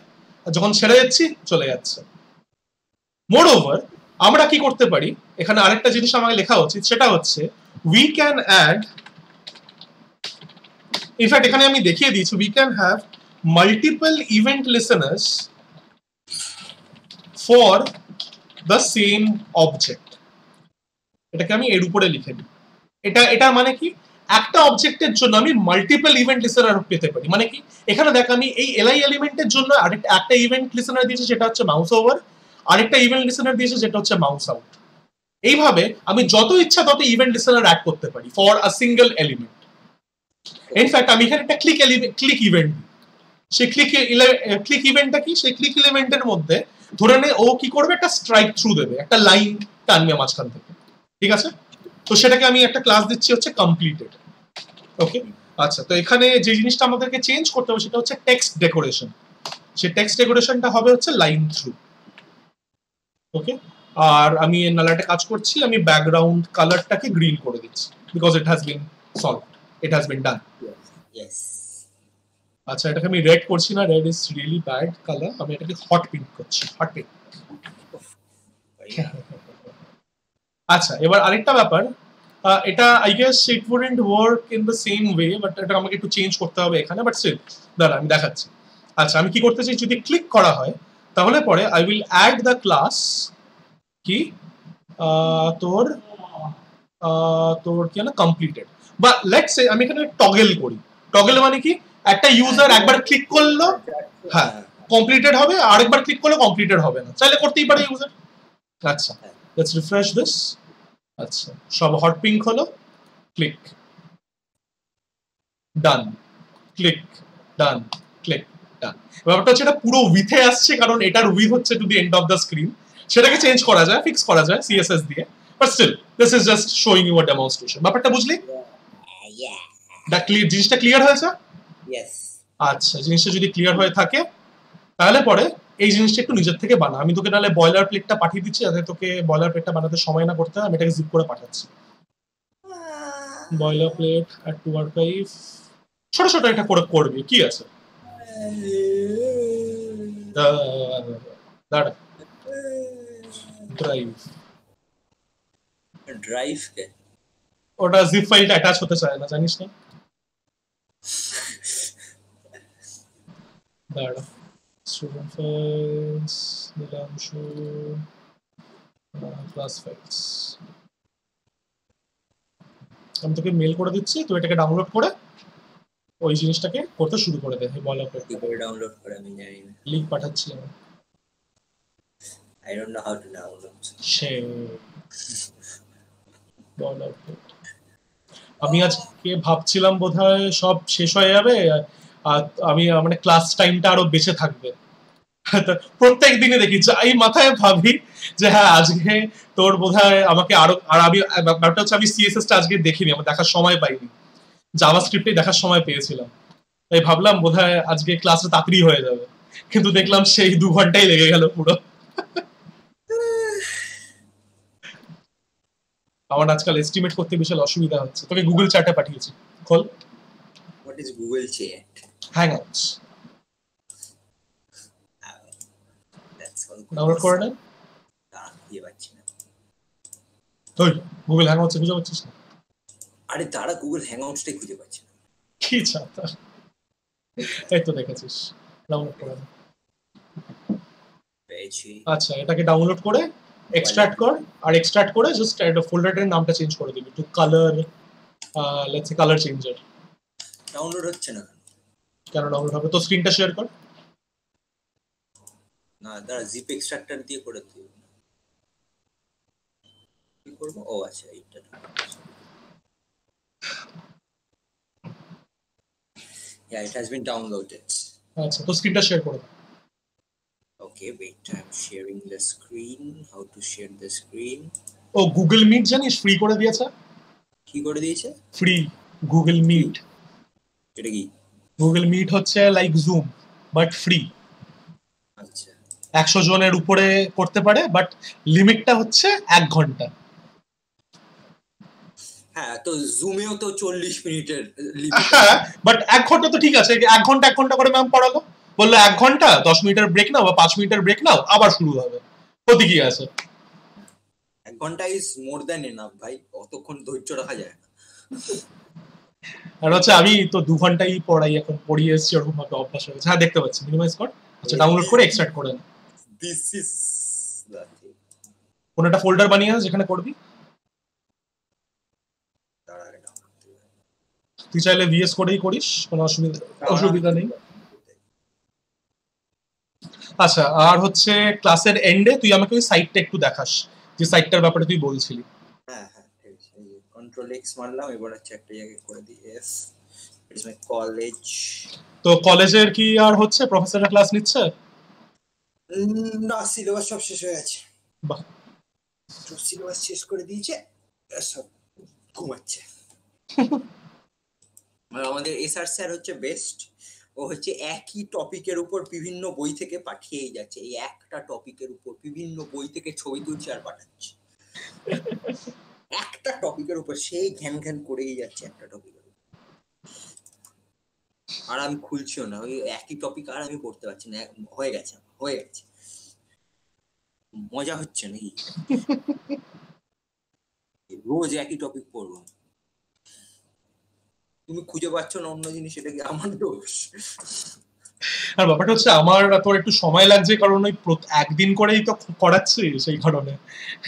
আর যখন ছেড়ে যাচ্ছি চলে যাচ্ছে। মোরওভার আমরা কি করতে পারি, এখানে আরেকটা জিনিস আমাকে লেখা উচিত, সেটা হচ্ছে উই ক্যান অ্যাড, ইনফ্যাক্ট এখানে আমি দেখিয়ে দিয়েছি, we can have multiple event listeners for the same object. এটাকে আমি এর উপরে লিখে দিই। এটা মানে কি, একটা অবজেক্টের জন্য আমি মাল্টিপল ইভেন্ট লিসেনার পেতে পারি। মানে কি, এখানে দেখ আমি এই এলআই এলিমেন্টের জন্য একটা ইভেন্ট লিসেনার দিয়েছি যেটা হচ্ছে মাউস ওভার, আরেকটা ইভেন্ট লিসেনার দিয়েছে যেটা হচ্ছে মাউস আউট। এইভাবে আমি যত ইচ্ছা তত ইভেন্ট লিসেনার অ্যাড করতে পারি for a single element. In fact আমি এখানে একটা ক্লিক ইভেন্ট, সেই ক্লিক ইভেন্টটা কি, সেই ক্লিক ইভেন্টের মধ্যে ধরে নে ও কি করবে, একটা স্ট্রাইক থ্রু দেবে, একটা লাইন টানবে মাঝখান থেকে। ঠিক আছে, তো সেটাকে আমি একটা ক্লাস দিচ্ছি হচ্ছে কমপ্লিটেড। ওকে, আচ্ছা তো এখানে যে জিনিসটা আমাদেরকে চেঞ্জ করতে হবে সেটা হচ্ছে টেক্সট ডেকোরেশন। সেই টেক্সট ডেকোরেশনটা হবে হচ্ছে লাইন থ্রু। ওকে, আর আমি নালাটা কাজ করছি, আমি ব্যাকগ্রাউন্ড কালারটাকে গ্রিন করে দিচ্ছি because it has been solved, it has been done. আচ্ছা এটাকে আমি রেড করছি না, red is really bad colour, আমি এটাকে হট পিঙ্ক করছি, হট পিঙ্ক। আচ্ছা এবার আরেকটা ব্যাপার, এটা I guess it wouldn't work in the same way, but এটা আমাকে একটু চেঞ্জ করতে হবে এখানে, বাট স্টিল দাঁড়া আমি দেখাচ্ছি। আচ্ছা আমি কি করতে চাই, যদি ক্লিক করা হয় তাহলে পরে I will add the class কি তোর কি না কমপ্লিটেড, বা লেটস সে আমি এখানে টগল করি। টগল মানে কি, একটা ইউজার একবার ক্লিক করলো হ্যাঁ কমপ্লিটেড হবে, আরেকবার ক্লিক করলে কমপ্লিটেড হবে না, চাইলে করতেই পারে ইউজার। আচ্ছা লেটস রিফ্রেশ দিস। আচ্ছা সব হট পিঙ্ক হলো, ক্লিক ডান, ক্লিক ডান, ক্লিক ডান। ব্যাপারটা হচ্ছে এটা পুরো উইথে আসছে, কারণ এটার উইথ হচ্ছে to the end of the screen. সেটাকে চেঞ্জ করা যায়, ফিক্স করা যায় সিএসএস দিয়ে, but still this is just showing you a demonstration. ব্যাপারটা বুঝলি? জিনিসটা ক্লিয়ার হয়েছে? আচ্ছা জিনিসটা যদি ক্লিয়ার হয়ে থাকে তাহলে পরে এই জিনিসটা একটু নিজের থেকে বানা। আমি তোকে নাহলে বয়লার প্লেটটা পাঠিয়ে দিচ্ছি, যাতে তোকে বয়লার প্লেটটা বানাতে সময় না করতে হয়। আমি এটাকে জিপ করে পাঠাচ্ছি। বয়লার প্লেট আর টু আর্কাইভ ছোট ছোট এটা করে করবি, কি আছে? দাঁড়া, ড্রাইভ, ড্রাইভ কে ওটা জিপ ফাইলটা অ্যাটাচ হতে চায় না, জানিস না? দাঁড়া, স্টুডেন্ট ফাইলস, নীলাংশু, ক্লাস ফাইলস, আমি তোকে মেল করে দিচ্ছি, তুই এটাকে ডাউনলোড করে ওই জিনিসটাকে করতে শুরু করে দে। বল কি করে ডাউনলোড করে আমি জানি না। লিংক পাঠাচ্ছি আমি। I don't know how to download. সে বল আমি আজকে ভাবছিলাম বোধহয় সব শেষ হয়ে যাবে আর আমি মানে ক্লাস টাইমটা আরো বেঁচে থাকবে। প্রত্যেক দিনে দেখি যাই মাথায় ভাবি যে হ্যাঁ আজকে তোর বোধহয় আমাকে আরো, আর আমি ব্যাপারটা হচ্ছে আমি সিএসএস টা আজকে দেখিনি, আমার দেখার সময় পাইনি, জাভাস্ক্রিপ্টে দেখার সময় পেয়েছিলাম, তাই ভাবলাম বোধহয় আজকে ক্লাসটা তাড়াতাড়ি হয়ে যাবে, কিন্তু দেখলাম সেই 2 ঘন্টাই লেগে গেল পুরো। আমার আজকাল এস্টিমেট করতে বিশাল অসুবিধা হচ্ছে। তোকে গুগল চ্যাটে পাঠিয়েছি, খোল। What is Google Chat? Hangouts That's all. Download করে নে। দিয়ে পাচ্ছি না। তুই গুগল হ্যাংআউটস খুঁজে পাচ্ছিস না? আরে দাঁড়া, গুগল হ্যাংআউটসটাই খুঁজে পাচ্ছি না। কি চাতা, এই তো দেখেছিস, ডাউনলোড করে নে। পেয়েছি। আচ্ছা, এটাকে ডাউনলোড করে এক্সট্রাক্ট কর, আর এক্সট্রাক্ট করে জাস্ট একটা ফোল্ডারের নামটা চেঞ্জ করে দিবি to colour, let's say colour changer. Download হচ্ছে না কেন ডাউনলোড হবে? তো স্ক্রিনটা শেয়ার কর। না দাঁড়া, জিপ এক্সট্রাক্টর দিয়ে করে দিই। কি করব? ও আচ্ছা, এইটা। Yeah, it has been downloaded. আচ্ছা, তো স্ক্রিনটা শেয়ার করে দাও। Okay, wait, I'm sharing the screen. How to share the screen? ও গুগল মিট জানিস ফ্রি করে দিয়েছে? কি করে দিয়েছে? Free Google Meet. এটা কি? গুগল মিট হচ্ছে লাইক জুম বাট ফ্রি। আচ্ছা, 100 জনের উপরে করতে পারে, বাট লিমিটটা হচ্ছে 1 ঘন্টা। হ্যাঁ, তো জুমেও তো 40 মিনিটের হ্যাঁ, বাট 1 ঘন্টা তো ঠিক আছে। 1 ঘন্টা 1 ঘন্টা করে ম্যাম পড়ালো, বললো 1 ঘন্টা 10 মিনিটের ব্রেক নাও বা 5 মিনিটের ব্রেক নাও, আবার শুরু হবে। প্রতি কি আছে? 1 ঘন্টা ইজ মোর দ্যান এনাফ ভাই, অতক্ষণ ধৈর্য রাখা যায় না। আর হচ্ছে আমি তো 2 ঘন্টাই পড়াই, এখন পড়িয়ে এসেছি, ওরকম ভাবে অভ্যাস হয়ে গেছে। হ্যাঁ, দেখতে পাচ্ছি, মিনিমাইজ কর। আচ্ছা, ডাউনলোড করে এক্সট্রাক্ট করে নে। This is the thing. কোন একটা ফোল্ডার বানিয়ে যেখানে করবি। তুই চাইলে ভিএস কোডেই করিস, কোনো অসুবিধা নেই। আচ্ছা, আর হচ্ছে ক্লাসের এন্ডে তুই আমাকে ওই সাইটটা একটু দেখাস, যে সাইটটার ব্যাপারে তুই বলছিলি। হ্যাঁ হ্যাঁ, ঠিক আছে। কন্ট্রোল এক্স মারলাম, এবার হচ্ছে একটা জায়গায় করে দিই এফ। It's my college. তো কলেজের কি আর হচ্ছে, প্রফেসররা ক্লাস নিচ্ছে? না, সিলেবাস সব শেষ হয়ে গেছে। বাহ, সব সিলেবাস শেষ করে দিয়েছে, সব ঘুমাচ্ছে। আমাদের এসআর স্যার হচ্ছে বেস্ট। ও হচ্ছে একই টপিকের উপর বিভিন্ন বই থেকে পাঠিয়েই যাচ্ছে, এই একটা টপিকের উপর বিভিন্ন বই থেকে ছবি তুলছে আর পাঠাচ্ছে। একটা টপিকের উপর সেই ঘ্যান ঘ্যান করেই যাচ্ছে একটা টপিকের উপর, আর আমি খুলছিও না। ওই একই টপিক আর আমি পড়তে পারছি না, হয়ে গেছে। মজা হচ্ছে নাকি? রোজ একই টপিক পড়বো, তুমি খুঁজে পাচ্ছ না অন্য জিনিস, এটা কি আমার দোষ? আর ব্যাপারটা হচ্ছে আমার তোর একটু সময় লাগছে, কারণ ওই একদিন করেই তো করাচ্ছি, সেই কারণে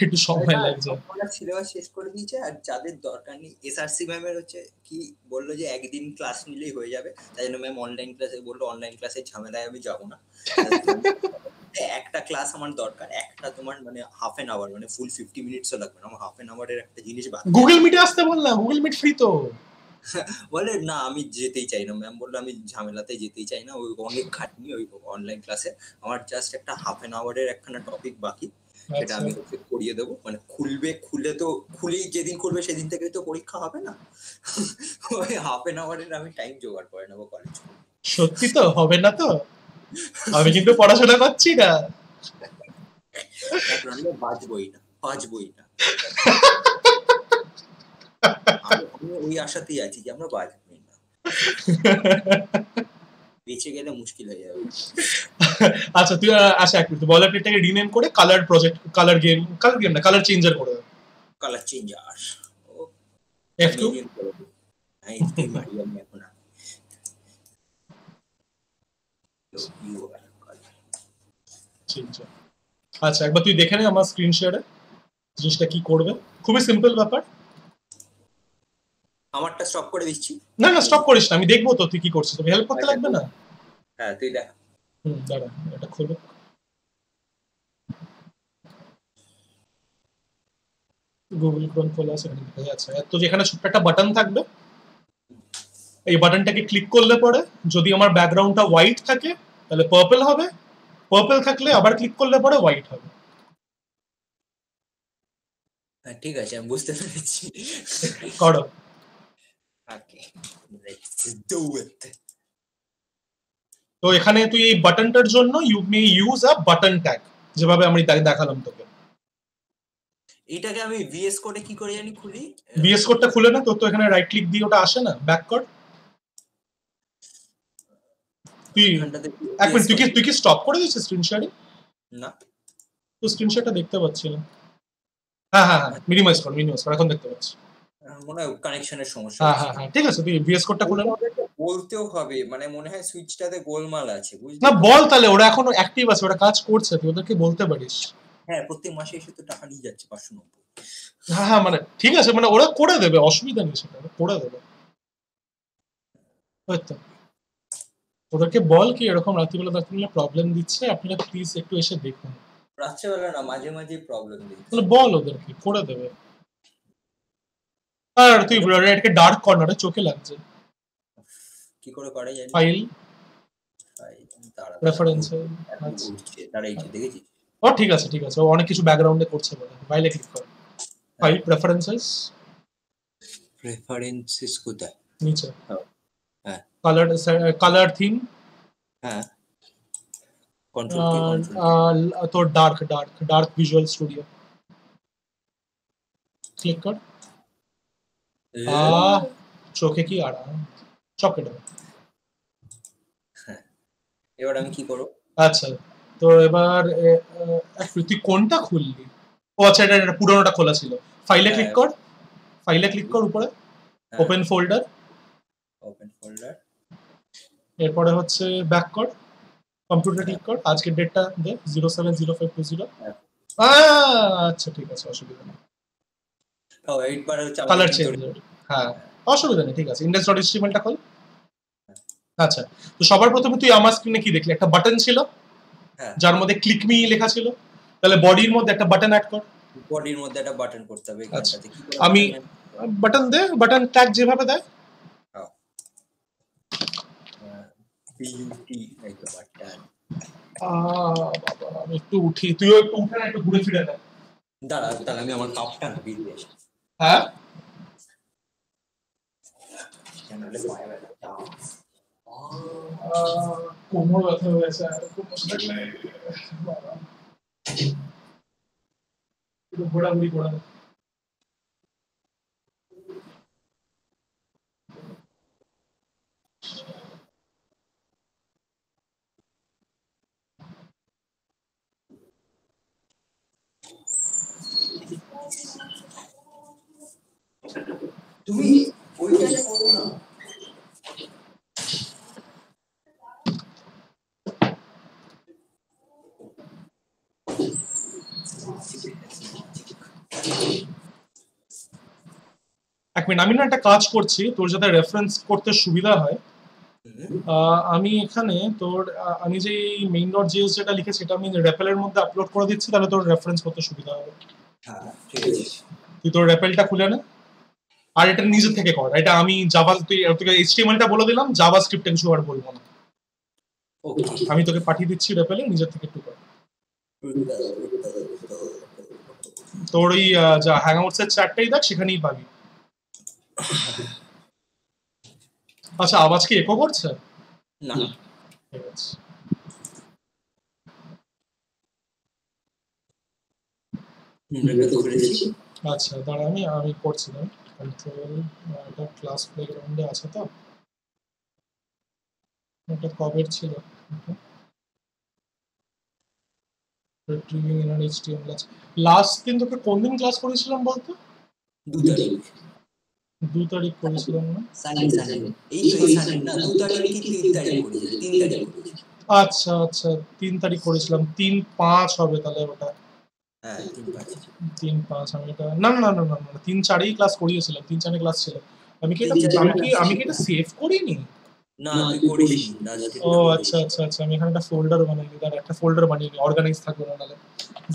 একটু সময় লাগছে। সিলেবাস শেষ করে দিয়েছে, আর যাদের দরকার নেই, এসআরসি ম্যামের হচ্ছে কি বললো যে একদিন ক্লাস নিলেই হয়ে যাবে, তাই জন্য ম্যাম অনলাইন ক্লাসে বললো, অনলাইন ক্লাসের ঝামেলায় আমি যাবো না। একটা ক্লাস আমার দরকার, একটা তোমার মানে হাফ এন আওয়ার, মানে ফুল 50 মিনিটসও লাগবে না, আমার হাফ এন আওয়ারের একটা জিনিস বাদ। গুগল মিটে আসতে বল না, গুগল মিট ফ্রি তো। বলে না, আমি যেতেই চাই না। ম্যাম বললো আমি ঝামেলাতে যেতেই চাই না, ওই অনেক খাটনি ওই অনলাইন ক্লাসে। আমার জাস্ট একটা হাফ এন আওয়ারের একখানা টপিক বাকি, সেটা আমি ওকে করিয়ে দেবো। মানে খুলে তো খুলেই যেদিন করবে সেদিন থেকেই তো পরীক্ষা হবে না। ওই হাফ এন আওয়ারের আমি টাইম জোগাড় করে নেবো কলেজ। সত্যি তো হবে না তো? আমি কিন্তু পড়াশোনা করছি না, বাজবই না। আমি ওই আশাতেই আছি যে আমরা বাজবই না, বেঁচে গেলে মুশকিল হয়ে যাবে। আচ্ছা, তুই আচ্ছা এক মিনিট, বলার প্লেটটাকে রিনেম করে কালার প্রজেক্ট, কালার গেম না, কালার চেঞ্জার করে দাও। কালার চেঞ্জার F2 এখন আচ্ছা, একবার তুই দেখে নে আমার স্ক্রিন শেয়ারে জিনিসটা কি করবে। খুবই সিম্পল ব্যাপার। আমারটা স্টপ করে দিচ্ছি। না না স্টপ করিস না, আমি দেখবো তো তুই কি করছিস, তোকে হেল্প করতে আচ্ছা, লাগবে না। হ্যাঁ তুই দেখ। দাঁড়া এটা খোলো। গুগল ক্রোম খোলা আছে, এখানে দেখা যাচ্ছে। তো যেখানে ছোট্ট একটা বাটন থাকবে, এই বাটনটাকে ক্লিক করলে পরে যদি আমার ব্যাকগ্রাউন্ডটা হোয়াইট থাকে তাহলে পার্পল হবে, পার্পল থাকলে আবার ক্লিক করলে পরে হোয়াইট হবে। হ্যাঁ ঠিক আছে, আমি বুঝতে পেরেছি। করো। Okay, let's do it. তো এখানে তুই এই বাটনটার জন্য you may use a button tag, যেভাবে আমি দেখালাম তোকে। এটাকে আমি ভিএস কোডে কি করে জানি খুলি? ভিএস কোডটা খুলে না, তোর তো এখানে রাইট ক্লিক দিয়ে ওটা আসে না, ব্যাক কর। তুই এখানটাতে এক মিনিট, তুই কি স্টপ করে দিয়েছিস স্ক্রিন শেয়ারিং? না, তো স্ক্রিন শেয়ারটা দেখতে পাচ্ছি না। হ্যাঁ হ্যাঁ হ্যাঁ, মিনিমাইজ কর, এখন দেখতে পাচ্ছি। মনে হয় কানেকশনের সমস্যা। হ্যাঁ হ্যাঁ হ্যাঁ ঠিক আছে, তুই ভিএস কোডটা খুলে না। বলতেও হবে, মানে মনে হয় সুইচটাতে গোলমাল আছে, বুঝলি? না বল তাহলে, ওরা এখনো অ্যাক্টিভ আছে, ওরা কাজ করছে, তুই ওদেরকে বলতে পারিস। হ্যাঁ, প্রত্যেক মাসে এসে তো টাকা নিয়ে যাচ্ছে 590। হ্যাঁ হ্যাঁ মানে ঠিক আছে, মানে ওরা করে দেবে, অসুবিধা নেই, সেটা করে দেবে হয়তো। ওদেরকে বল কি এরকম রাত্রিবেলা প্রবলেম দিচ্ছে, আপনারা প্লিজ একটু এসে দেখুন। রাত্রেবেলা না, মাঝে মাঝে প্রবলেম দিচ্ছে। তাহলে বল ওদেরকে করে দেবে। আর তুই এটাকে ডার্ক কর্নারে চোখে লাগছে। কি করে করে জানি? ফাইল দাঁড়া, রেফারেন্স ঘুরছে, দাঁড়া, এই যে দেখেছিস? ও ঠিক আছে ঠিক আছে, ও অনেক কিছু ব্যাকগ্রাউন্ডে করছে বলে। ফাইলে ক্লিক কর, ফাইল প্রেফারেন্সেস, প্রেফারেন্সেস কোথায়? নিচে হ্যাঁ, কালার থিম, হ্যাঁ, কন্ট্রোল তো ডার্ক ভিজুয়াল স্টুডিও ক্লিক কর। চোখে কি আরাম, চকেট। এবার আমি কি করব? আচ্ছা, তো এবার তুই কোনটা খুললি? ও আচ্ছা, এটা পুরোনোটা খোলা ছিল। ফাইলে ক্লিক কর, উপরে ওপেন ফোল্ডার, এরপরে হচ্ছে ব্যাক কর, কম্পিউটার ক্লিক কর, আজকের ডেটটা দে 070520। আচ্ছা ঠিক আছে, অসুবিধা নেই। কালার চেঞ্জ, হ্যাঁ অসুবিধা নেই, ঠিক আছে। index.html-টা খোল। আচ্ছা, তো সবার প্রথমে তুই আমার স্ক্রিনে কি দেখলি? একটা বাটন ছিল যার মধ্যে ক্লিক মি লেখা ছিল, তাহলে বডির মধ্যে একটা বাটন অ্যাড কর। বডির মধ্যে একটা বাটন করতে হবে। আচ্ছা, আমি বাটন দে, বাটন ট্যাগ যেভাবে দেয়। বিউটি এই তো বাটন। বাবা আমি একটু উঠি, তুইও একটু উঠে না, একটু ঘুরে ফিরে দে। দাঁড়া, তাহলে আমি আমার কাপটা না বিল দিয়ে আসি। হ্যাঁ চ্যানেলে পায়ে ব্যথা। কোমর ব্যথা হয়ে গেছে, একটু বসে থাকলে একটু ঘোরাঘুরি করে। তুমি ওইটাই করো না। এক মিনিট, আমি না একটা কাজ করছি, তোর যাতে রেফারেন্স করতে সুবিধা হয়। আমি এখানে তোর আমি যে main.js যেটা লিখেছি এটা আমি রেপেলের মধ্যে আপলোড করে দিচ্ছি, তাহলে তোর রেফারেন্স করতে সুবিধা হবে। হ্যাঁ ঠিক আছে, তুই তোর রেপেলটা খুলে নে, আর এটা নিজে থেকে কর। এটা আমি জাভা, তোকে HTML-টা বলে দিলাম, জাভাস্ক্রিপ্টে কিছু আর বলবো না। ওকে, আমি তোকে পাঠিয়ে দিচ্ছি রেপেলে, নিজের থেকে একটু কর। তোর ওই যা হ্যাংআউটস এর চ্যাটটাই দেখ, সেখানেই পাবি। আচ্ছা, আওয়াজ কি একো করছে? না ঠিক আছে। আচ্ছা দাঁড়া, আমি করছি না। কন্ট্রোল, এটা ক্লাস প্লেগ্রাউন্ডে আছে তো, এটা কবে ছিল? রিট্রিভিং ইনার HTML আছে। লাস্ট দিন তোকে কোন দিন ক্লাস করেছিলাম বলতো? 2 তারিখ। 2 তারিখ করেছিলাম না? এই তো এই সানডে না, 2 তারিখ কি 3 তারিখ করেছিলাম? 3 তারিখ করেছিলাম। আচ্ছা আচ্ছা, 3 তারিখ করেছিলাম। 3-5 হবে তাহলে ওটা। হ্যাঁ 3-5। 3-5 আমি এটা না না না না না 3-4-এই ক্লাস করিয়েছিলাম, 3-4-এ ক্লাস ছিল। আমি কি এটা সেভ করিনি? না তুই করিসনি লাস্ট ও আচ্ছা আচ্ছা আচ্ছা, আমি এখানে একটা ফোল্ডার বানাই নি, একটা ফোল্ডার বানিয়ে নি, অর্গানাইজ থাকবে না নাহলে।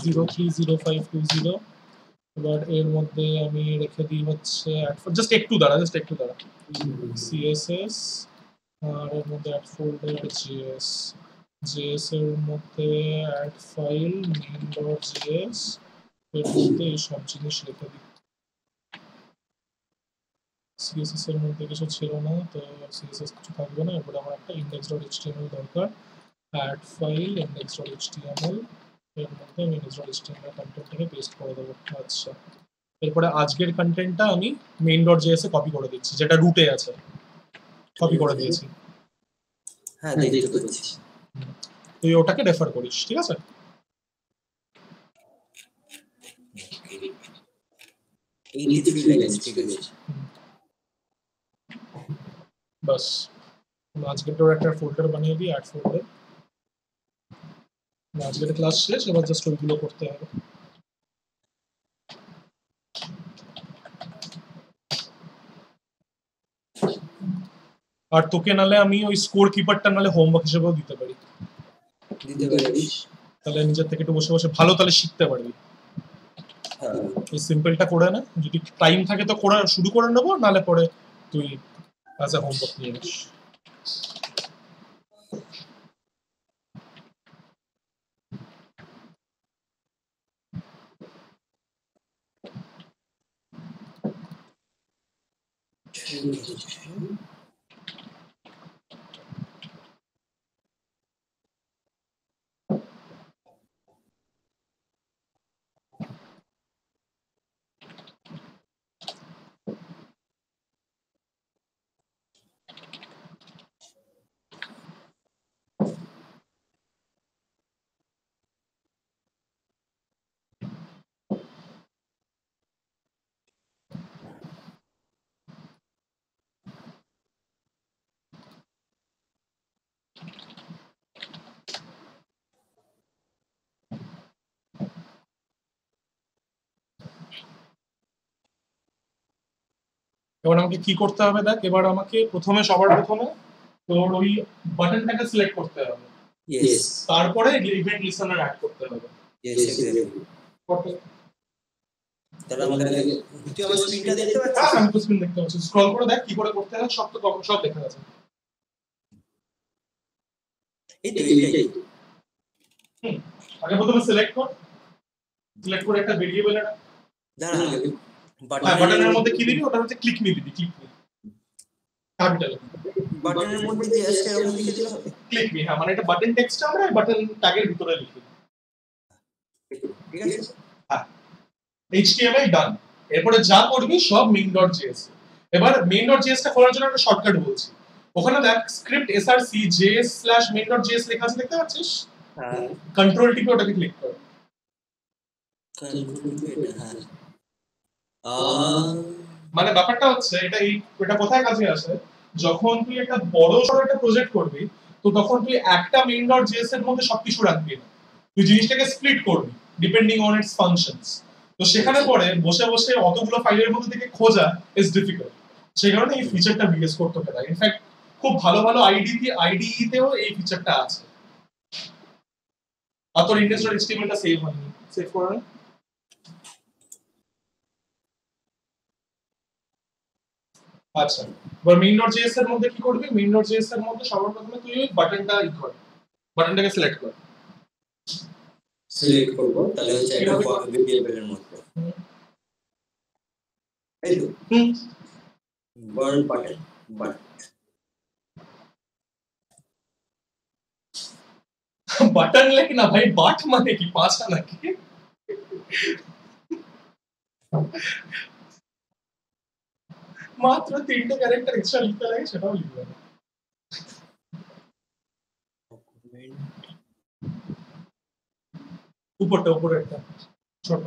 030520। এবার এর মধ্যে আমি রেখে দিই হচ্ছে জাস্ট একটু দাঁড়া সিএসএস, আর এর মধ্যে অ্যাড ফোল্ডার জেএস, জেএস এর মধ্যে অ্যাড ফাইল main.js, এর মধ্যে এই সব জিনিস রেখে দিই। সিএসএস এর মধ্যে কিছু ছিল না, তো সিএসএস কিছু থাকবে না। এরপরে আমার একটা index.html দরকার, অ্যাড ফাইল index.html, এর মধ্যে আমি index.html কন্টেন্টটাকে পেস্ট করে দেবো। আচ্ছা, এরপরে আজকের কন্টেন্টটা আমি main.js এ কপি করে দিচ্ছি, যেটা রুটে আছে, কপি করে দিয়েছি। হ্যাঁ দেখতে পাচ্ছি। তুই ওটাকে রেফার করিস, ঠিক আছে? বাস, আজকের তোর একটা ফোল্ডার বানিয়ে দিই, অ্যাড ফোল্ডার। আজকের ক্লাস শেষ, এবার জাস্ট ওইগুলো করতে হবে। আর তোকে নালে আমি ওই স্কোর কিপারটা নালে হোমওয়ার্ক হিসেবেও দিতে পারি, তাহলে নিজের থেকে একটু বসে বসে ভালো তাহলে শিখতে পারবি। এই সিম্পলটা করে না, যদি টাইম থাকে তো করা শুরু করে নেবো, নালে পরে তুই অ্যাজ এ হোমওয়ার্ক নিয়ে নিস। এবার আমাকে কি করতে হবে দেখ, এবার আমাকে সবার প্রথমে তোর ওই বাটনটাকে সিলেক্ট করতে হবে, তারপরে ইভেন্ট লিসেনার অ্যাড করতে হবে। তাহলে আমাকে তুই আমার স্ক্রিনটা দেখতে পাচ্ছিস? হ্যাঁ আমি তো স্ক্রিন দেখতে পাচ্ছি, স্ক্রল করে দেখ কি করে করতে হয়, সব তো সব দেখা যাচ্ছে। এই তো এইটাই। আগে প্রথমে সিলেক্ট করে একটা ভেরিয়েবল এটা দাঁড়া, বাটনের মধ্যে কি দিবি, ওটা হচ্ছে ক্লিক মি দিবি, ক্লিক মি ক্যাপিটাল বাটনের মধ্যে যে আছে এরকম লিখে দিলে হবে। ক্লিক মি, হ্যাঁ, মানে এটা বাটন টেক্সটটা আমরা বাটন ট্যাগের ভিতরে লিখি, ঠিক আছে? হ্যাঁ, HTML ডান। এরপরে যা করবি সব main.js। এবার main.js টা খোলার জন্য একটা শর্টকাট বলছি, ওখানে দেখ স্ক্রিপ্ট src js/main.js লেখা আছে, দেখতে পাচ্ছিস? হ্যাঁ, কন্ট্রোল টিপে ওটাকে ক্লিক কর। মানে ব্যাপারটা হচ্ছে এটা কোথায় কাজে আসে, যখন তুই একটা বড় সড়ো একটা প্রজেক্ট করবি, তো তখন তুই একটা main.js এর মধ্যে সবকিছু রাখবি না, তুই জিনিসটাকে স্প্লিট করবি ডিপেন্ডিং অন ইটস ফাংশনস। তো সেখানে পরে বসে বসে অতগুলো ফাইলের মধ্যে থেকে খোঁজা ইজ ডিফিকাল্ট, সেই কারণে এই ফিচারটা ভিএস করতে হবে। ইনফ্যাক্ট খুব ভালো ভালো আইডিই তেও এই ফিচারটা আছে। আর তোর index.html টা সেভ হয়নি, সেভ করে নে। আচ্ছা, এবার main.js এর মধ্যে কি করবি, main.js এর মধ্যে সবার প্রথমে তুই ওই বাটনটাকে সিলেক্ট কর। সিলেক্ট করব, তাহলে হচ্ছে একটা ভেরিয়েবলের মধ্যে এই তো বার্ন বাটন বাটন লেখ না ভাই, বাট মানে কি পাছা নাকি? মাত্র 3টে ক্যারেক্টার এক্সট্রা লিখতে লাগে, সেটাও লিখবে না। উপরে একটা ছোট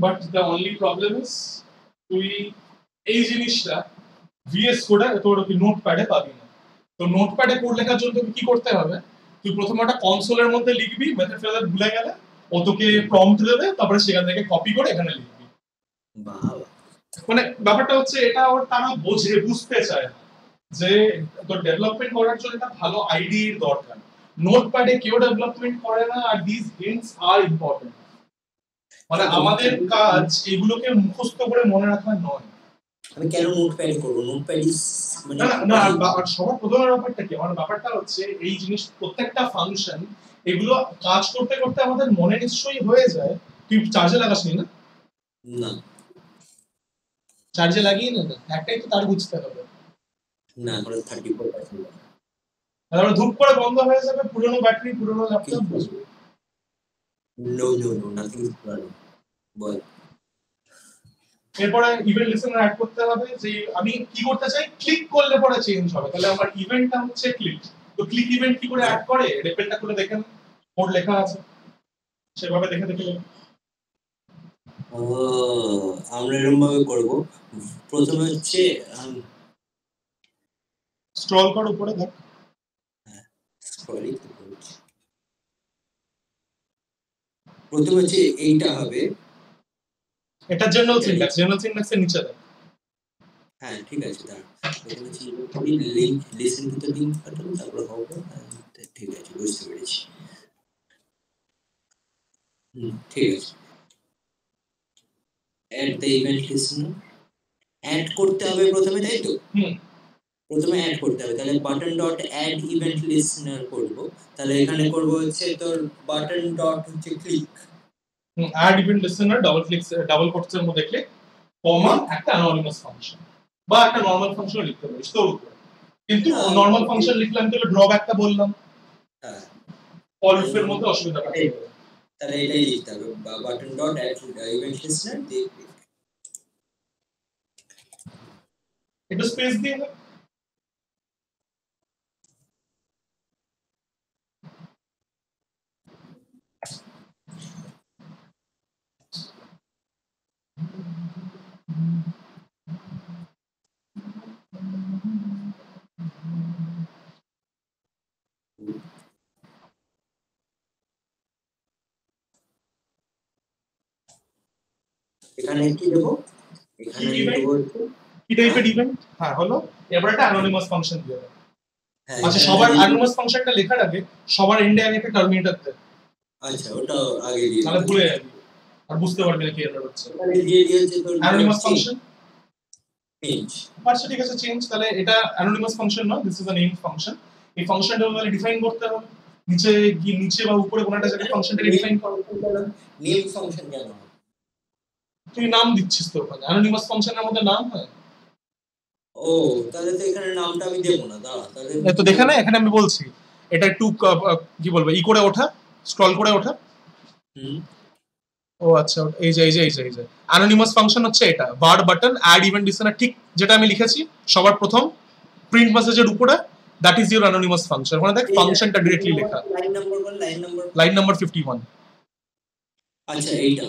but the only problem is তুই এই জিনিসটা ভিএস কোডে তোর নোটপ্যাডে পাবি না। তো নোটপ্যাডে কোড লেখার জন্য তোকে কি করতে হবে, তুই প্রথমে একটা কনসোলের মধ্যে লিখবি, মেথড ফেলার ভুলে গেলে ও তোকে প্রম্পট দেবে, তারপরে সেখান থেকে কপি করে এখানে লিখবি। বাবা মানে ব্যাপারটা হচ্ছে এটা ওর তারা বুঝতে চায় না যে তোর ডেভেলপমেন্ট করার জন্য একটা ভালো আইডির দরকার। নোটপ্যাডে কেউ ডেভেলপমেন্ট করে না, আর দিস হিন্টস আর ইম্পর্টেন্ট। মানে আমাদের কাজ এগুলোকে মুখস্থ করে মনে রাখা নয়। আমি কেন নোটপ্যাড করবো? নোটপ্যাড ইজ মানে না না, আর সবার প্রথম ব্যাপারটা কি, আমার ব্যাপারটা হচ্ছে এই জিনিস প্রত্যেকটা ফাংশন এগুলো কাজ করতে করতে আমাদের মনে নিশ্চয়ই হয়ে যায়। তুই চার্জে লাগাসনি না? না চার্জে লাগিয়ে না, একটাই তো তার বুঝতে হবে না, করে 34%। তারপরে ধূপ করে বন্ধ হয়ে যাবে, পুরনো ব্যাটারি পুরনো ল্যাপটপ বসবে। No no no, nothing is পুরানো। বল। এরপরে ইভেন্ট লিসেনার অ্যাড করতে হবে, যে আমি কি করতে চাই, ক্লিক করলে পরে চেঞ্জ হবে, তাহলে আমার ইভেন্টটা হচ্ছে ক্লিক। তো ক্লিক ইভেন্ট কি করে অ্যাড করে, রেপেলটা করে দেখেন, কোড লেখা আছে, সেভাবে দেখে দেখে আমরা এরকম ভাবে করবো। প্রথমে হচ্ছে স্ক্রল কর উপরে দেখ। প্রথমে হচ্ছে এইটা হবে, এটা জেনারেল সিনট্যাক্সের নিচে দেখ। হ্যাঁ ঠিক আছে, দাঁড়া। প্রথমে হচ্ছে link, listen to the link button, তারপর হবে। ঠিক আছে, বুঝতে পেরেছি। ঠিক আছে। Add the event listener, add করতে হবে প্রথমে, তাই তো? প্রথমে অ্যাড করতে হবে, তাহলে button dot add event listener করব। তাহলে এখানে করব হচ্ছে তোর বাটন ডট হচ্ছে click, add event listener double কোটসের মধ্যে ক্লিক, কমা একটা অ্যানোনিমাস ফাংশন বা একটা নরমাল ফাংশন লিখতে পারিস তোর উপর। কিন্তু নরমাল ফাংশন লিখলাম তাহলে ড্রব্যাকটা বললাম, হ্যাঁ ফর লুপের মধ্যে অসুবিধা হবে। তাহলে এটাই লিখতে হবে, button dot add event listener দিয়ে ক্লিক। একটু স্পেস দিয়ে না, এখানে কি দেব? এখানে দেব কি টাইপের ইভেন্ট। হ্যাঁ হলো, এবার একটা অ্যানোনিমাস ফাংশন দিয়ে দাও। আচ্ছা, সবার অ্যানোনিমাস ফাংশনটা লেখার আগে সবার এন্ডে আগে একটা টার্মিনেটর দে। আচ্ছা, ওটা আগে দিয়ে তাহলে ভুলে যাবি আর বুঝতে পারবি না কি এরর হচ্ছে। তাহলে দিয়ে দিয়েছে তোর অ্যানোনিমাস ফাংশন চেঞ্জ। আচ্ছা ঠিক আছে, চেঞ্জ। তাহলে এটা অ্যানোনিমাস ফাংশন না, this is a name function. এই ফাংশনটা তাহলে ডিফাইন করতে হবে, নিচে কি নিচে বা উপরে কোন একটা জায়গায় ফাংশনটাকে ডিফাইন করো। নেম ফাংশন কেন? তুই নাম দিচ্ছিস তো, ওখানে অ্যানোনিমাস ফাংশনের মধ্যে নাম হয়। ও, তাহলে তো এখানে নামটা আমি দেব না, দাঁড়া। তাহলে তো দেখে না, এখানে আমি বলছি এটা একটু কি বলবো, ই করে ওঠা, স্ক্রল করে ওঠা। ও আচ্ছা, এই যে অ্যানোনিমাস ফাংশন হচ্ছে এটা, var button add event listener, ঠিক যেটা আমি লিখেছি সবার প্রথম প্রিন্ট মেসেজের উপরে, that is your anonymous function. ওখানে দেখ ফাংশনটা ডিরেক্টলি লেখা, লাইন নাম্বার 1, লাইন নাম্বার 51। আচ্ছা, এইটা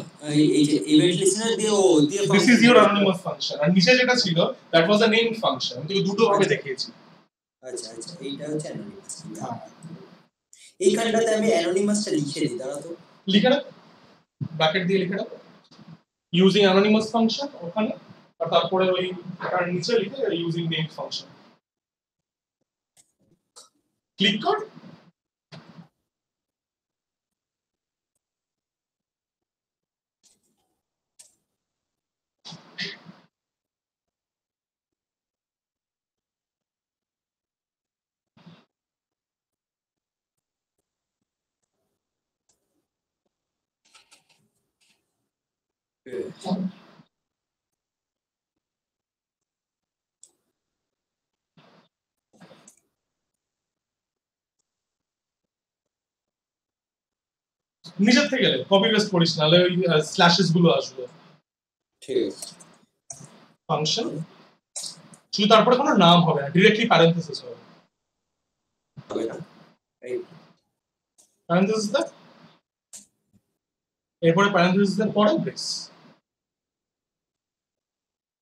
এই যে ইভেন্ট লিসেনার দিয়ে ও দিয়ে this is your anonymous function. আর নিচে যেটা ছিল that was a name function, আমি তোকে দুটো ভাবে দেখিয়েছি। আচ্ছা আচ্ছা, এইটা হচ্ছে অ্যানোনিমাস। এইখানটাতে আমি অ্যানোনিমাসটা লিখে দিই, দাঁড়া তো। লিখে রাখ, ব্র্যাকেট দিয়ে লিখে রাখ, ইউজিং অ্যানোনিমাস ফাংশন ওখানে, আর তারপরে ওই তার নিচে লিখে ইউজিং নেম ফাংশন, ক্লিক কর। নিজের থেকে কপি পেস্ট করিস, নাহলে ওই স্ল্যাশেস গুলো আসবে। ঠিক আছে, ফাংশন শুধু, তারপরে কোনো নাম হবে না, ডিরেক্টলি প্যারেনথেসিস হবে। হবে না, এই প্যারেনথেসিস দেখ, এরপরে প্যারেনথেসিস এর পরে ব্রেস।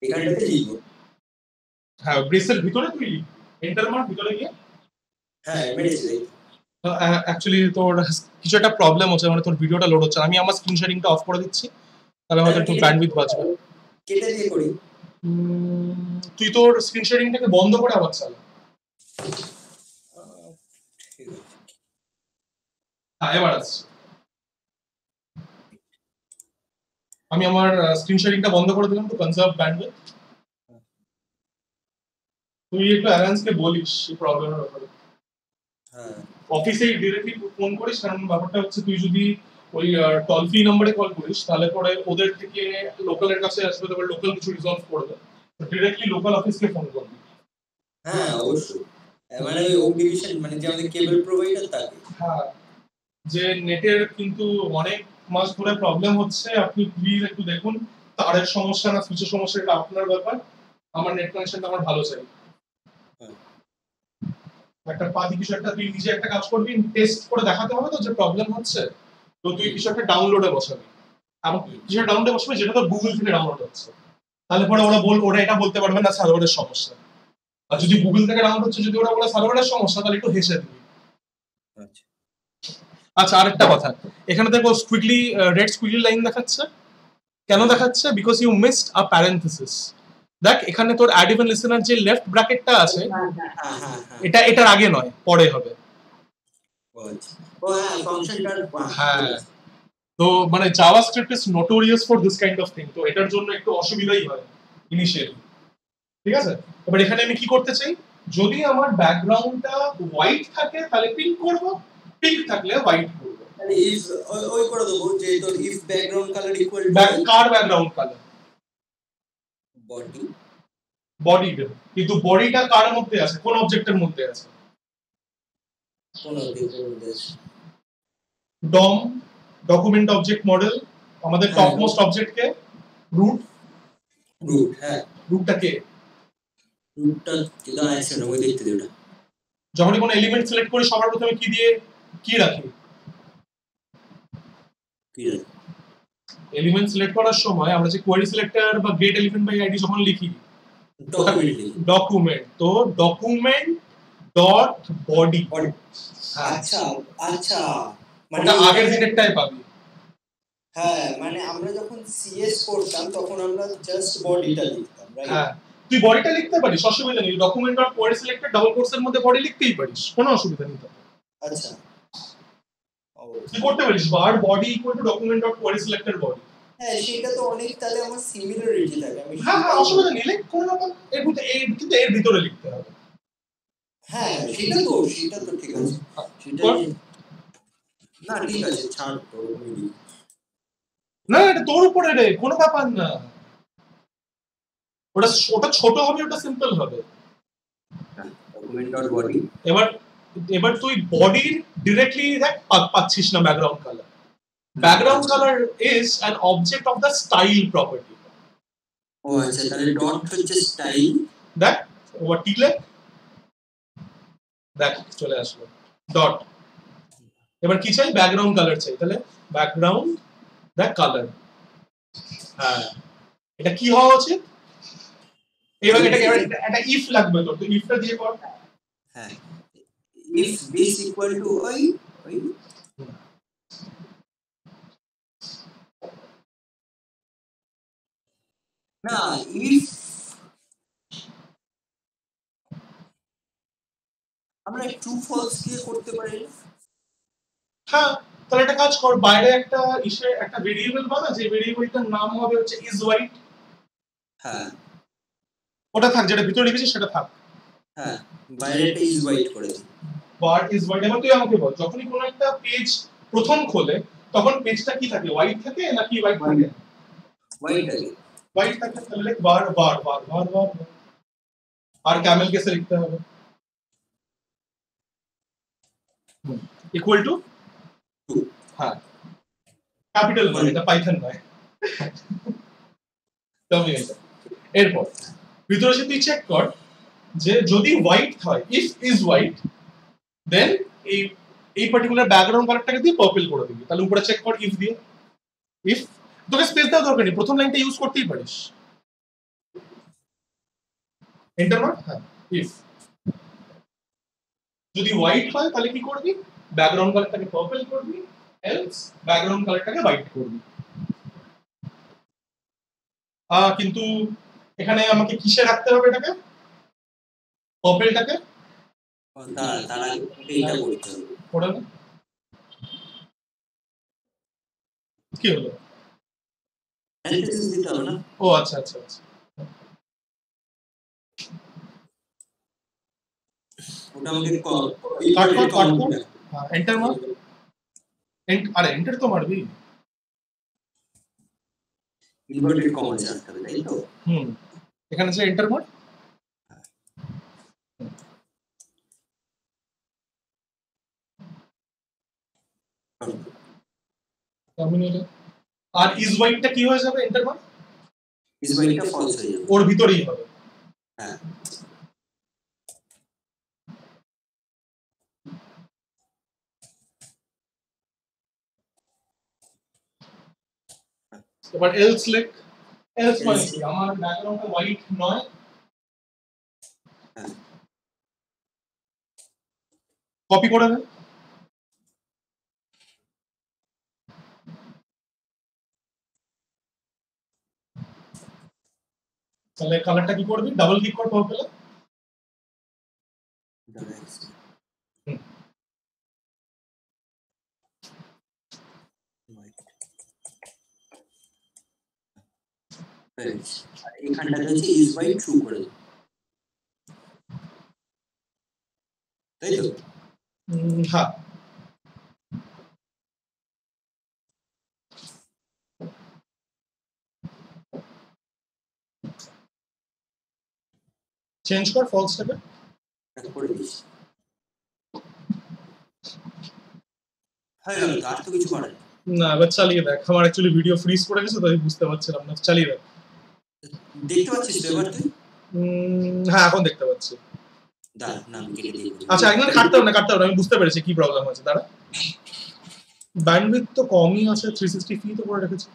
এখানটাতে লিখবো। হ্যাঁ ব্রেসের ভিতরে তুই এন্টার মার ভিতরে গিয়ে হ্যাঁ মেরেছি অ্যাকচুয়ালি তোর কিছু একটা প্রবলেম হচ্ছে, মানে তোর ভিডিওটা লোড হচ্ছে না। আমি আমার স্ক্রিন শেয়ারিংটা অফ করে দিচ্ছি, তাহলে আমাদের একটু ব্যান্ডউইথ বাঁচবে। কেটে দিয়ে করি। তুই তোর স্ক্রিন শেয়ারিংটাকে বন্ধ করে আবার চালা। ঠিক আছে। হ্যাঁ এবার আসছে। আমি আমার স্ক্রিন শেয়ারিংটা বন্ধ করে দিলাম তো কনজার্ভ ব্যান্ডউইথ। তুই একটু অ্যারেন্সকে বলিস এই প্রবলেমের ব্যাপারে। হ্যাঁ অফিসে ডিরেক্টলি ফোন করিস, কারণ ব্যাপারটা হচ্ছে তুই যদি ওই টোল ফ্রি নম্বরে কল করিস তাহলে পরে ওদের থেকে লোকালের কাছে আসবে, তারপর লোকাল কিছু রিজলভ করবে। ডিরেক্টলি লোকাল অফিসকে ফোন করবি। হ্যাঁ অবশ্যই, মানে ওই ডিভিশন মানে যে আমাদের কেবল প্রোভাইডার তাকে। হ্যাঁ যে নেটের কিন্তু অনেক মাস ধরে প্রবলেম হচ্ছে, আপনি প্লিজ একটু দেখুন তারের সমস্যা না সুইচের সমস্যা, এটা আপনার ব্যাপার। আমার নেট কানেকশনটা আমার ভালো চাই। একটা পাতি কিছু একটা তুই নিজে একটা কাজ করবি, টেস্ট করে দেখাতে হবে তো যে প্রবলেম হচ্ছে, তো তুই কিছু একটা ডাউনলোডে বসাবি। এবং কিছু একটা ডাউনলোডে বসাবি যেটা তো গুগল থেকে ডাউনলোড হচ্ছে, তাহলে পরে ওরা এটা বলতে পারবে না সার্ভারের সমস্যা। আর যদি গুগল থেকে ডাউনলোড হচ্ছে, যদি ওরা বলে সার্ভারের সমস্যা, তাহলে একটু হেসে দিবি। আচ্ছা আরেকটা কথা, এখানে দেখো স্কুইগলি রেড স্কুইগলি লাইন দেখাচ্ছে। কেন দেখাচ্ছে? Because you missed a parenthesis. দেখ এখানে তোর অ্যাড ইভেন লিসেনার যে লেফট ব্র্যাকেটটা আছে, এটা এটার আগে নয়, পরে হবে। হ্যাঁ তো মানে JavaScript is notorious for this kind of thing, তো এটার জন্য একটু অসুবিধাই হয় ইনিশিয়ালি। ঠিক আছে, এবার এখানে আমি কি করতে চাই, যদি আমার ব্যাকগ্রাউন্ডটা হোয়াইট থাকে তাহলে পিঙ্ক করব, পিঙ্ক থাকলে হোয়াইট করব। তাহলে ইফ ওই করে দেবো যে তোর if background colour equal to car background colour? Body. Body, কিন্তু বডিটা কার মধ্যে আছে, কোন অবজেক্টের মধ্যে আছে? কোন অবজেক্টের মধ্যে আছে? ডম, ডকুমেন্ট অবজেক্ট মডেল। আমাদের টপ মোস্ট অবজেক্ট কে? রুট। রুট, হ্যাঁ রুটটা কে? রুটটা যেটা আছে না ওই দেখতে দে ওটা। যখনই কোনো এলিমেন্ট সিলেক্ট করি সবার প্রথমে কি দিয়ে কি রাখি? কি রাখি? এলিমেন্ট সিলেক্ট করার সময় আমরা যে কোয়েরি সিলেক্টর বা গেট এলিমেন্ট বাই আইডি যখন লিখি, ডকুমেন্ট, তো ডকুমেন্ট ডট বডি। আচ্ছা আচ্ছা, মানে আগের দিনেরটাই পাবি। হ্যাঁ মানে আমরা যখন সিএস করতাম তখন আমরা জাস্ট বডিটা লিখতাম, রাইট? হ্যাঁ তুই বডিটা লিখতে পারিস, অসুবিধা নেই। Document dot query selector double কোটসের মধ্যে বডি লিখতেই পারিস, কোনো অসুবিধা নেই। আচ্ছা তুই করতে পারিস var body equal to document dot query selector body. হ্যাঁ সেটা তো অনেক, তাহলে আমার সিমিলারিটি থাকে। আমি হ্যাঁ হ্যাঁ অসুবিধা নেই, লিখ কোনো ব্যাপার। কিন্তু এর ভিতরে লিখতে হবে। হ্যাঁ সেটা তো ঠিক আছে, সেটা না ঠিক আছে, ছাড় তো। না এটা তোর উপরে রে, কোনো ব্যাপার না। ওটা ছোট হবে, ওটা সিম্পল হবে। Document dot body. এবার তুই বডির ডিরেক্টলি দেখ পাচ্ছিস না background colour. Background colour is an object of the style property. ও আচ্ছা, তাহলে ডট হচ্ছে স্টাইল। দেখ ওটা টিকলে দেখ চলে আসলো ডট। এবার কি চাই? ব্যাকগ্রাউন্ড কালার চাই, তাহলে ব্যাকগ্রাউন্ড দেখ কালার। হ্যাঁ এটা কি হওয়া উচিত? এবার এটা ইফ লাগবে তোর, তো ইফটা দিয়ে কর। হ্যাঁ ইফ দিস ইকুয়াল টু ওই না, ইফ আমরা ট্রু ফলস দিয়ে করতে পারি। হ্যাঁ তাহলে একটা কাজ কর, বাইরে একটা ভেরিয়েবল বানা, যে ভেরিয়েবলটার নাম হবে হচ্ছে ইজ হোয়াইট। হ্যাঁ ওটা থাক, যেটা ভিতরে লিখেছিস সেটা থাক। হ্যাঁ বাইরেটা ইজ হোয়াইট করে দিই। বার ইজ হোয়াইট। এবার তুই আমাকে বল, যখনই কোনো একটা পেজ প্রথম খোলে তখন পেজটা কি থাকে, হোয়াইট থাকে নাকি হোয়াইট থাকে? হোয়াইট থাকে। হোয়াইট থাকে, তাহলে বার বার বার বার বার। আর ক্যামেল কেসে লিখতে হবে ইকুয়াল টু 2। হ্যাঁ ক্যাপিটাল মানে এটা পাইথন নয়। এরপর ভিতরে এসে তুই চেক কর যে যদি হোয়াইট হয়, ইফ ইজ হোয়াইট, দেন এই পার্টিকুলার ব্যাকগ্রাউন্ড কালারটাকে দিয়ে পার্পল করে দিবি। তাহলে উপরে চেক কর ইফ দিয়ে। ইফ তোকে স্পেস দেওয়া দরকার নেই, প্রথম লাইনটা ইউজ করতেই পারিস। এন্টার মার। হ্যাঁ, ইফ যদি হোয়াইট হয় তাহলে কি করবি, ব্যাকগ্রাউন্ড কালারটাকে পার্পল করবি, এলস ব্যাকগ্রাউন্ড কালারটাকে হোয়াইট করবি। কিন্তু এখানে আমাকে কিসে রাখতে হবে এটাকে, পার্পলটাকে? তার আগে এইটা করতে হবে। ওটা না কি হলো? প্যারেন্থেসিস দিতে হবে না? ও আচ্ছা আচ্ছা আচ্ছা, ওটা আমাকে কাট কর। হ্যাঁ, এন্টার মার। আরে এন্টার তো মারবি। ইনভার্টেড কমাস রাখতে হবে, তাই তো? এখানে যে এন্টার মার। আর ইজ হোয়াইটটা কি হয়ে যাবে? এন্টার মার। ইজ হোয়াইটটা ফলস হয়ে যাবে, ওর ভিতরেই হবে। হ্যাঁ। এবার এলস লেখ। এলস মানে কি, আমার ব্যাকগ্রাউন্ডটা হোয়াইট নয়, কপি করে দে। তাহলে কালারটা কি করবি, ডাবল ক্লিক কর পার্পলে। এখানটাতে হচ্ছে ইজ হোয়াইট ট্রু করে দেব, তাই তো? হ্যাঁ, চেঞ্জ কর ফলসটাকে। করে দিস। হ্যাঁ, আর তো কিছু করার না, এবার চালিয়ে দেখ। আমার অ্যাকচুয়ালি ভিডিও ফ্রিজ করে গেছে, তাই বুঝতে পারছিলাম না। চালিয়ে দেখ। দেখতে পাচ্ছিস তো এবার তুই? হ্যাঁ, এখন দেখতে পাচ্ছি। দাঁড়া, না আমি কেটে দিই। আচ্ছা, একদম কাটতে হবে না, আমি বুঝতে পেরেছি কি প্রবলেম হয়েছে। দাঁড়া, ব্যান্ডউইথ তো কমই আছে, 360p তো করে রেখেছি।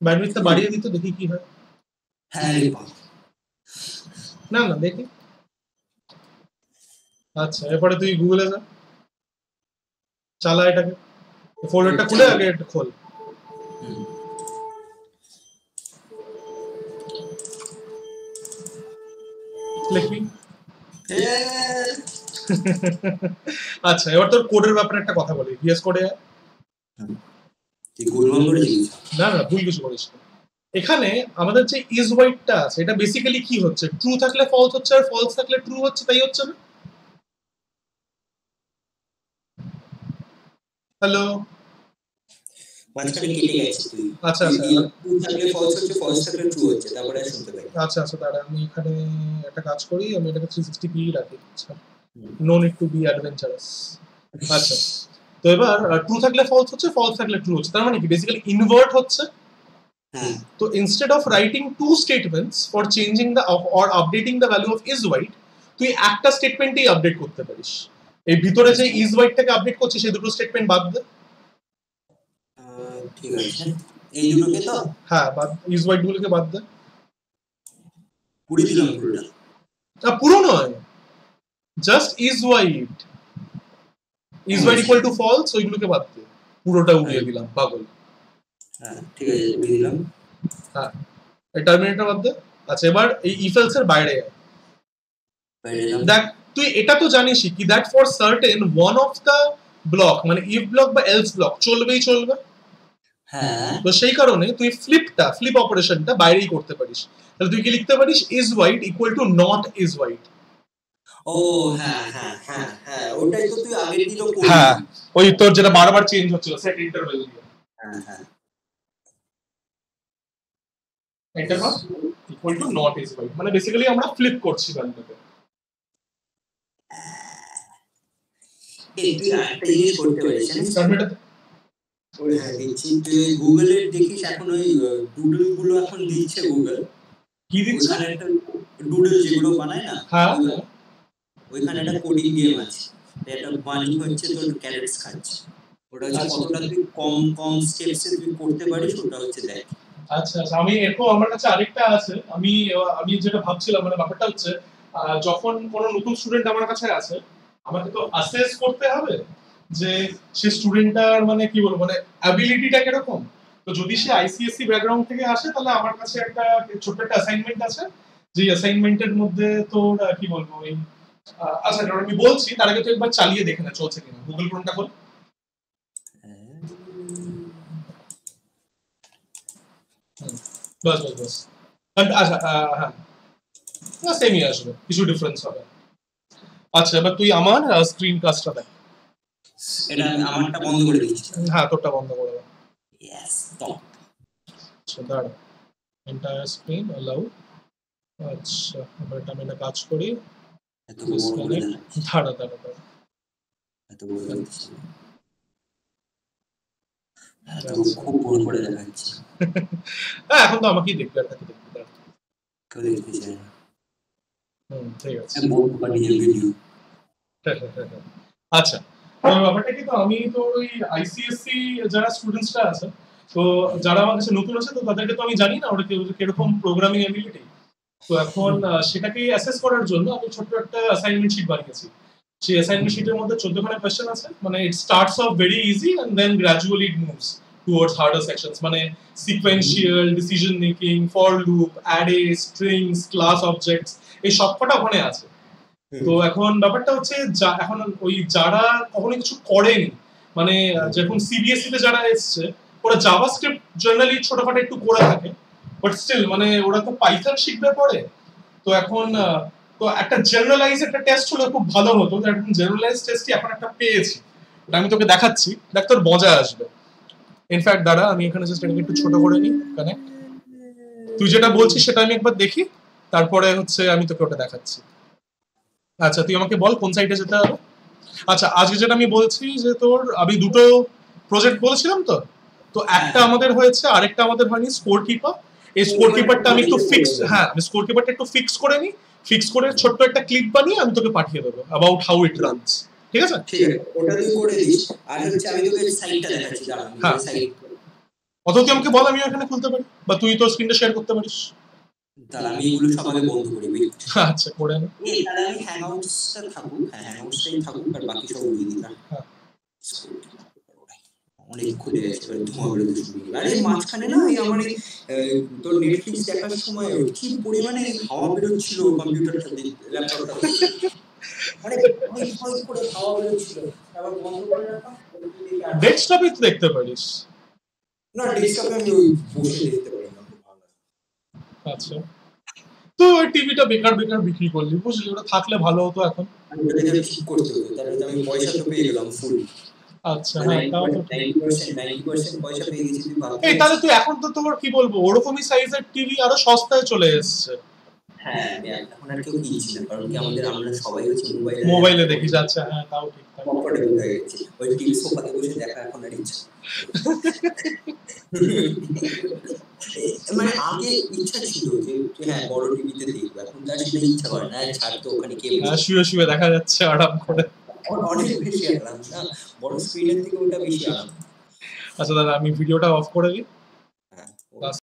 ব্যান্ডউইথটা বাড়িয়ে দিতে দেখি কি হয়। হ্যাঁ রে বাবা, না দেখি। আচ্ছা, এরপরে তুই গুগলে যা, চালা এটাকে, ফোল্ডারটা খুলে আগে এটা খোল। লিখবি। আচ্ছা, এবার তোর কোডের ব্যাপারে একটা কথা বলি। ভিএস কোডে তুই গোলমাল করেছিস? না ভুল কিছু করিস না। এখানে আমাদের যে ইজ হোয়াইটটা আছে, এটা বেসিক্যালি কি হচ্ছে, ট্রু থাকলে ফলস হচ্ছে আর ফলস থাকলে ট্রু হচ্ছে, তাই হচ্ছে না? হ্যালো, মাঝখানে কেটে গেছে তুই। আচ্ছা আচ্ছা, ট্রু থাকলে ফলস হচ্ছে, ফলস থাকলে ট্রু হচ্ছে, তারপরে শুনতে পাই। আচ্ছা আচ্ছা, দাঁড়া আমি এখানে একটা কাজ করি, আমি এটাকে 360p রাখি। আচ্ছা, no need to be adventurous. আচ্ছা, তো এবার ট্রু থাকলে ফলস হচ্ছে, ফলস থাকলে ট্রু হচ্ছে, তার মানে কি বেসিক্যালি ইনভার্ট হচ্ছে। তো instead of writing to statements for changing the or updating the value of is white, তুই একটা স্টেটমেন্টেই আপডেট করতে পারিস। এই ভিতরে যে ইজ হোয়াইটটাকে আপডেট করছিস, সেই দুটো স্টেটমেন্ট বাদ দে। ঠিক আছে, এই দুটোকে তো? হ্যাঁ, বাদ, ইজ হোয়াইট গুলোকে বাদ দে। পুরো দিলাম পুরোটা? না, পুরো নয়, just is white. Is white equal to false, ওইগুলোকে বাদ দে, পুরোটা উড়িয়ে দিলাম, পাগল। হ্যাঁ ঠিক আছে, উড়িয়ে দিলাম। হ্যাঁ, এই টার্মিনেটর বাদ দে। আচ্ছা, এবার এই ইফ এলস এর বাইরে আয়। দেখ, তুই এটা তো জানিসই কি that for certain one of the block, মানে ইফ ব্লক বা এলস ব্লক চলবেই চলবে। হ্যাঁ, তো সেই কারণে তুই ফ্লিপ অপারেশনটা বাইরেই করতে পারিস। তাহলে তুই কি লিখতে পারিস, is white equal to not is white. ও হ্যাঁ হ্যাঁ হ্যাঁ হ্যাঁ, ওটাই তো তুই আগে দিলো। হ্যাঁ, ওই তোর যেটা বারবার চেঞ্জ হচ্ছিল সেট ইন্টারভ্যাল দিয়ে। হ্যাঁ হ্যাঁ, এন্টার মার equal to not is white, মানে বেসিক্যালি আমরা ফ্লিপ করছি ভ্যালুটাকে। এই তুই একটা জিনিস করতে পারিস জানিস? টার্মিনেটর ওই হ্যাঁ দেখছি, তুই গুগলে দেখিস এখন ওই ডুডল গুলো এখন দিচ্ছে গুগল। কি দিচ্ছে? ওখানে একটা ডুডল যেগুলো বানায় না, হ্যাঁ, ওইখানে একটা কোডিং গেম আছে, এটা বানি হচ্ছে তোর ক্যারেটস খাচ্ছে। ওটা হচ্ছে কতটা তুই কম স্টেপসে তুই করতে পারিস, ওটা হচ্ছে দেখ। আচ্ছা আচ্ছা, আমি এরকম আমার কাছে আরেকটা আছে। আমি আমি যেটা ভাবছিলাম মানে ব্যাপারটা হচ্ছে যখন কোনো নতুন স্টুডেন্ট আমার কাছে আছে, আমাকে তো অ্যাসেস করতে হবে যে সে স্টুডেন্টটার মানে কি বলবো মানে অ্যাবিলিটিটা কিরকম। তো যদি সে আইসিএসসি ব্যাকগ্রাউন্ড থেকে আসে তাহলে আমার কাছে একটা ছোট্ট একটা অ্যাসাইনমেন্ট আছে, যে অ্যাসাইনমেন্টের মধ্যে তোর কি বলবো ওই আচ্ছা এটা আমি বলছি, তার আগে তো একবার চালিয়ে দেখে না চলছে কিনা। গুগল ক্রোমটা খোল। বাস বাস বাস। আচ্ছা হ্যাঁ, সেমই আসবে, কিছু ডিফারেন্স হবে। আচ্ছা এবার তুই আমার স্ক্রিন কাস্টটা দেখ। এটা আমি আমারটা বন্ধ করে দিচ্ছি। হ্যাঁ তোরটা বন্ধ করে দাও। Yes stop. আচ্ছা দাঁড়া, এন্টায়ার স্ক্রিন অ্যালাউ। আচ্ছা এবার এটা আমি একটা কাজ করি, এত বড় করে দেন। দাঁড়া দাঁড়া দাঁড়া। এত বড় করে দিচ্ছি। এত খুব বড় করে দেখাচ্ছি। হ্যাঁ এখন তো আমাকেই দেখতে আর তাকে দেখতে দাঁড়া। কেউ দেখতে চায় না। ঠিক আছে। বহুত বানিয়ে ভিডিও। আচ্ছা তো ব্যাপারটা কি, তো আমি তো ওই আইসিএসসি যারা স্টুডেন্টসরা আছে, তো যারা আমার কাছে নতুন আছে, তো তাদেরকে তো আমি জানি না ওরা কিরকম প্রোগ্রামিং এবিলিটি। তো এখন সেটাকে অ্যাসেস করার জন্য আমি ছোট্ট একটা অ্যাসাইনমেন্ট শিট বানিয়েছি। সেই অ্যাসাইনমেন্ট শিটের মধ্যে 14খানা কোয়েশ্চেন আছে। মানে it starts off very easy and then gradually it moves towards harder sections, মানে sequential, decision making, for loop, array, strings, class objects, এই সবকটা ওখানে আছে। তো এখন ব্যাপারটা হচ্ছে এখন ওই যারা কখনো কিছু করেনি, মানে যখন সিবিএসই তে যারা এসছে, ওরা জাভাস্ক্রিপ্ট জেনারেলি ছোটখাটো একটু করে থাকে, বাট স্টিল মানে ওরা তো পাইথন শিখবে পরে। তো এখন তো একটা জেনারেলাইজ একটা টেস্ট হলে খুব ভালো হতো। এখন জেনারেলাইজ টেস্টই এখন একটা পেয়েছি, ওটা আমি তোকে দেখাচ্ছি, দেখ তোর মজা আসবে। ইনফ্যাক্ট দাঁড়া আমি এখানে জাস্ট এটাকে একটু ছোট করে নিই। কানেক্ট, তুই যেটা বলছিস সেটা আমি একবার দেখি, তারপরে হচ্ছে আমি তোকে ওটা দেখাচ্ছি। আচ্ছা তুই আমাকে বল কোন সাইটে যেতে হবে। আচ্ছা আজকে যেটা আমি বলছি যে তোর আমি দুটো প্রজেক্ট বলেছিলাম, তো তো একটা আমাদের হয়েছে, আরেকটা আমাদের হয়নি, স্কোর কিপার। এই স্কোর কিপারটা আমি একটু ফিক্স, হ্যাঁ আমি স্কোর কিপারটা একটু ফিক্স করে নিই, ফিক্স করে ছোট্ট একটা ক্লিপ বানিয়ে আমি তোকে পাঠিয়ে দেবো অ্যাবাউট হাউ ইট রানস। ঠিক আছে, ঠিক আছে, ওটা তুই করে দিস। আর হচ্ছে আমি তোকে সাইটটা দেখাচ্ছি, দাঁড়া আমি হ্যাঁ সাইট। অথবা তুই আমাকে বল, আমি এখানে খুলতে পারি, বা তুই তোর স্ক্রিনটা শেয়ার করতে পারিস। তাহলে আমি এগুলো সবাইকে বন্ধ করে দিই। আচ্ছা করে নে। তাহলে আমি হ্যাংআউটসটা থাকুক, হ্যাঁ হ্যাংআউটসটাই থাকুক, আর বাকি সব উড়িয়ে দিই। হ্যাঁ অনেক খুলে গেছে, ধোঁয়া বেরোতে শুরু করে। আরে মাঝখানে না এই আমার তোর নেটফ্লিক্স দেখার সময় কি পরিমাণে হাওয়া বেরোচ্ছিল কম্পিউটারটা, ল্যাপটপটা, মানে ভয় ভয় করে হাওয়া বেরোচ্ছিল। আবার বন্ধ করে রাখা। ডেস্কটপে তো দেখতে পারিস না, ডেস্কটপে আমি বসে দেখতে পারি না, খুব ভালো লাগে। আচ্ছা তো ওই টিভিটা বেকার বেকার বিক্রি করলি, বুঝলি, ওটা থাকলে ভালো হতো এখন। ওটাকে ঠিক করতে হতো, তাহলে আমি পয়সা তো পেয়ে গেলাম ফুল। আচ্ছা হ্যাঁ তাও তো 90% পয়সা পেয়ে গেছি। তুই ভাব। এই তাহলে তুই এখন তো তোর কি বলবো ওরকমই সাইজের টিভি আরো সস্তায় চলে এসেছে। হ্যাঁ এখন আর কেউ কিনছি না, কারণ কি আমরা সবাই হচ্ছে মোবাইলে দেখি যাচ্ছে। হ্যাঁ তাও ঠিক, কমফোর্টেবল হয়ে গেছে। ওই টিভি সোফাতে বসে দেখা এখন আর ইচ্ছা মানে আগে ইচ্ছা ছিল যে হ্যাঁ বড় টিভিতে দেখবো, এখন তার সেটা ইচ্ছা করে না। ছাড় তো, ওখানে কে শুয়ে শুয়ে দেখা যাচ্ছে আরাম করে, অনেক বেশি আরাম না, বড় স্ক্রিনের থেকে ওটা বেশি আরাম। আচ্ছা দাদা আমি ভিডিওটা অফ করে দিই।